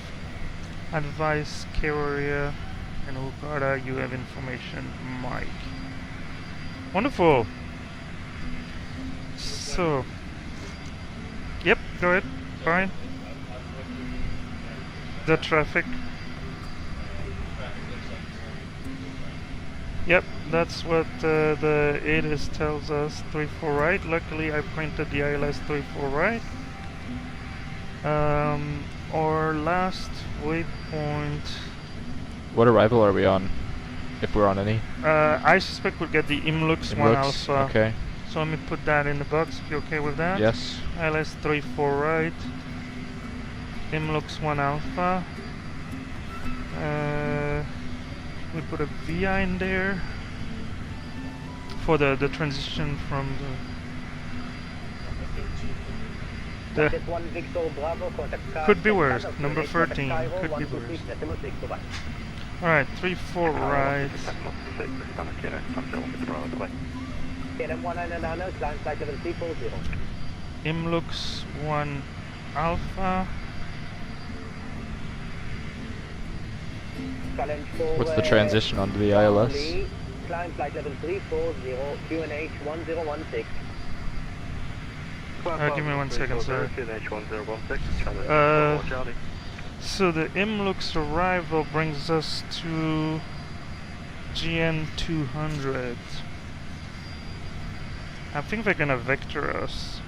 Advise carrier and Hurghada, you have information, Mike. Wonderful. So, yep, go ahead. Fine. The traffic. Yep, that's what the ATIS tells us, 34 right. Luckily I printed the ILS 34 right. Our last waypoint... What arrival are we on? If we're on any? I suspect we'll get the IMLUX 1 Alpha. Okay. So let me put that in the box, if you're okay with that. Yes. ILS 34 right. IMLUX 1 Alpha. We put a VI in there for the transition from the could be worse. Number 13 could be worse. Alright, 3-4 right. IMLUX 1 Alpha. What's the transition onto the ILS? Climb flight level 340, QNH 1016. Give me 1 second, sir. So the IMLUX arrival brings us to GN 200. I think they're gonna vector us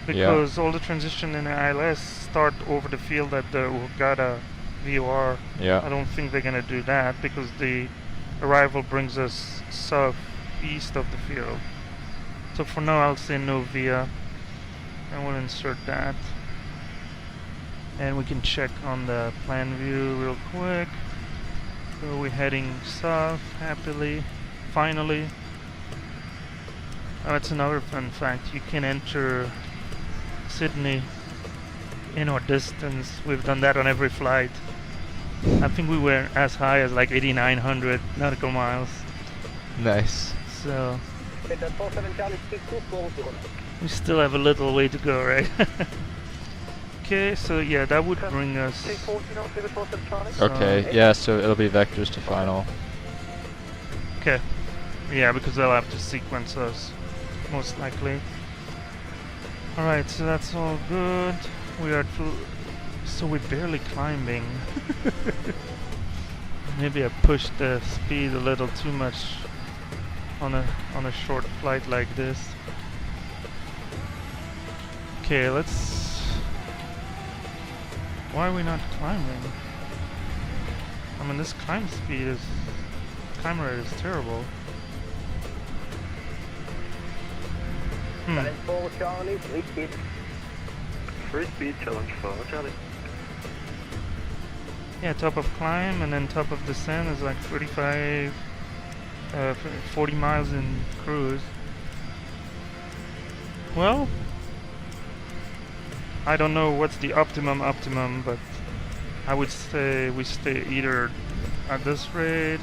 because all the transition in the ILS start over the field at the Hurghada VOR. Yeah. I don't think they're gonna do that because the arrival brings us southeast of the field. So for now I'll say no via. I will insert that. And we can check on the plan view real quick. So we're heading south happily. Finally. Oh, that's another fun fact. You can enter Sydney in or distance. We've done that on every flight. I think we were as high as like 8,900 nautical miles. Nice. So we still have a little way to go, right? Okay, so yeah, that would bring us. Okay, yeah, so it'll be vectors to final. Okay. Yeah, because they'll have to sequence us, most likely. Alright, so that's all good. We are so we're barely climbing. Maybe I pushed the speed a little too much on a short flight like this. Why are we not climbing? I mean, this climb rate is terrible. Challenge 4 Charlie, 3 speed. 3 speed, challenge 4 Charlie. Yeah, top of climb and then top of descent is like 35, 40 miles in cruise. Well, I don't know what's the optimum, but I would say we stay either at this rate,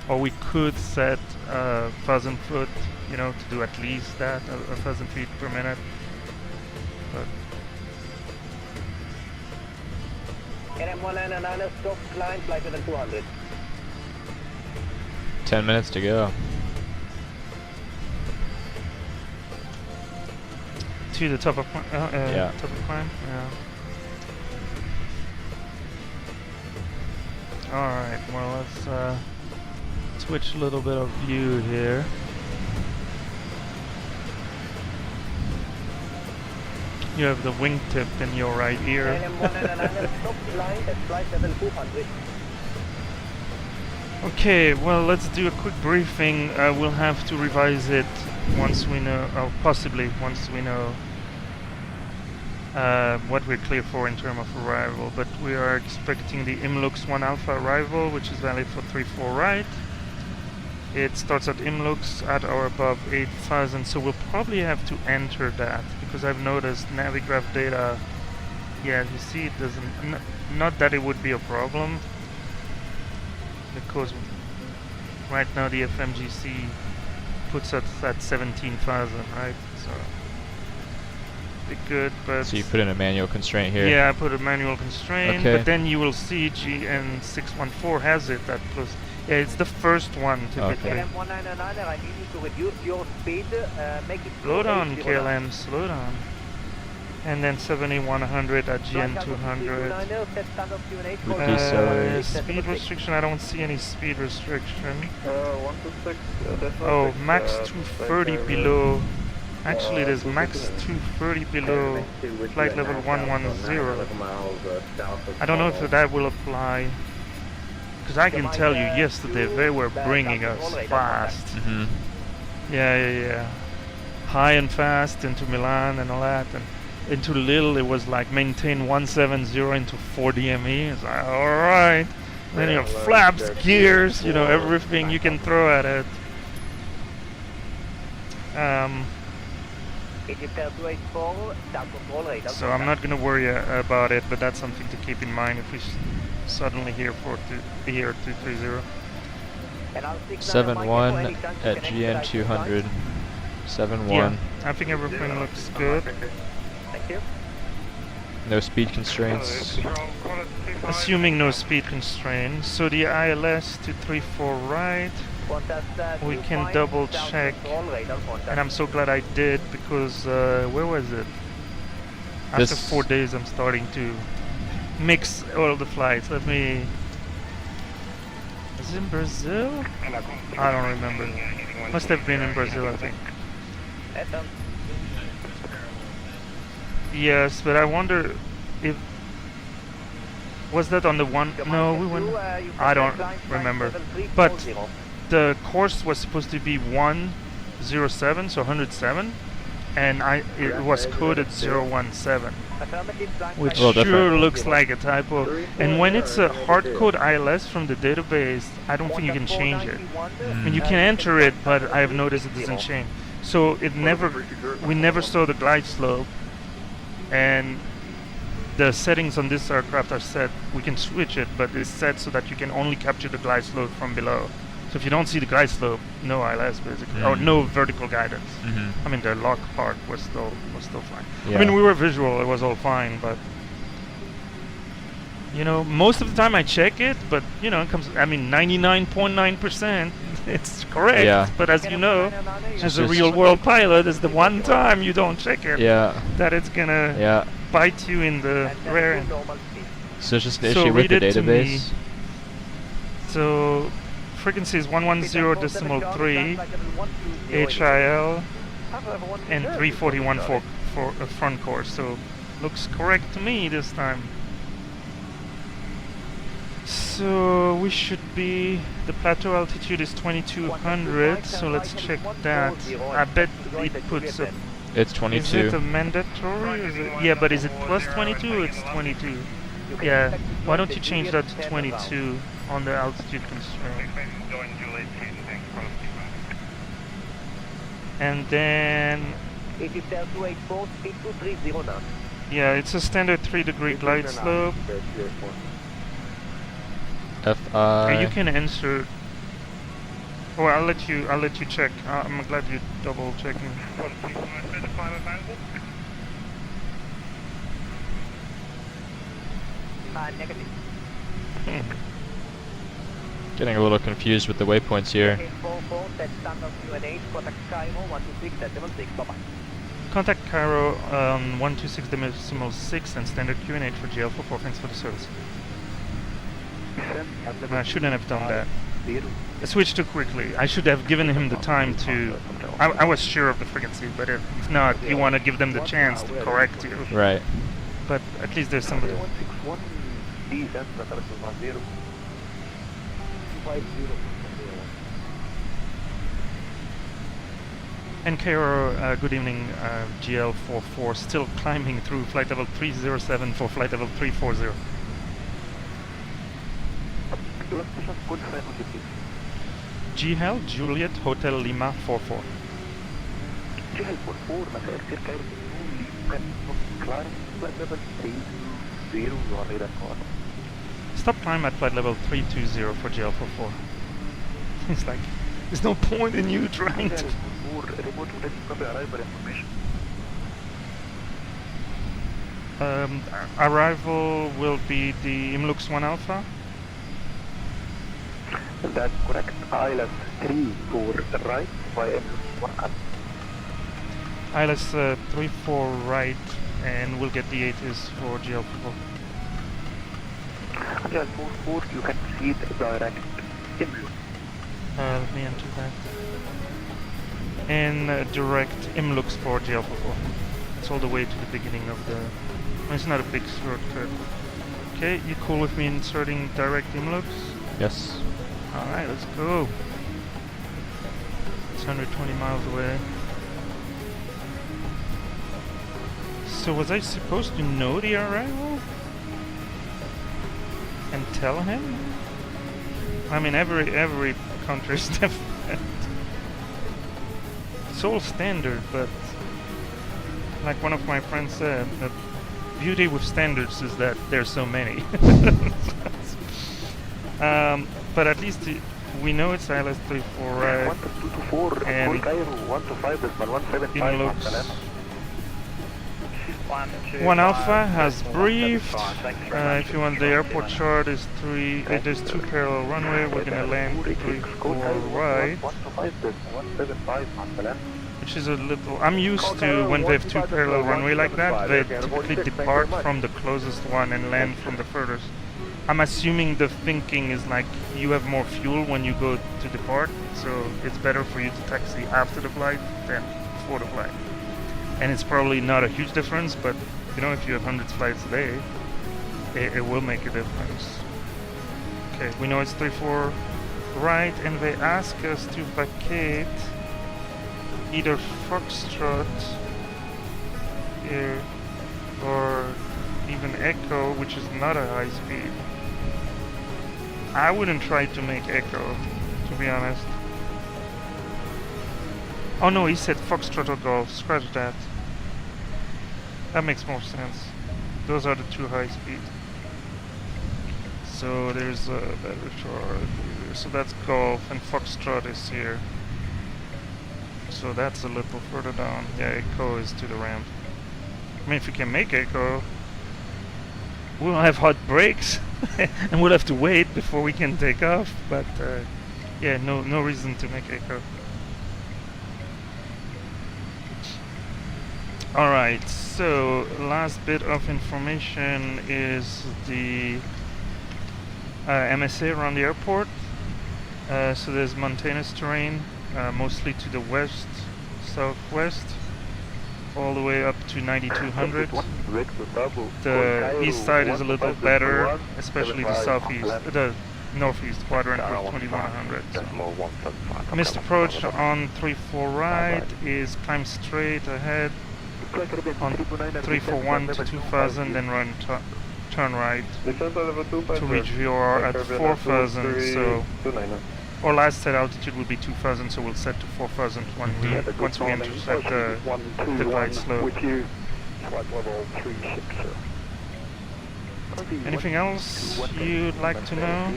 or we could set 1,000 foot, you know, to do at least that, 1,000 feet per minute. But NM199 stop climb, flight level 200. 10 minutes to go. to the top of yeah. top of climb. Yeah. All right. Well, let's switch a little bit of view here. You have the wingtip in your right ear. Okay, well, let's do a quick briefing. We'll have to revise it once we know, or possibly once we know what we're clear for in terms of arrival. But we are expecting the Imlux 1 Alpha arrival, which is valid for 3-4 right. It starts at Imlux at or above 8,000, so we'll probably have to enter that, because I've noticed Navigraph data, yeah, you see it doesn't, not that it would be a problem, because right now the FMGC puts us at 17,000, right? So be good, but so you put in a manual constraint here. Yeah, I put a manual constraint, okay. But then you will see GN614 has it at plus. Yeah, it's the first one typically. Okay. KLM199, I need you to reduce your speed, make it slow down, KLM, slow down. And then 7100 at GN200. Speed restriction, I don't see any speed restriction. 126. Oh, max 230 below. Actually, there's max 230 below flight level 110. I don't know if that will apply. Because I can tell you, yesterday they were bringing us fast. Mm-hmm. Yeah. High and fast into Milan and all that. And into Lille, it was like maintain 170 into 4 DME. It's like, alright. Then you have flaps, gears, you know, everything you can throw at it. So I'm not going to worry about it, but that's something to keep in mind if we suddenly hear 230. 7-1 at GN200. 7-1. Yeah, I think everything looks good. Thank you. No speed constraints. Assuming no speed constraints. So the ILS to 34 right. We can double check. And I'm so glad I did, because where was it? After 4 days I'm starting to mix all the flights. Let me... Is it in Brazil? I don't remember. Must have been in Brazil, I think. Yes, but I wonder if... Was that on the one... No, we went... I don't remember. But the course was supposed to be 107, so 107. And it was coded 017, which sure looks like a typo. And when it's a hard code ILS from the database, I don't think you can change it. I mean, you can enter it, but I've noticed it doesn't change. So we never saw the glide slope, and the settings on this aircraft are set. We can switch it, but it's set so that you can only capture the glide slope from below. So if you don't see the glide slope, no ILS basically, or no vertical guidance. I mean, the lock part was still fine. Yeah. I mean, we were visual; it was all fine. But you know, most of the time I check it, but you know, it comes. I mean, 99.9%, it's correct. Yeah. But as you know, as a real-world pilot, is the one time you don't check it. Yeah. That it's gonna bite you in the rear end. So it's just an issue with the database. So. Frequency is 110.3 HIL and 341 for a front course, so looks correct to me this time. So we should be, the plateau altitude is 2200, so let's check that. I bet it puts a, It's is 22. it a mandatory? Is it, yeah, but is it plus 22? It's 22. Yeah, why don't you change that to 22 on the altitude constraint? And then, It is Tel 284, speed 230 knots. yeah, it's a standard 3-degree glide slope. FI. You can answer. Oh, I'll let you check. I'm glad you double checking. Negative. Getting a little confused with the waypoints here. 44, set standard QNH, contact Cairo 126.6, bye-bye. Contact Cairo 126.6 and standard QNH for GL44. Thanks for the service. I shouldn't have done that. I switched too quickly. I should have given him the time to. I was sure of the frequency, but if not, you want to give them the chance to correct you. Right. But at least there's somebody. And Cairo, good evening, GL44, still climbing through flight level 307 for flight level 340. GHL, Juliet, Hotel Lima 44. Stop climb at flight level 320 for GL44. It's like, there's no point in you trying to... Arrival will be the Imlux 1 Alpha. That's correct. ILS 3 for right by Imlux 1 Alpha. ILS 3 for right, and we'll get the 8s for GL44. ILS 4, you can proceed direct Imlux. Let me enter that. And direct Imlux for GL44. It's all the way to the beginning of the... It's not a big shortcut. Okay, you cool with me inserting direct Imlux? Yes. Alright, let's go. It's 120 miles away. So was I supposed to know the arrival? And tell him? I mean, every country is different. It's all standard, but like one of my friends said, the beauty with standards is that there's so many. But at least we know it's ILS 34 right, and Imlux 1 Alpha has briefed. If you want the airport chart, is there's 2 parallel runway. We're gonna land 34 right, which is a little. I'm used to when they have 2 parallel runway like that. They typically depart from the closest one and land from the furthest. I'm assuming the thinking is like you have more fuel when you go to depart, so it's better for you to taxi after the flight than before the flight. And it's probably not a huge difference, but you know, if you have hundreds of flights a day, it will make a difference. Okay, we know it's 34 right, and they ask us to vacate either Foxtrot here or even Echo, which is not a high speed. I wouldn't try to make Echo, to be honest. Oh no, he said Foxtrot or Golf. Scratch that. That makes more sense. Those are the 2 high speed. So there's a better chart here. So that's Golf, and Foxtrot is here. So that's a little further down. Yeah, Echo is to the ramp. I mean, if we can make Echo, we'll have hot brakes, and we'll have to wait before we can take off. But yeah, no reason to make Echo. Alright, so last bit of information is the MSA around the airport. So there's mountainous terrain, mostly to the west, southwest, all the way up to 9200. The east side is a little better, especially the southeast, the northeast quadrant with 2100. So. Missed approach on 34 right is climb straight ahead on 341 to 2000, then run turn right to reach VOR at 4000. So our last set altitude will be 2000, so we'll set to 4000 once we intercept the glide slope. Anything else you'd like to know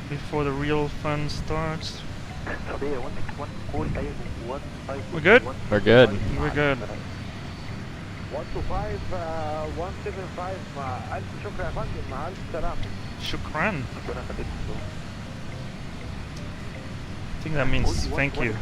before the real fun starts? We're good? We're good. We're good. 125 175 ألف شكر يا فندم مع ألف سلامة. Shukran. I think that means thank you.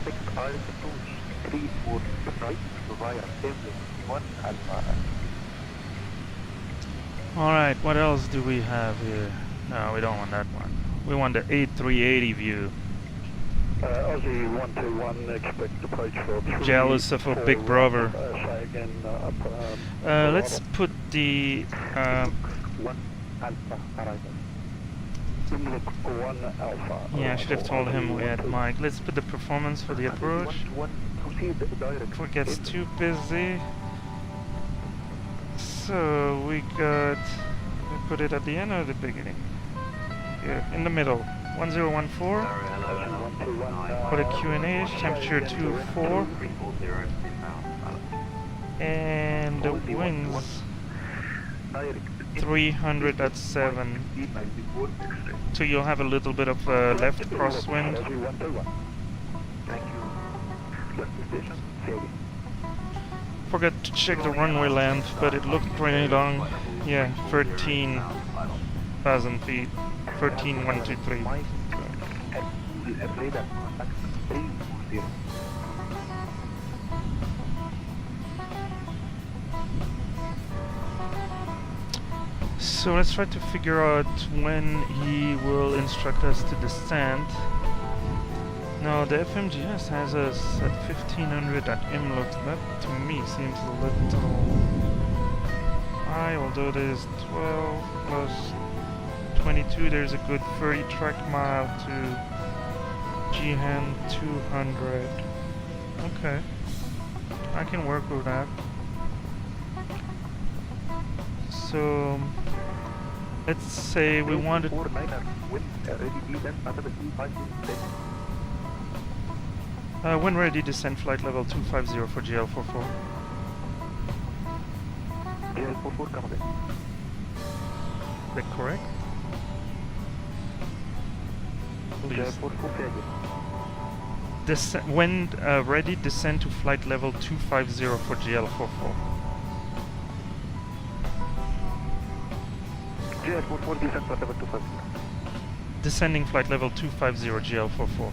Alright, what else do we have here? No, we don't want that one. We want the A380 view. Aussie 121, expect approach for Jealous of a big brother. say again, Let's put the 1 Alpha arrival. Look 1 Alpha. yeah, I should have told him we had Mike. Let's put the performance for the approach before it gets too busy. So we got, we put it at the end or the beginning? Here, in the middle. 1014. What a Q&A, temperature 24. And the winds 300 at 7. So you'll have a little bit of left crosswind. Forgot to check the runway length, but it looked pretty long. Yeah, 13,000 feet. 13,123. So let's try to figure out when he will instruct us to descend. No, the FMGS has us at 1500 at IMLOT. That to me seems a little high, although there's 12 plus 22, there's a good 30 track mile to GHEGN 200. Okay, I can work with that. So let's say we wanted when ready, descend flight level 250 for GL44. GL44 coming in. Is that correct? Please. When ready, descend to flight level 250 for GL44. GL44 descent flight level 250. Descending flight level 250 GL44.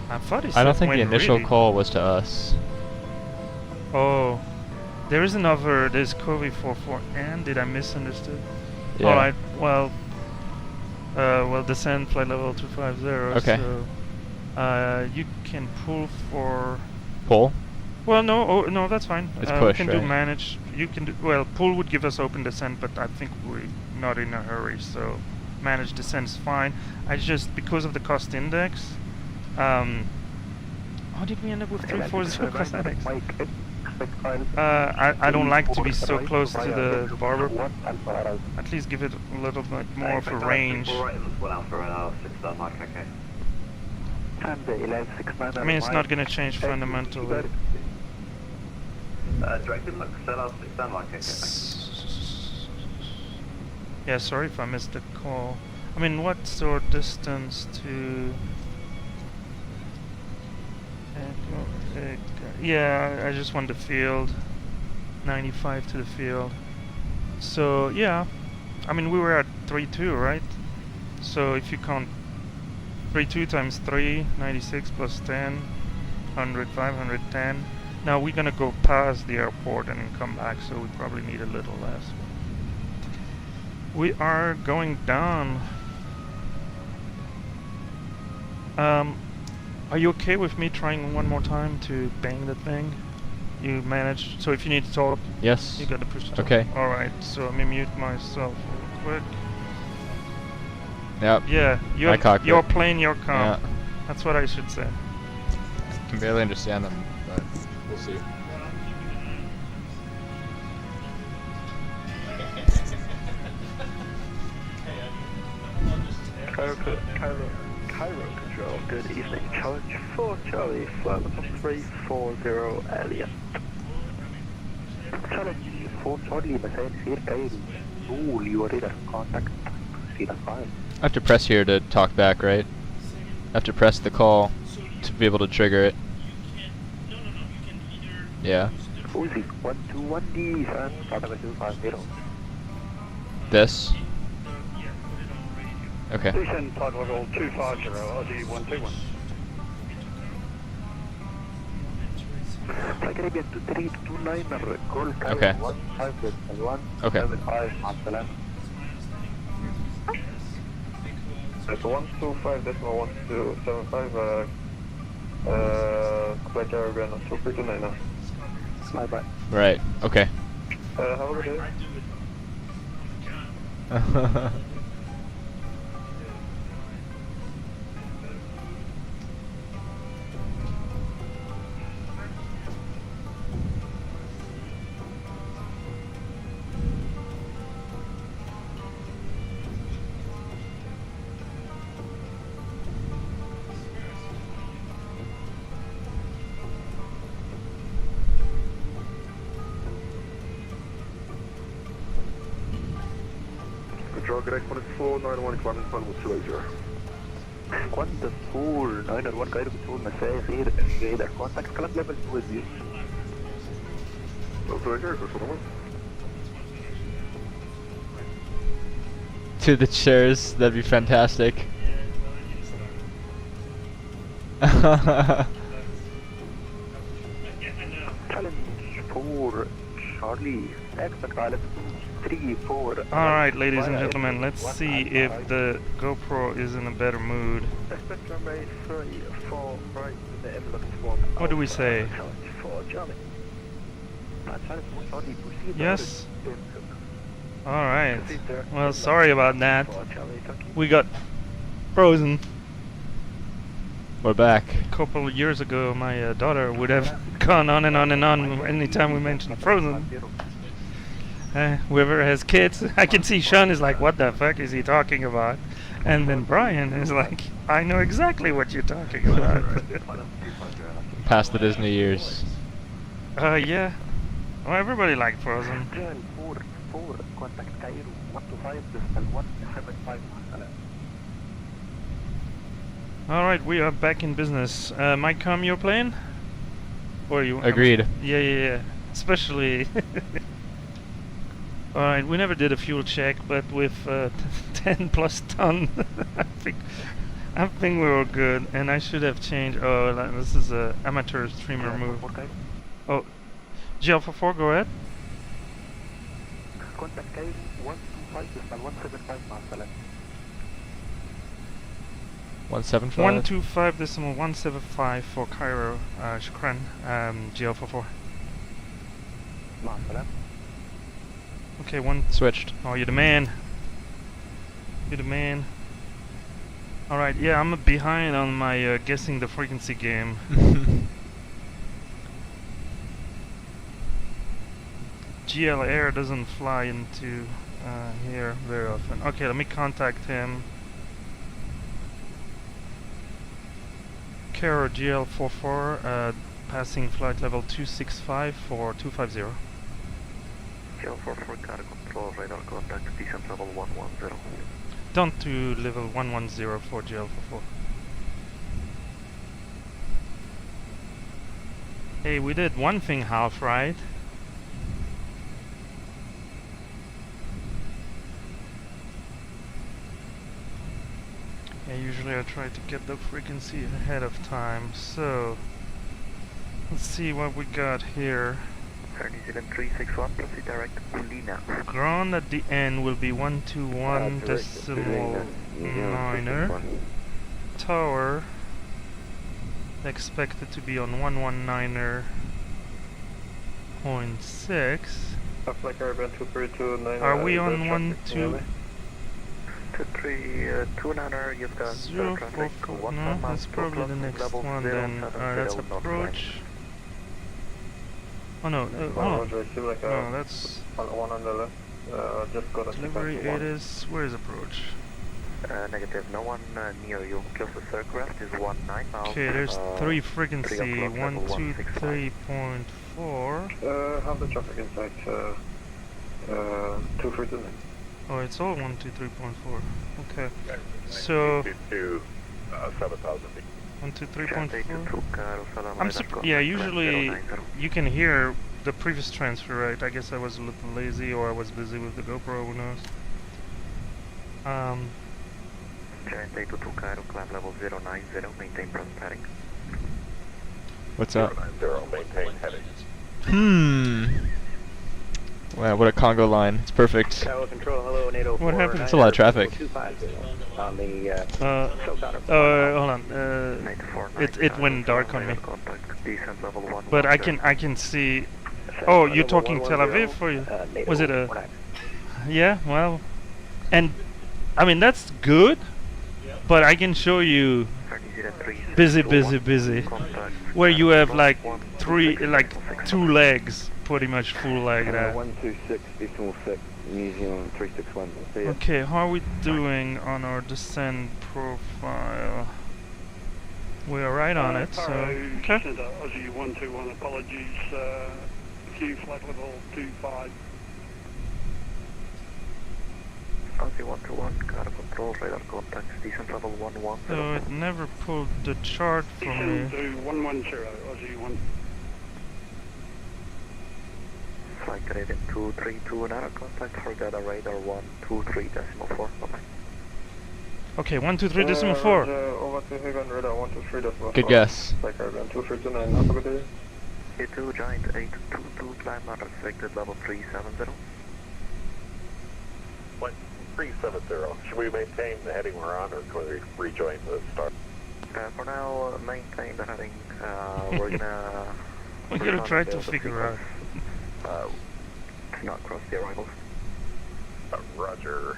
I thought he said I don't think when the initial ready. call was to us. Oh, there is another. There's COVID-44, and did I misunderstood? Yeah. All right. Well, descend flight level 250. Okay. So, you can pull for. Pull? Well, no. Oh, no, that's fine. It's We push, can right? do manage. You can do. Well, pull would give us open descent, but I think we're not in a hurry, so manage descent is fine. I just because of the cost index. How did we end up with 340 cost index? I don't like to be so close to the barber. At least give it a little bit more of a range. I mean, it's not going to change fundamentally. Yeah, sorry if I missed the call. I mean, what sort of distance to... yeah, I just want the field. 95 to the field. So, yeah. I mean, we were at 3.2, right? So, if you count 3.2 times 3, 96 plus 10, 100, 510. Now, we're gonna go past the airport and then come back, so we probably need a little less. We are going down. Are you okay with me trying one more time to bang the thing? You managed, so if you need to talk, Yes. you gotta push stop. Okay. Alright, so let me mute myself real quick. Yep. Yeah, My cockpit. your plane, your com. Yeah. That's what I should say. I can barely understand them, but we'll see. Cairo Control, good evening. Challenge 4 Charlie, flight level 340 Elliot. Challenge 4 Charlie, مساء الخير كايرو. قول your radar contact. See the file. I have to press here to talk back, right? I have to press the call to be able to trigger it. Yeah. Uzi 121D, fan, Father 250. This? Okay. Station flight level 250, Aussie 121. Flight Caribbean 2329, call Cairo Okay. 15.1 Okay. 75, مع السلامة. It's 125.1275, Flight Caribbean 2329. Bye bye. Right. Okay. Have a good day. Control, good X1 is 491, climbing fund with 280. Quanta 491 Cairo Control, مساء الخير. radar contact, club level 2 is you. To the chairs, that'd be fantastic. Challenge 4 Charlie, expect pilot 34. Alright, ladies and gentlemen, let's see if the GoPro is in a better mood. Expect runway 34 right to the Emirates one. What do we say? Challenge 4 Charlie. Challenge 4 Charlie, proceed. Yes? Alright. Well, sorry about that. We got frozen. We're back. A couple of years ago, my daughter would have gone on and on and on anytime we mentioned Frozen. Whoever has kids, I can see Sean is like, what the fuck is he talking about? And then Brian is like, I know exactly what you're talking about. Past the Disney years. Yeah. Well, everybody liked Frozen. Contact Cairo 125.175. Alright, we are back in business. Mike, come your plane? Or you? Agreed. Yeah. Especially. Alright, we never did a fuel check, but with 10 plus ton, I think we were good. And I should have changed. Oh, this is a amateur streamer move. Oh, GL44, go ahead. Contact Cairo 125.175 مع السلامة. 175? 125.175 for Cairo, Shukran, GL44. مع السلامة. Okay, one. Switched. Oh, you're the man. You're the man. Alright, yeah, I'm behind on my guessing the frequency game. GL Air doesn't fly into here very often. Okay, let me contact him. Cairo GL44, passing flight level 265 for 250. GL44 got a control radar contact, descent level 110. Down to level 110 for GL44. Hey, we did one thing half right. Yeah, usually I try to get the frequency ahead of time, so let's see what we got here. New Zealand 361, proceed direct to Lina. Ground at the end will be 121.9er. Tower expected to be on 119er. 0.6. Flight Caribbean 232.9. Are we on 1, 2? 123, you've got traffic 044, no, that's probably the next one then. That's approach. Oh no, hold on. No, that's one on the left. Just go to delivery. It is, where is approach? Negative, no one near you. Closest aircraft is 19 miles. Okay, there's 3 frequency, 123.4. Have the traffic inside 239. Oh, it's all 123.4. Okay. So 123.4. Yeah, usually you can hear the previous transfer, right? I guess I was a little lazy, or I was busy with the GoPro. Who knows? Giant 822 Cairo, climb level 090, maintain present heading. What's up? 090, maintain heading. Wow, what a Congo line. It's perfect. Tower control, hello, 804. What happened? That's a lot of traffic. 250 on the, hold on. It went dark on me. But I can see. Oh, you're talking Tel Aviv, or you? Was it a? Yeah, well, and I mean that's good, but I can show you busy, where you have like 2 legs, pretty much full like that. 126.6, New Zealand 361. Okay, how are we doing on our descent profile? We are right on it, so okay. Aussie 121, apologies. Q flight level 25. Aussie 121, car control, radar contacts, descent level 11. So it never pulled the chart for me. Descent to 110, Aussie 1. Flight gradient 232, radar contact, Hurghada radar 123.4. Bye-bye. Okay, 123.4. Over to Hagan radar 123.4. Good guess. Flight gradient 239, Alpha A2 Giant 822, climb not restricted, level 370. 370. Should we maintain the heading we're on, or can we rejoin the start? For now, maintain the heading. We're gonna... We're gonna try to figure out. To not cross the arrivals. Roger.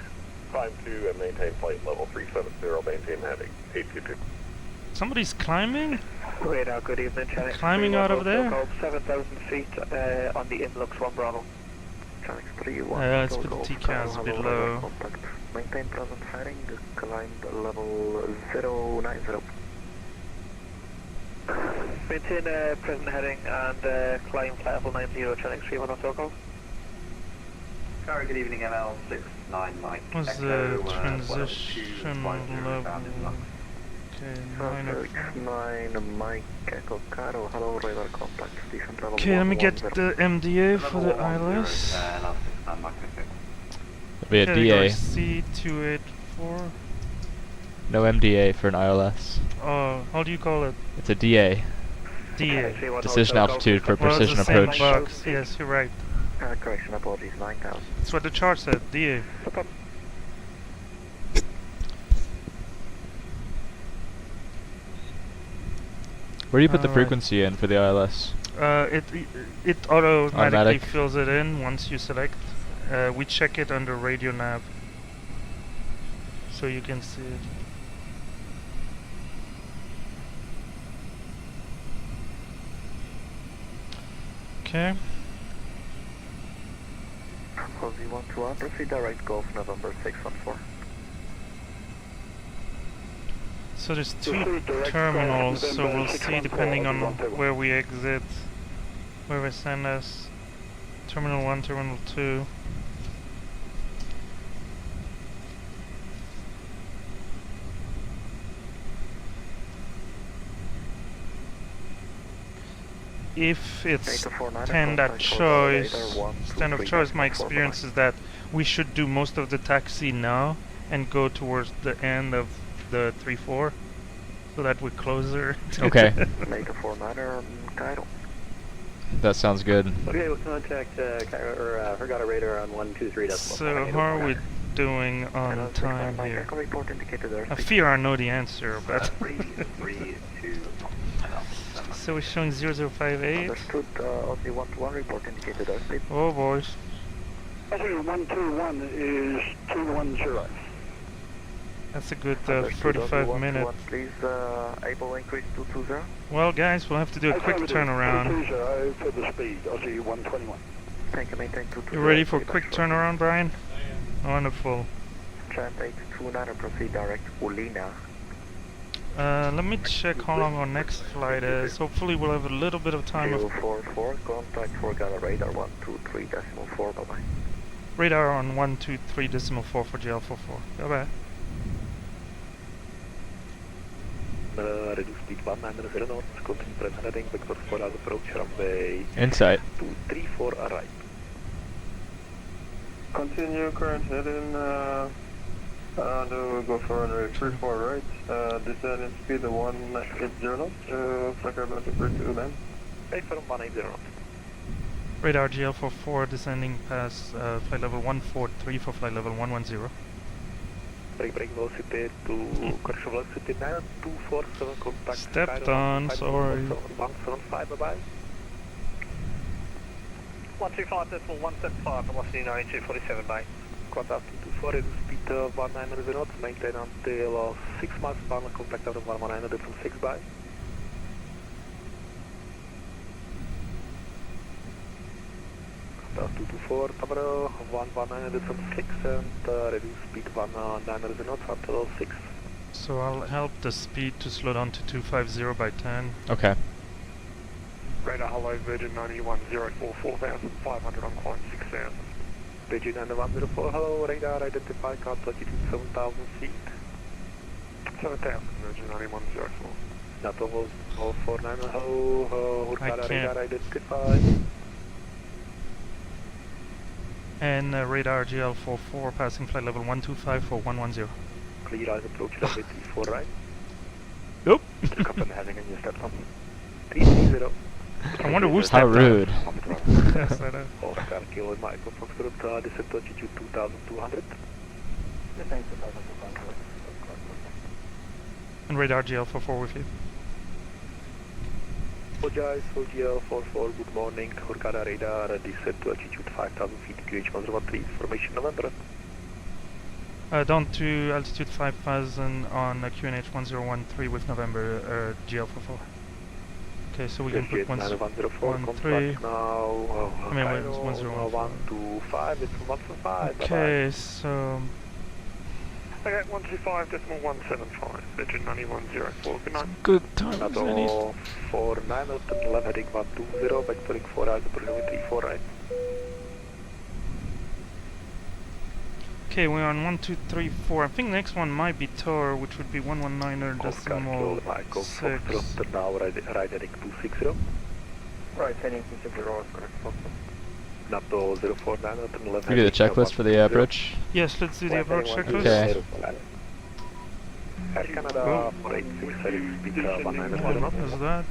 Climb 2 and maintain flight level 370, maintain heading 822. Somebody's climbing? Radar, good evening, Channel. Climbing out of there? 7,000 feet on the Influx 1 Bravo. Let's put the TCAS a bit low. Maintain present heading, climb level 090. Maintain present heading and climb level 90, Channel 31 on call. Sorry, good evening, ML69 Mike. What's the transition level? Okay, 9 Mike Echo Caro, hello, radar contact, decent level. Okay, let me get the MDA for the ILS. It'll be a DA. C284. No MDA for an ILS. Oh, how do you call it? It's a DA. DA. Decision altitude for precision it's the approach. same box. Yes, you're right. Correction, apologies, 9,000. That's what the chart said, DA. Where do you put the frequency in for the ILS? It automatically fills it in once you select. We check it under radio nav, so you can see it. Okay. Aussie 121, proceed direct Golf November 614. So there's 2 terminals, so we'll see depending on where we exit, where they send us. Terminal 1, Terminal 2. If it's standard choice, my experience is that we should do most of the taxi now and go towards the end of the 3-4 so that we're closer. Okay. That sounds good. Okay, we'll contact Hurghada radar on 123. So how are we doing on time here? I fear I know the answer, but... So we're showing 0058. Oh boys. Aussie 121 is 210. That's a good 35 minute. Please, able increase 220. Well, guys, we'll have to do a quick turnaround. I said the speed, I'll see 121. Thank you, maintain 220. You ready for a quick turnaround, Brian? Wonderful. Trans 829 and proceed direct Ulina. Let me check how long our next flight is. Hopefully we'll have a little bit of time. 044, contact for Gala radar 123.4, bye bye. Radar on 123.4 for GL44. Bye bye. Reduce speed 190 knots, continue press heading, vector for as approach runway Insight. 234 right. Continue current heading, and we'll go for runway 34 right, descending speed 180 knots, flight level 2 then. 8 from 180 knots. Radar GL44 descending past flight level 143 for flight level 110. Break velocity to correction velocity 9247 contact. Stepped on, sorry. 175, bye bye. 125.175, velocity 9247, bye. Contact 224, reduce speed 190 knots, maintain until 6 miles per hour, contact out of 190 from 6, bye. Contact 224, Tamaro, 190 from 6, and reduce speed 190 knots until 6. So I'll help the speed to slow down to 250 by 10. Okay. Radar hello, Virgin 9104, 4,500 on climb 6,000. Virgin 9104, hello, radar identify, count altitude 7,000 feet. 7,000, Virgin 9104. NATO 049, hello, Hurghada can't. radar identify. And radar GL44 passing flight level 125 for 110. Clear eyes approach runway 34 right. Nope. Copenhagen and you step on 330. I wonder who How stepped rude. Yes, I know. Oscar Kilo and Michael Foxtrot, descent altitude 2,200. And radar GL44 with you. Apologize for GL44, good morning, Hurghada radar, descent to altitude 5,000 feet, QH113, information November. Down to altitude 5,000 on QNH 1013 with November GL44. Okay, so we can put 113. Now, I mean, wait, it's 101. 125, it's 125. Okay, so Okay, 125.175, Virgin 9104, good night. good times. NATO 49, left heading 120, vectoring 4 eyes, approximately 34 right. Okay, we're on 1234. I think next one might be Tor, which would be 119 decimal Michael 6. Foxtrot, now right heading 260. Right, heading 260, correct. NATO 049, left Give you the checklist for the approach. Yes, let's do the approach checklist. Okay. Air Canada 486, heading speed 190 knots. What is that?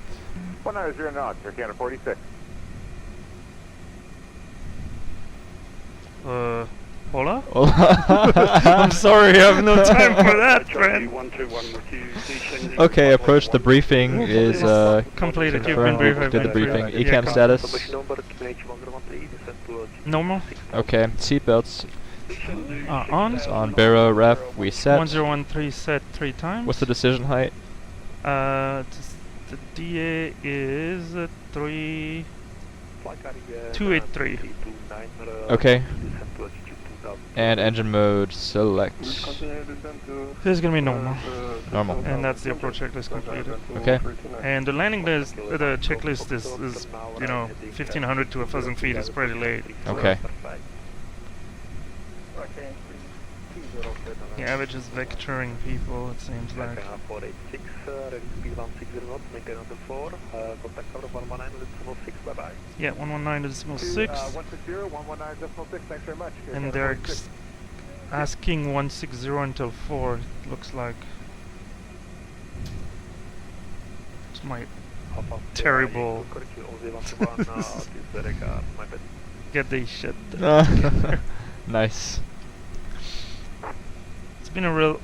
190 knots, Air Canada 46. Hola? I'm sorry, I have no time for that, friend. 121 Okay, approach. The briefing is Completed, you've been confirmed. briefed. We did the briefing. Yeah, ECAM status. Normal. Okay, seatbelts. On. It's on Barrow ref. We set. 1013 set 3 times. What's the decision height? The DA is 283. Okay. And engine mode select. This is gonna be normal. Normal. And that's the approach checklist completed. Okay. And the landing list, the checklist is 1500 to 1000 feet is pretty late. Okay. The average is vectoring people, it seems like. 486, speed 160 knots, maintain under 4, contact cover 119.6, bye bye. Yeah, 119.6. 160, 119.6, thanks very much. And they're asking 160 until 4, it looks like. It's my terrible. Get this shit. Nice. It's been a little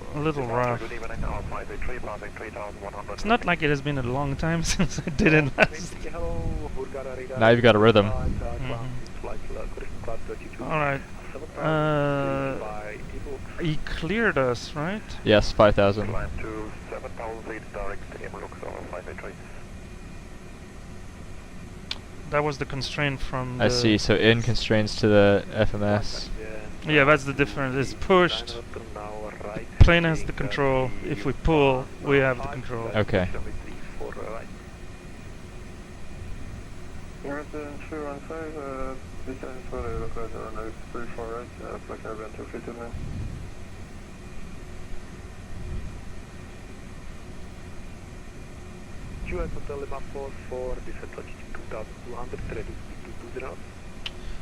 rough. It's not like it has been a long time since I did it last. Now you've got a rhythm. Alright. he cleared us, right? Yes, 5,000. Climb to 7,000 feet, direct aim looks on flight entry. That was the constraint from I the see, so in constraints to the FMS. Yeah, that's the difference. It's pushed. Plane has the control. If we pull, we have the control. Okay. We're at the 315, descend for the localizer on 34 right, flight Airbus 259. US Hotel Lima 44, descent altitude 2200, ready speed 220 knots.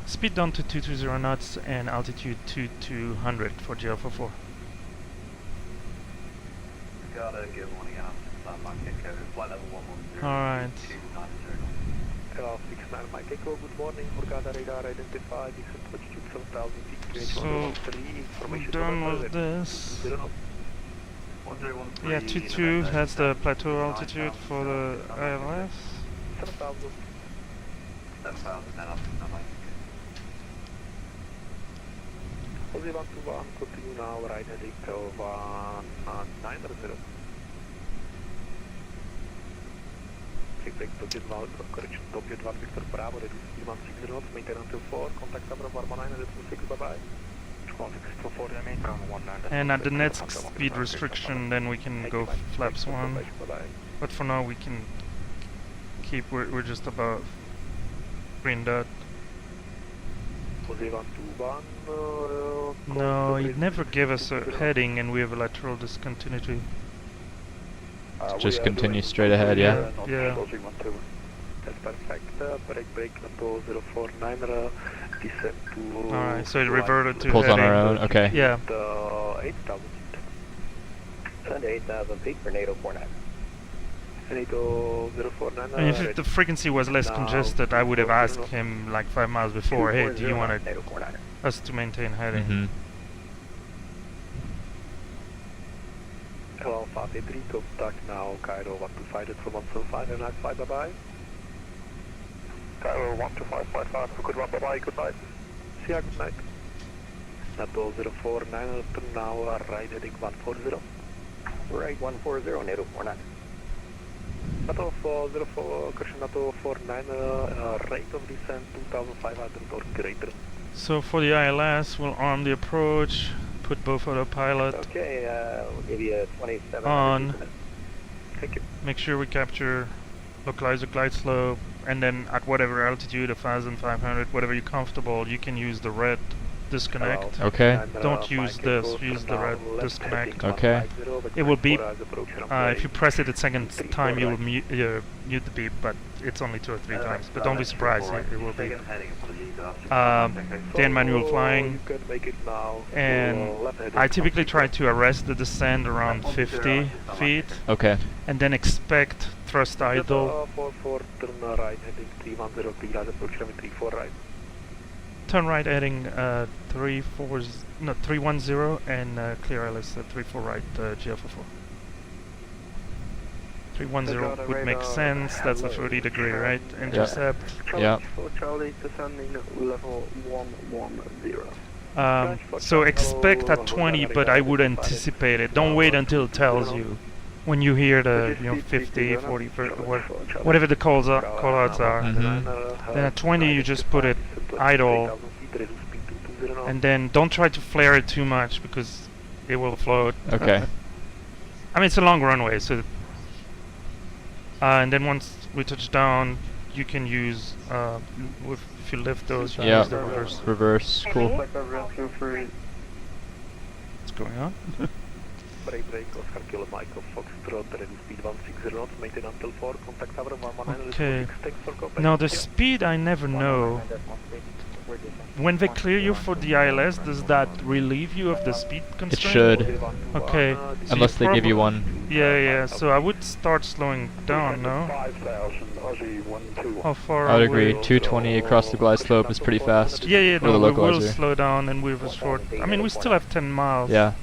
Speed down to 220 knots and altitude 2200 for GL44. Got a good morning out. Landmark Echo, flight level 110. Alright. LL69 Mike Echo, good morning. Hurghada radar identified, descent altitude 7000 feet. So, we're done with this. Yeah, 22, that's the plateau altitude for the ILS. 7000. 7,000, then up to Landmark Jose 121, continue now, right heading to 190. Check break, Tokyo 2, correction, Tokyo 2, Victor Bravo, reduce speed 160 knots, maintain until 4, contact number 119.6, bye-bye. And at the next speed restriction, then we can go flaps 1. But for now, we can keep, we're just above green dot. No, it never gave us a heading and we have a lateral discontinuity. Just continue straight ahead, yeah? Yeah. That's perfect. Break, Nato 049, descent to... Alright, so it reverted to Pulls heading. on our own, okay. Yeah. 8,000 feet. Send 8,000 feet for NATO 49. NATO 049. I mean, if the frequency was less congested, I would have asked him like 5 miles before, hey, do you want us to maintain heading? Mm-hmm. Hello, 583, contact now, Cairo 125, that's from 175, have a nice flight, bye-bye. Cairo 125, flight 5, good one, bye-bye, good night. See ya, good night. NATO 049, now, right heading 140. Right 140, NATO 49. NATO 404, correction, NATO 49, rate of descent 2,500 or greater. So for the ILS, we'll arm the approach, put both autopilot Okay, we'll give you a 27. on, Thank you. make sure we capture localizer glide slope, and then at whatever altitude, 1,500, whatever you're comfortable, you can use the red disconnect. Okay. Don't use this, use the red disconnect. Okay. It will beep. If you press it a second time, you will mute the beep, but it's only 2 or 3 times. But don't be surprised, it will beep. Then manual flying. And I typically try to arrest the descent around 50 feet. Okay. And then expect thrust idle. 44, turn right, heading 310, clear as approach, 34 right. Turn right heading 310 and clear LS at 34 right GL44. 310 would make sense, that's the 30-degree, right? Intercept. Yeah. Charlie, descending level 110. So expect at 20, but I would anticipate it. Don't wait until it tells you. When you hear the 50, 40, whatever the callouts are. Mm-hmm. Then at 20 you just put it idle, and then don't try to flare it too much because it will float. Okay. I mean, it's a long runway, so and then once we touch down, you can use if you lift those, you can use the reverse. Reverse, cool. What's going on? Break, Oscar Kilo, Michael Foxtrot, ready speed 160 knots, maintain until 4, contact tower 119. Okay. Now the speed I never know. When they clear you for the ILS, does that relieve you of the speed constraint? It should. Okay. So unless they give you one. Yeah. So I would start slowing down, no? How far I would are agree. we? 220 across the glide slope is pretty fast. Yeah. For the No, we will localizer. slow down and we will short. I mean, we still have 10 miles. Yeah.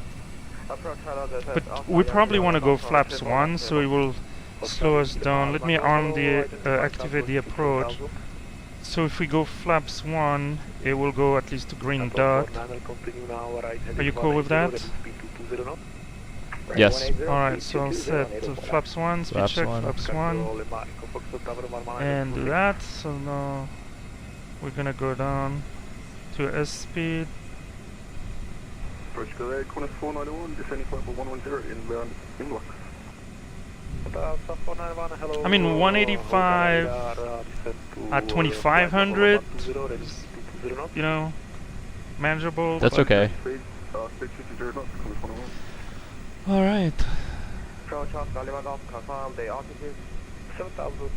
But we probably want to go flaps 1, so it will slow us down. Let me activate the approach. So if we go flaps 1, it will go at least to green dot. Are you cool with that? Yes. Alright, so I'll set flaps 1, speed Flaps check, 1. flaps 1, and do that. So now we're gonna go down to S speed. Approach go ahead, Qantas 491, descending flight for 110 inbound inbox. I mean 185 at 2500, you know, manageable. That's but- okay. Speed 650 knots, Qantas 101. Alright. Confirm the altitude. 7,000.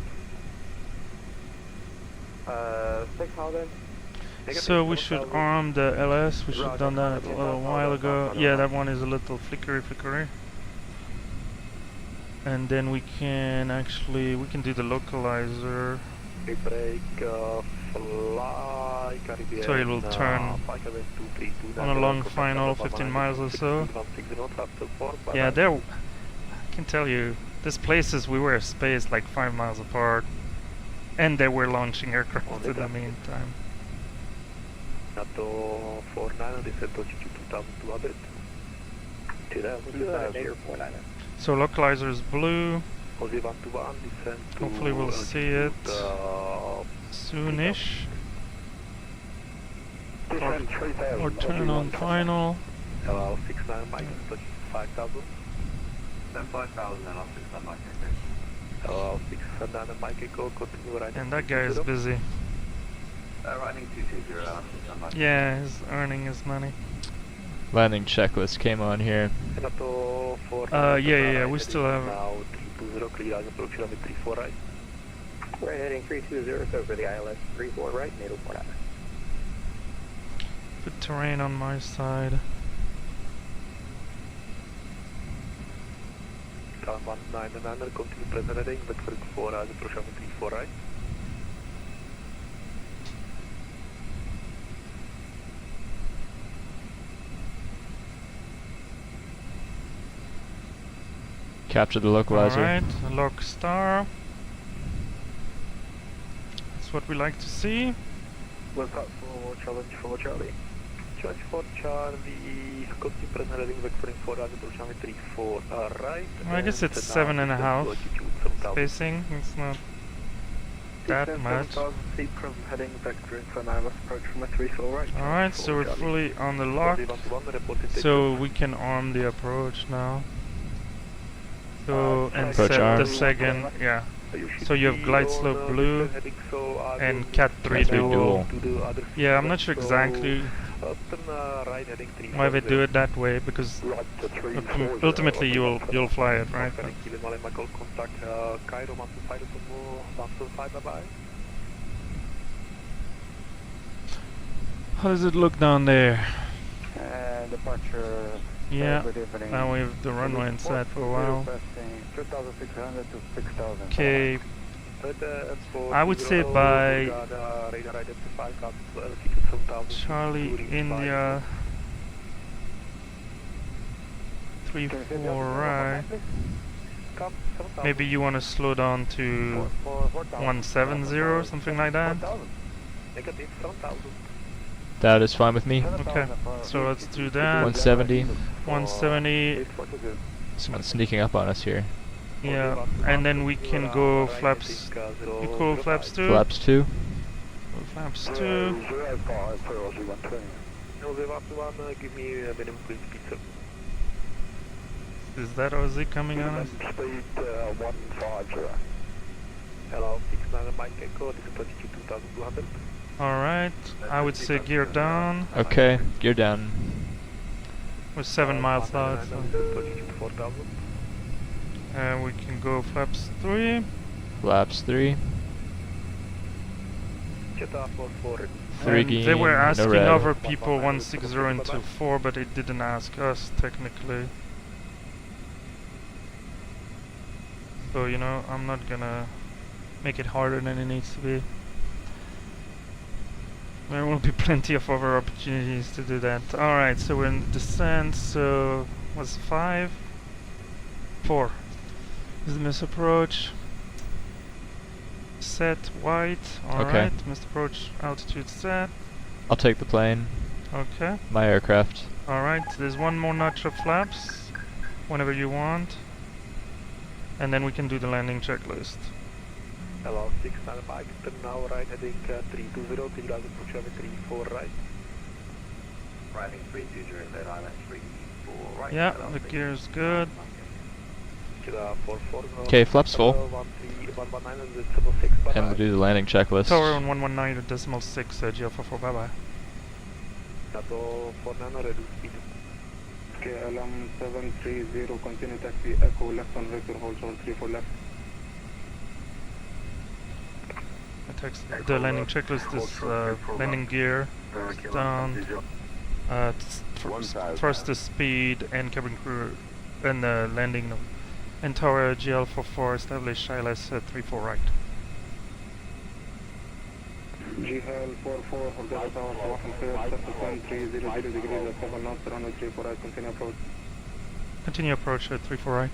6,000. So we should arm the LS, we should have done that a little while ago. Yeah, that one is a little flickery. And then we can actually, we can do the localizer. Break, fly, Caribbean. So it will turn on a long final, 15 miles or so. Yeah, there, I can tell you, these places we were spaced like 5 miles apart. And they were launching aircraft in the meantime. NATO 49, descent altitude 2,200. 2,200. So localizer is blue. Hopefully we'll see it soonish. Or turn on final. Hello, 69 Mike, 5,000. Then 5,000 and I'll 69 Mike. Hello, 69 Mike, go continue right. And that guy is busy. Riding 220 out, 69 Mike. Yeah, he's earning his money. Landing checklist came on here. Yeah, we still have. Now 320 clear as approach runway 34 right. We're heading 320, so for the ILS 34 right, NATO 49. Good terrain on my side. Down 199, continue present heading, Victor 4 as approach runway 34 right. Capture the localizer. Alright, lock star. That's what we like to see. What's that for challenge for Charlie? Challenge for Charlie, continue present heading, Victor 4 as approach runway 34 right. Well, I guess it's 7.5 spacing. It's not that much. Feet from heading vector for now, approach from a 34 right. Alright, so we're fully on the lock. So we can arm the approach now. So, and Approach set arm. the second, yeah. So you have glide slope blue and cat 3 dual. Yeah, I'm not sure exactly why they do it that way, because ultimately you'll fly it, right? But how does it look down there? Departure. Yeah, now we have the runway in sight for a while. 2,600 to 6,000. Okay, I would say by Charlie India 34 right. Maybe you want to slow down to 170 or something like that. That is fine with me. Okay, so let's do that. 170. 170. Someone's sneaking up on us here. Yeah, and then we can go flaps. You cool flaps 2? Flaps 2. Flaps 2. Give me a minimum speed, sir. Is that Aussie coming on us? Speed 150. Hello, 69 Mike Echo, this is 22,200. Alright, I would say gear down. Okay, gear down. We're 7 miles out. So. 4,000. And we can go flaps 3. Flaps 3. Jetta 44. 3 And gain, they were no asking red. other people 160 and 24, but they didn't ask us technically. So, you know, I'm not gonna make it harder than it needs to be. There will be plenty of other opportunities to do that. Alright, so we're in descent, so what's 5? 4. This is miss approach. set white. Okay. Alright, missed approach altitude set. I'll take the plane. Okay. My aircraft. Alright, there's one more notch of flaps. Whenever you want. And then we can do the landing checklist. Hello, 695, turn now right, heading 320, clear out approach over 34 right. Arriving 320, clear island 34 right. Yeah, the gear's good. Okay, flaps full. 119.6, And we'll do the landing checklist. Tower on 119.6, GL44, bye bye. NATO 49, reduce speed. KLM 730, continue taxi, echo left on Victor, hold short 34 left. The landing checklist is landing gear down, thrust speed and cabin crew, and landing. And tower GL44 established ILS 34 right. GL44, Hurghada tower, walking clear, subsequent 300 degrees at 7 knots, runway 34 right, continue approach. Continue approach at 34 right.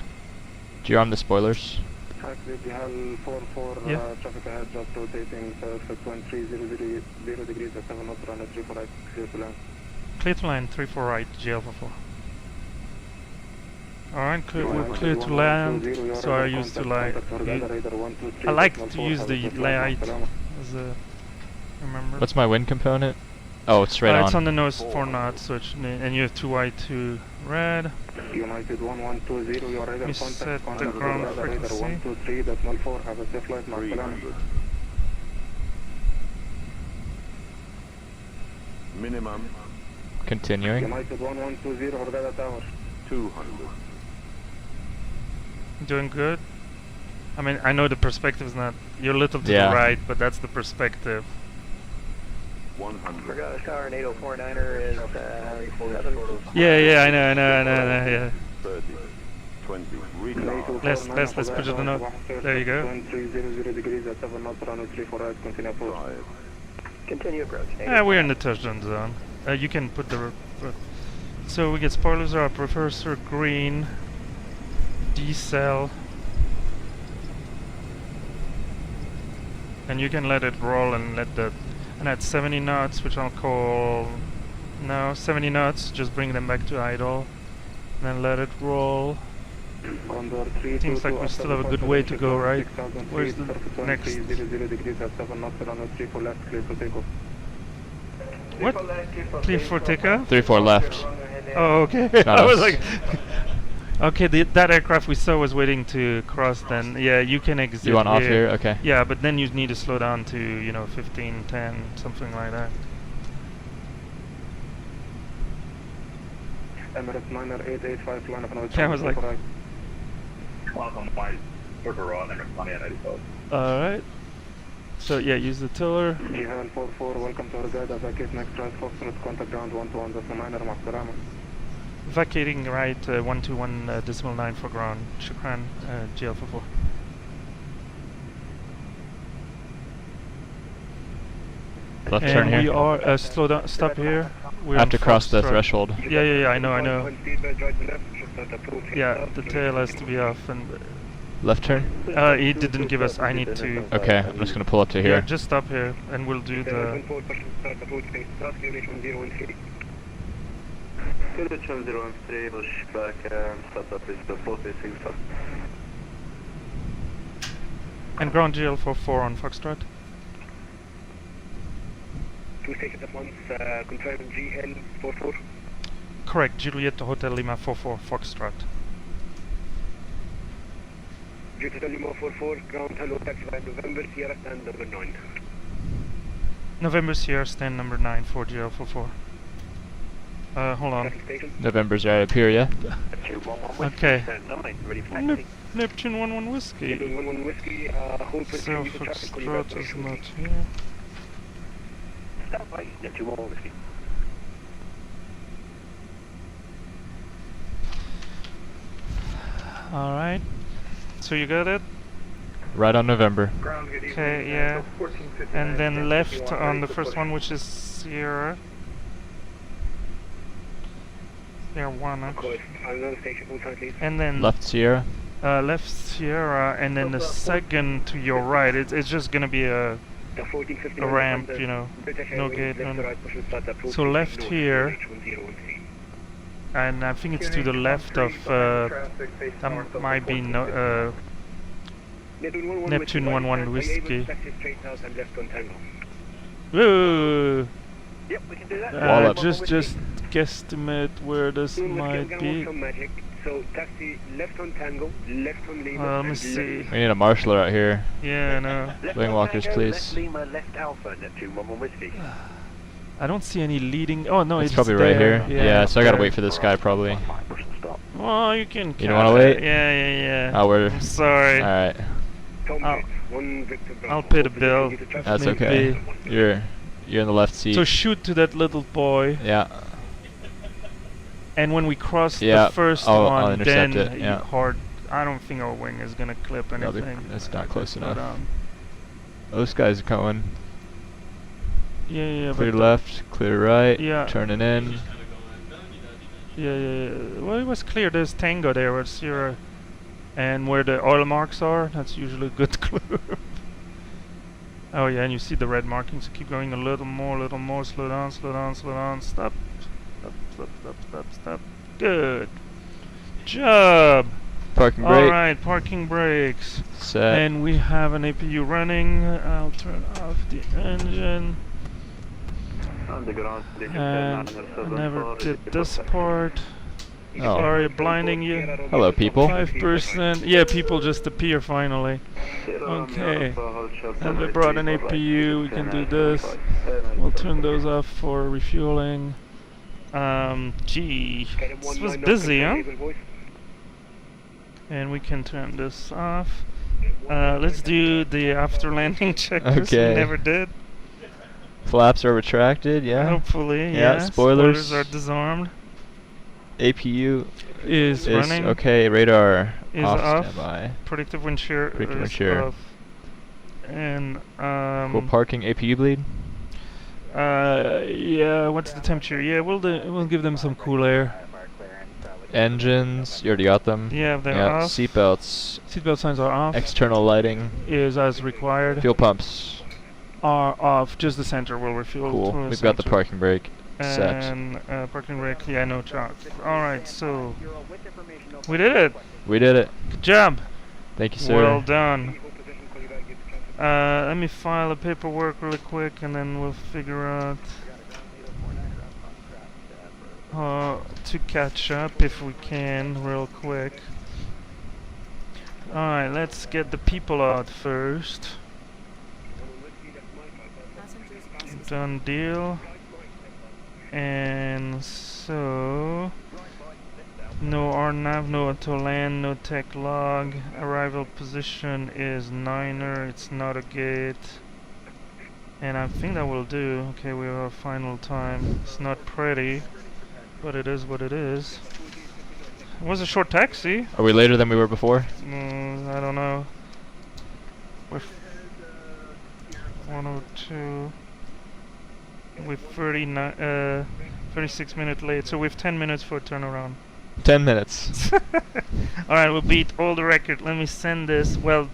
Do you arm the spoilers? Taxi GL44, Yeah. traffic ahead, just rotating, subsequent 300 degrees at 7 knots, runway 34 right, clear to land. Clear to land, 34 right, GL44. Alright, we're clear to land, so I used to like, I like to use the light as a, remember? What's my wind component? Oh, it's right on. It's on the nose 4 knots, and you have 2 white, 2 red. United 1120, your radar We contact, set the contact ground radar frequency. 123.04, have a safe flight, Marsalam. Minimum Continuing. United 1120, Hurghada tower. 200. Doing good. I mean, I know the perspective is not, you're a little to the right, but that's the perspective. 100. Hurghada tower and 8049er is 7. Yeah, I know, yeah. 30. 20. Retard. Let's put it on up. There you go. 300 degrees at 7 knots, runway 34 right, continue approach. 5. Continue approach. Yeah, we're in the touchdown zone. You can put the... so we get spoilers up, reverser green, decel, and you can let it roll and and at 70 knots, which I'll call, no, 70 knots, just bring them back to idle, and then let it roll. Seems like we still have a good way to go, right? Where's the next? What? Clear for takeoff? 34 left. Oh, okay. I was like, okay, that aircraft we saw was waiting to cross. Then, yeah, you can exit. You want off here? Okay. Yeah, but then you need to slow down to 15, 10, something like that. Emirates 9885 line of noise. Yeah, I was like, Welcome, White. Overall, Emirates 9885. all right. So yeah, use the tiller. GL44, welcome to Hurghada, vacate next right, Foxtrot, contact ground 121.9, Marsalam. Vacating right 121.9 for ground. Shukran, GL44. Left turn And here. we are slow down. Stop here. We're I have on to cross the Foxtrot. threshold. Yeah. I know. Yeah, the tail has to be off, and Left turn? he didn't give us. I need to. Okay, I'm just gonna pull up to here. Yeah, just stop here, and we'll do the. And ground GL44 on Foxtrot. Two stations at once, confirm GL44. Correct, Juliet Hotel Lima 44 Foxtrot. Juliet Lima 44, ground hello, taxi by November, Sierra stand number 9. November Sierra stand number 9 for GL44. Hold on. November's right up here, yeah? Okay. Ready for Neptune 11 Whiskey. 11 whiskey, hold for So Foxtrot is not here. Stop by, Neptune 11 whiskey. Alright. So you got it? Right on November. Okay, yeah. And then left on the first one, which is Sierra. Sierra 1. And then Left Sierra. left Sierra, and then the second to your right. It's just gonna be a ramp, you know, no gate. So left here, and I think it's to the left of that might be Neptune 11 Whiskey. Whoa! Yep, we can do that. Just guesstimate where this might be. So taxi left on Tango, left on Lima. Let me see. We need a marshaller out here. Yeah, no. Wing walkers, please. Left Lima, left Alpha, Neptune 11 Whiskey. I don't see any leading. Oh no, it's probably right here. Yeah, so I gotta wait for this guy probably. Well, you can. You don't wanna wait? Yeah. Oh, we're. I'm sorry. All right. I'll pay the bill. That's okay. You're in the left seat. So shoot to that little boy. Yeah. And when we cross the first one, I'll intercept then it. Yeah. hard. I don't think our wing is gonna clip anything. No, it's not close enough. Down. Those guys are going. Yeah. Clear left, clear right. Yeah. Turning in. Yeah. Well, it was clear. There's Tango there. Where Sierra, and where the oil marks are, that's usually a good clue. Oh yeah, and you see the red markings. So keep going a little more. Slow down. Stop. Good job. Parking brake. Alright, parking brakes. Set. And we have an APU running. I'll turn off the engine. And I never did this part. Oh. Sorry, blinding you. Hello, people. 5%. Yeah, people just appear finally. Okay. And we brought an APU. We can do this. We'll turn those off for refueling. Gee, this was busy, huh? And we can turn this off. Let's do the after landing check. Okay. We never did. Flaps are retracted, yeah. Hopefully, yeah. Spoilers are disarmed. APU is running. Okay, radar is off. Standby. Predictive wind shear is off. And cool parking APU bleed. Yeah. What's the temperature? Yeah, we'll give them some cool air. Engines, you already got them. Yeah, they're off. Seatbelts. Seatbelt signs are off. External lighting is as required. Fuel pumps are off. Just the center will refuel. Cool. We've got the parking brake set. And parking brake. Yeah, no shock. All right, so we did it. We did it. Good job. Thank you, sir. Well done. Let me file the paperwork really quick, and then we'll figure out to catch up if we can real quick. Alright, let's get the people out first. Done deal. And so no RNAV, no auto land, no tech log. Arrival position is 9er, it's not a gate. And I think that will do. Okay, we have a final time. It's not pretty, but it is what it is. It was a short taxi. Are we later than we were before? I don't know. We're 102. We're 36 minutes late, so we have 10 minutes for a turnaround. 10 minutes. Alright, we'll beat all the record. Let me send this. Well,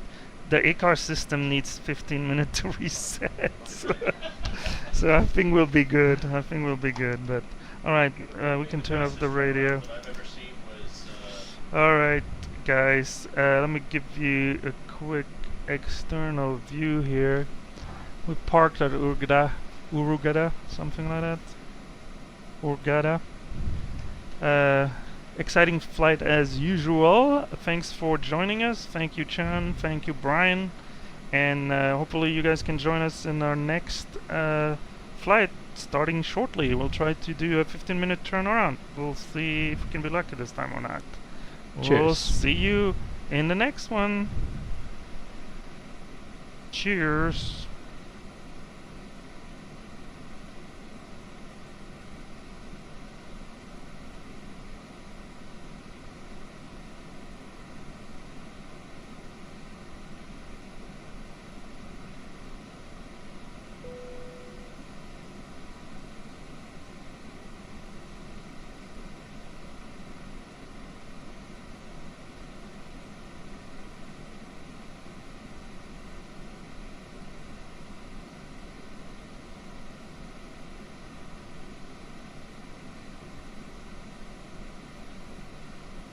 the ACAR system needs 15 minutes to reset. So I think we'll be good. But alright, we can turn off the radio. Alright, guys. Let me give you a quick external view here. We parked at Hurghada, something like that. Hurghada. Exciting flight as usual. Thanks for joining us. Thank you, Chan. Thank you, Brian. And hopefully you guys can join us in our next flight starting shortly. We'll try to do a 15-minute turnaround. We'll see if we can be lucky this time or not. Cheers. We'll see you in the next one. Cheers.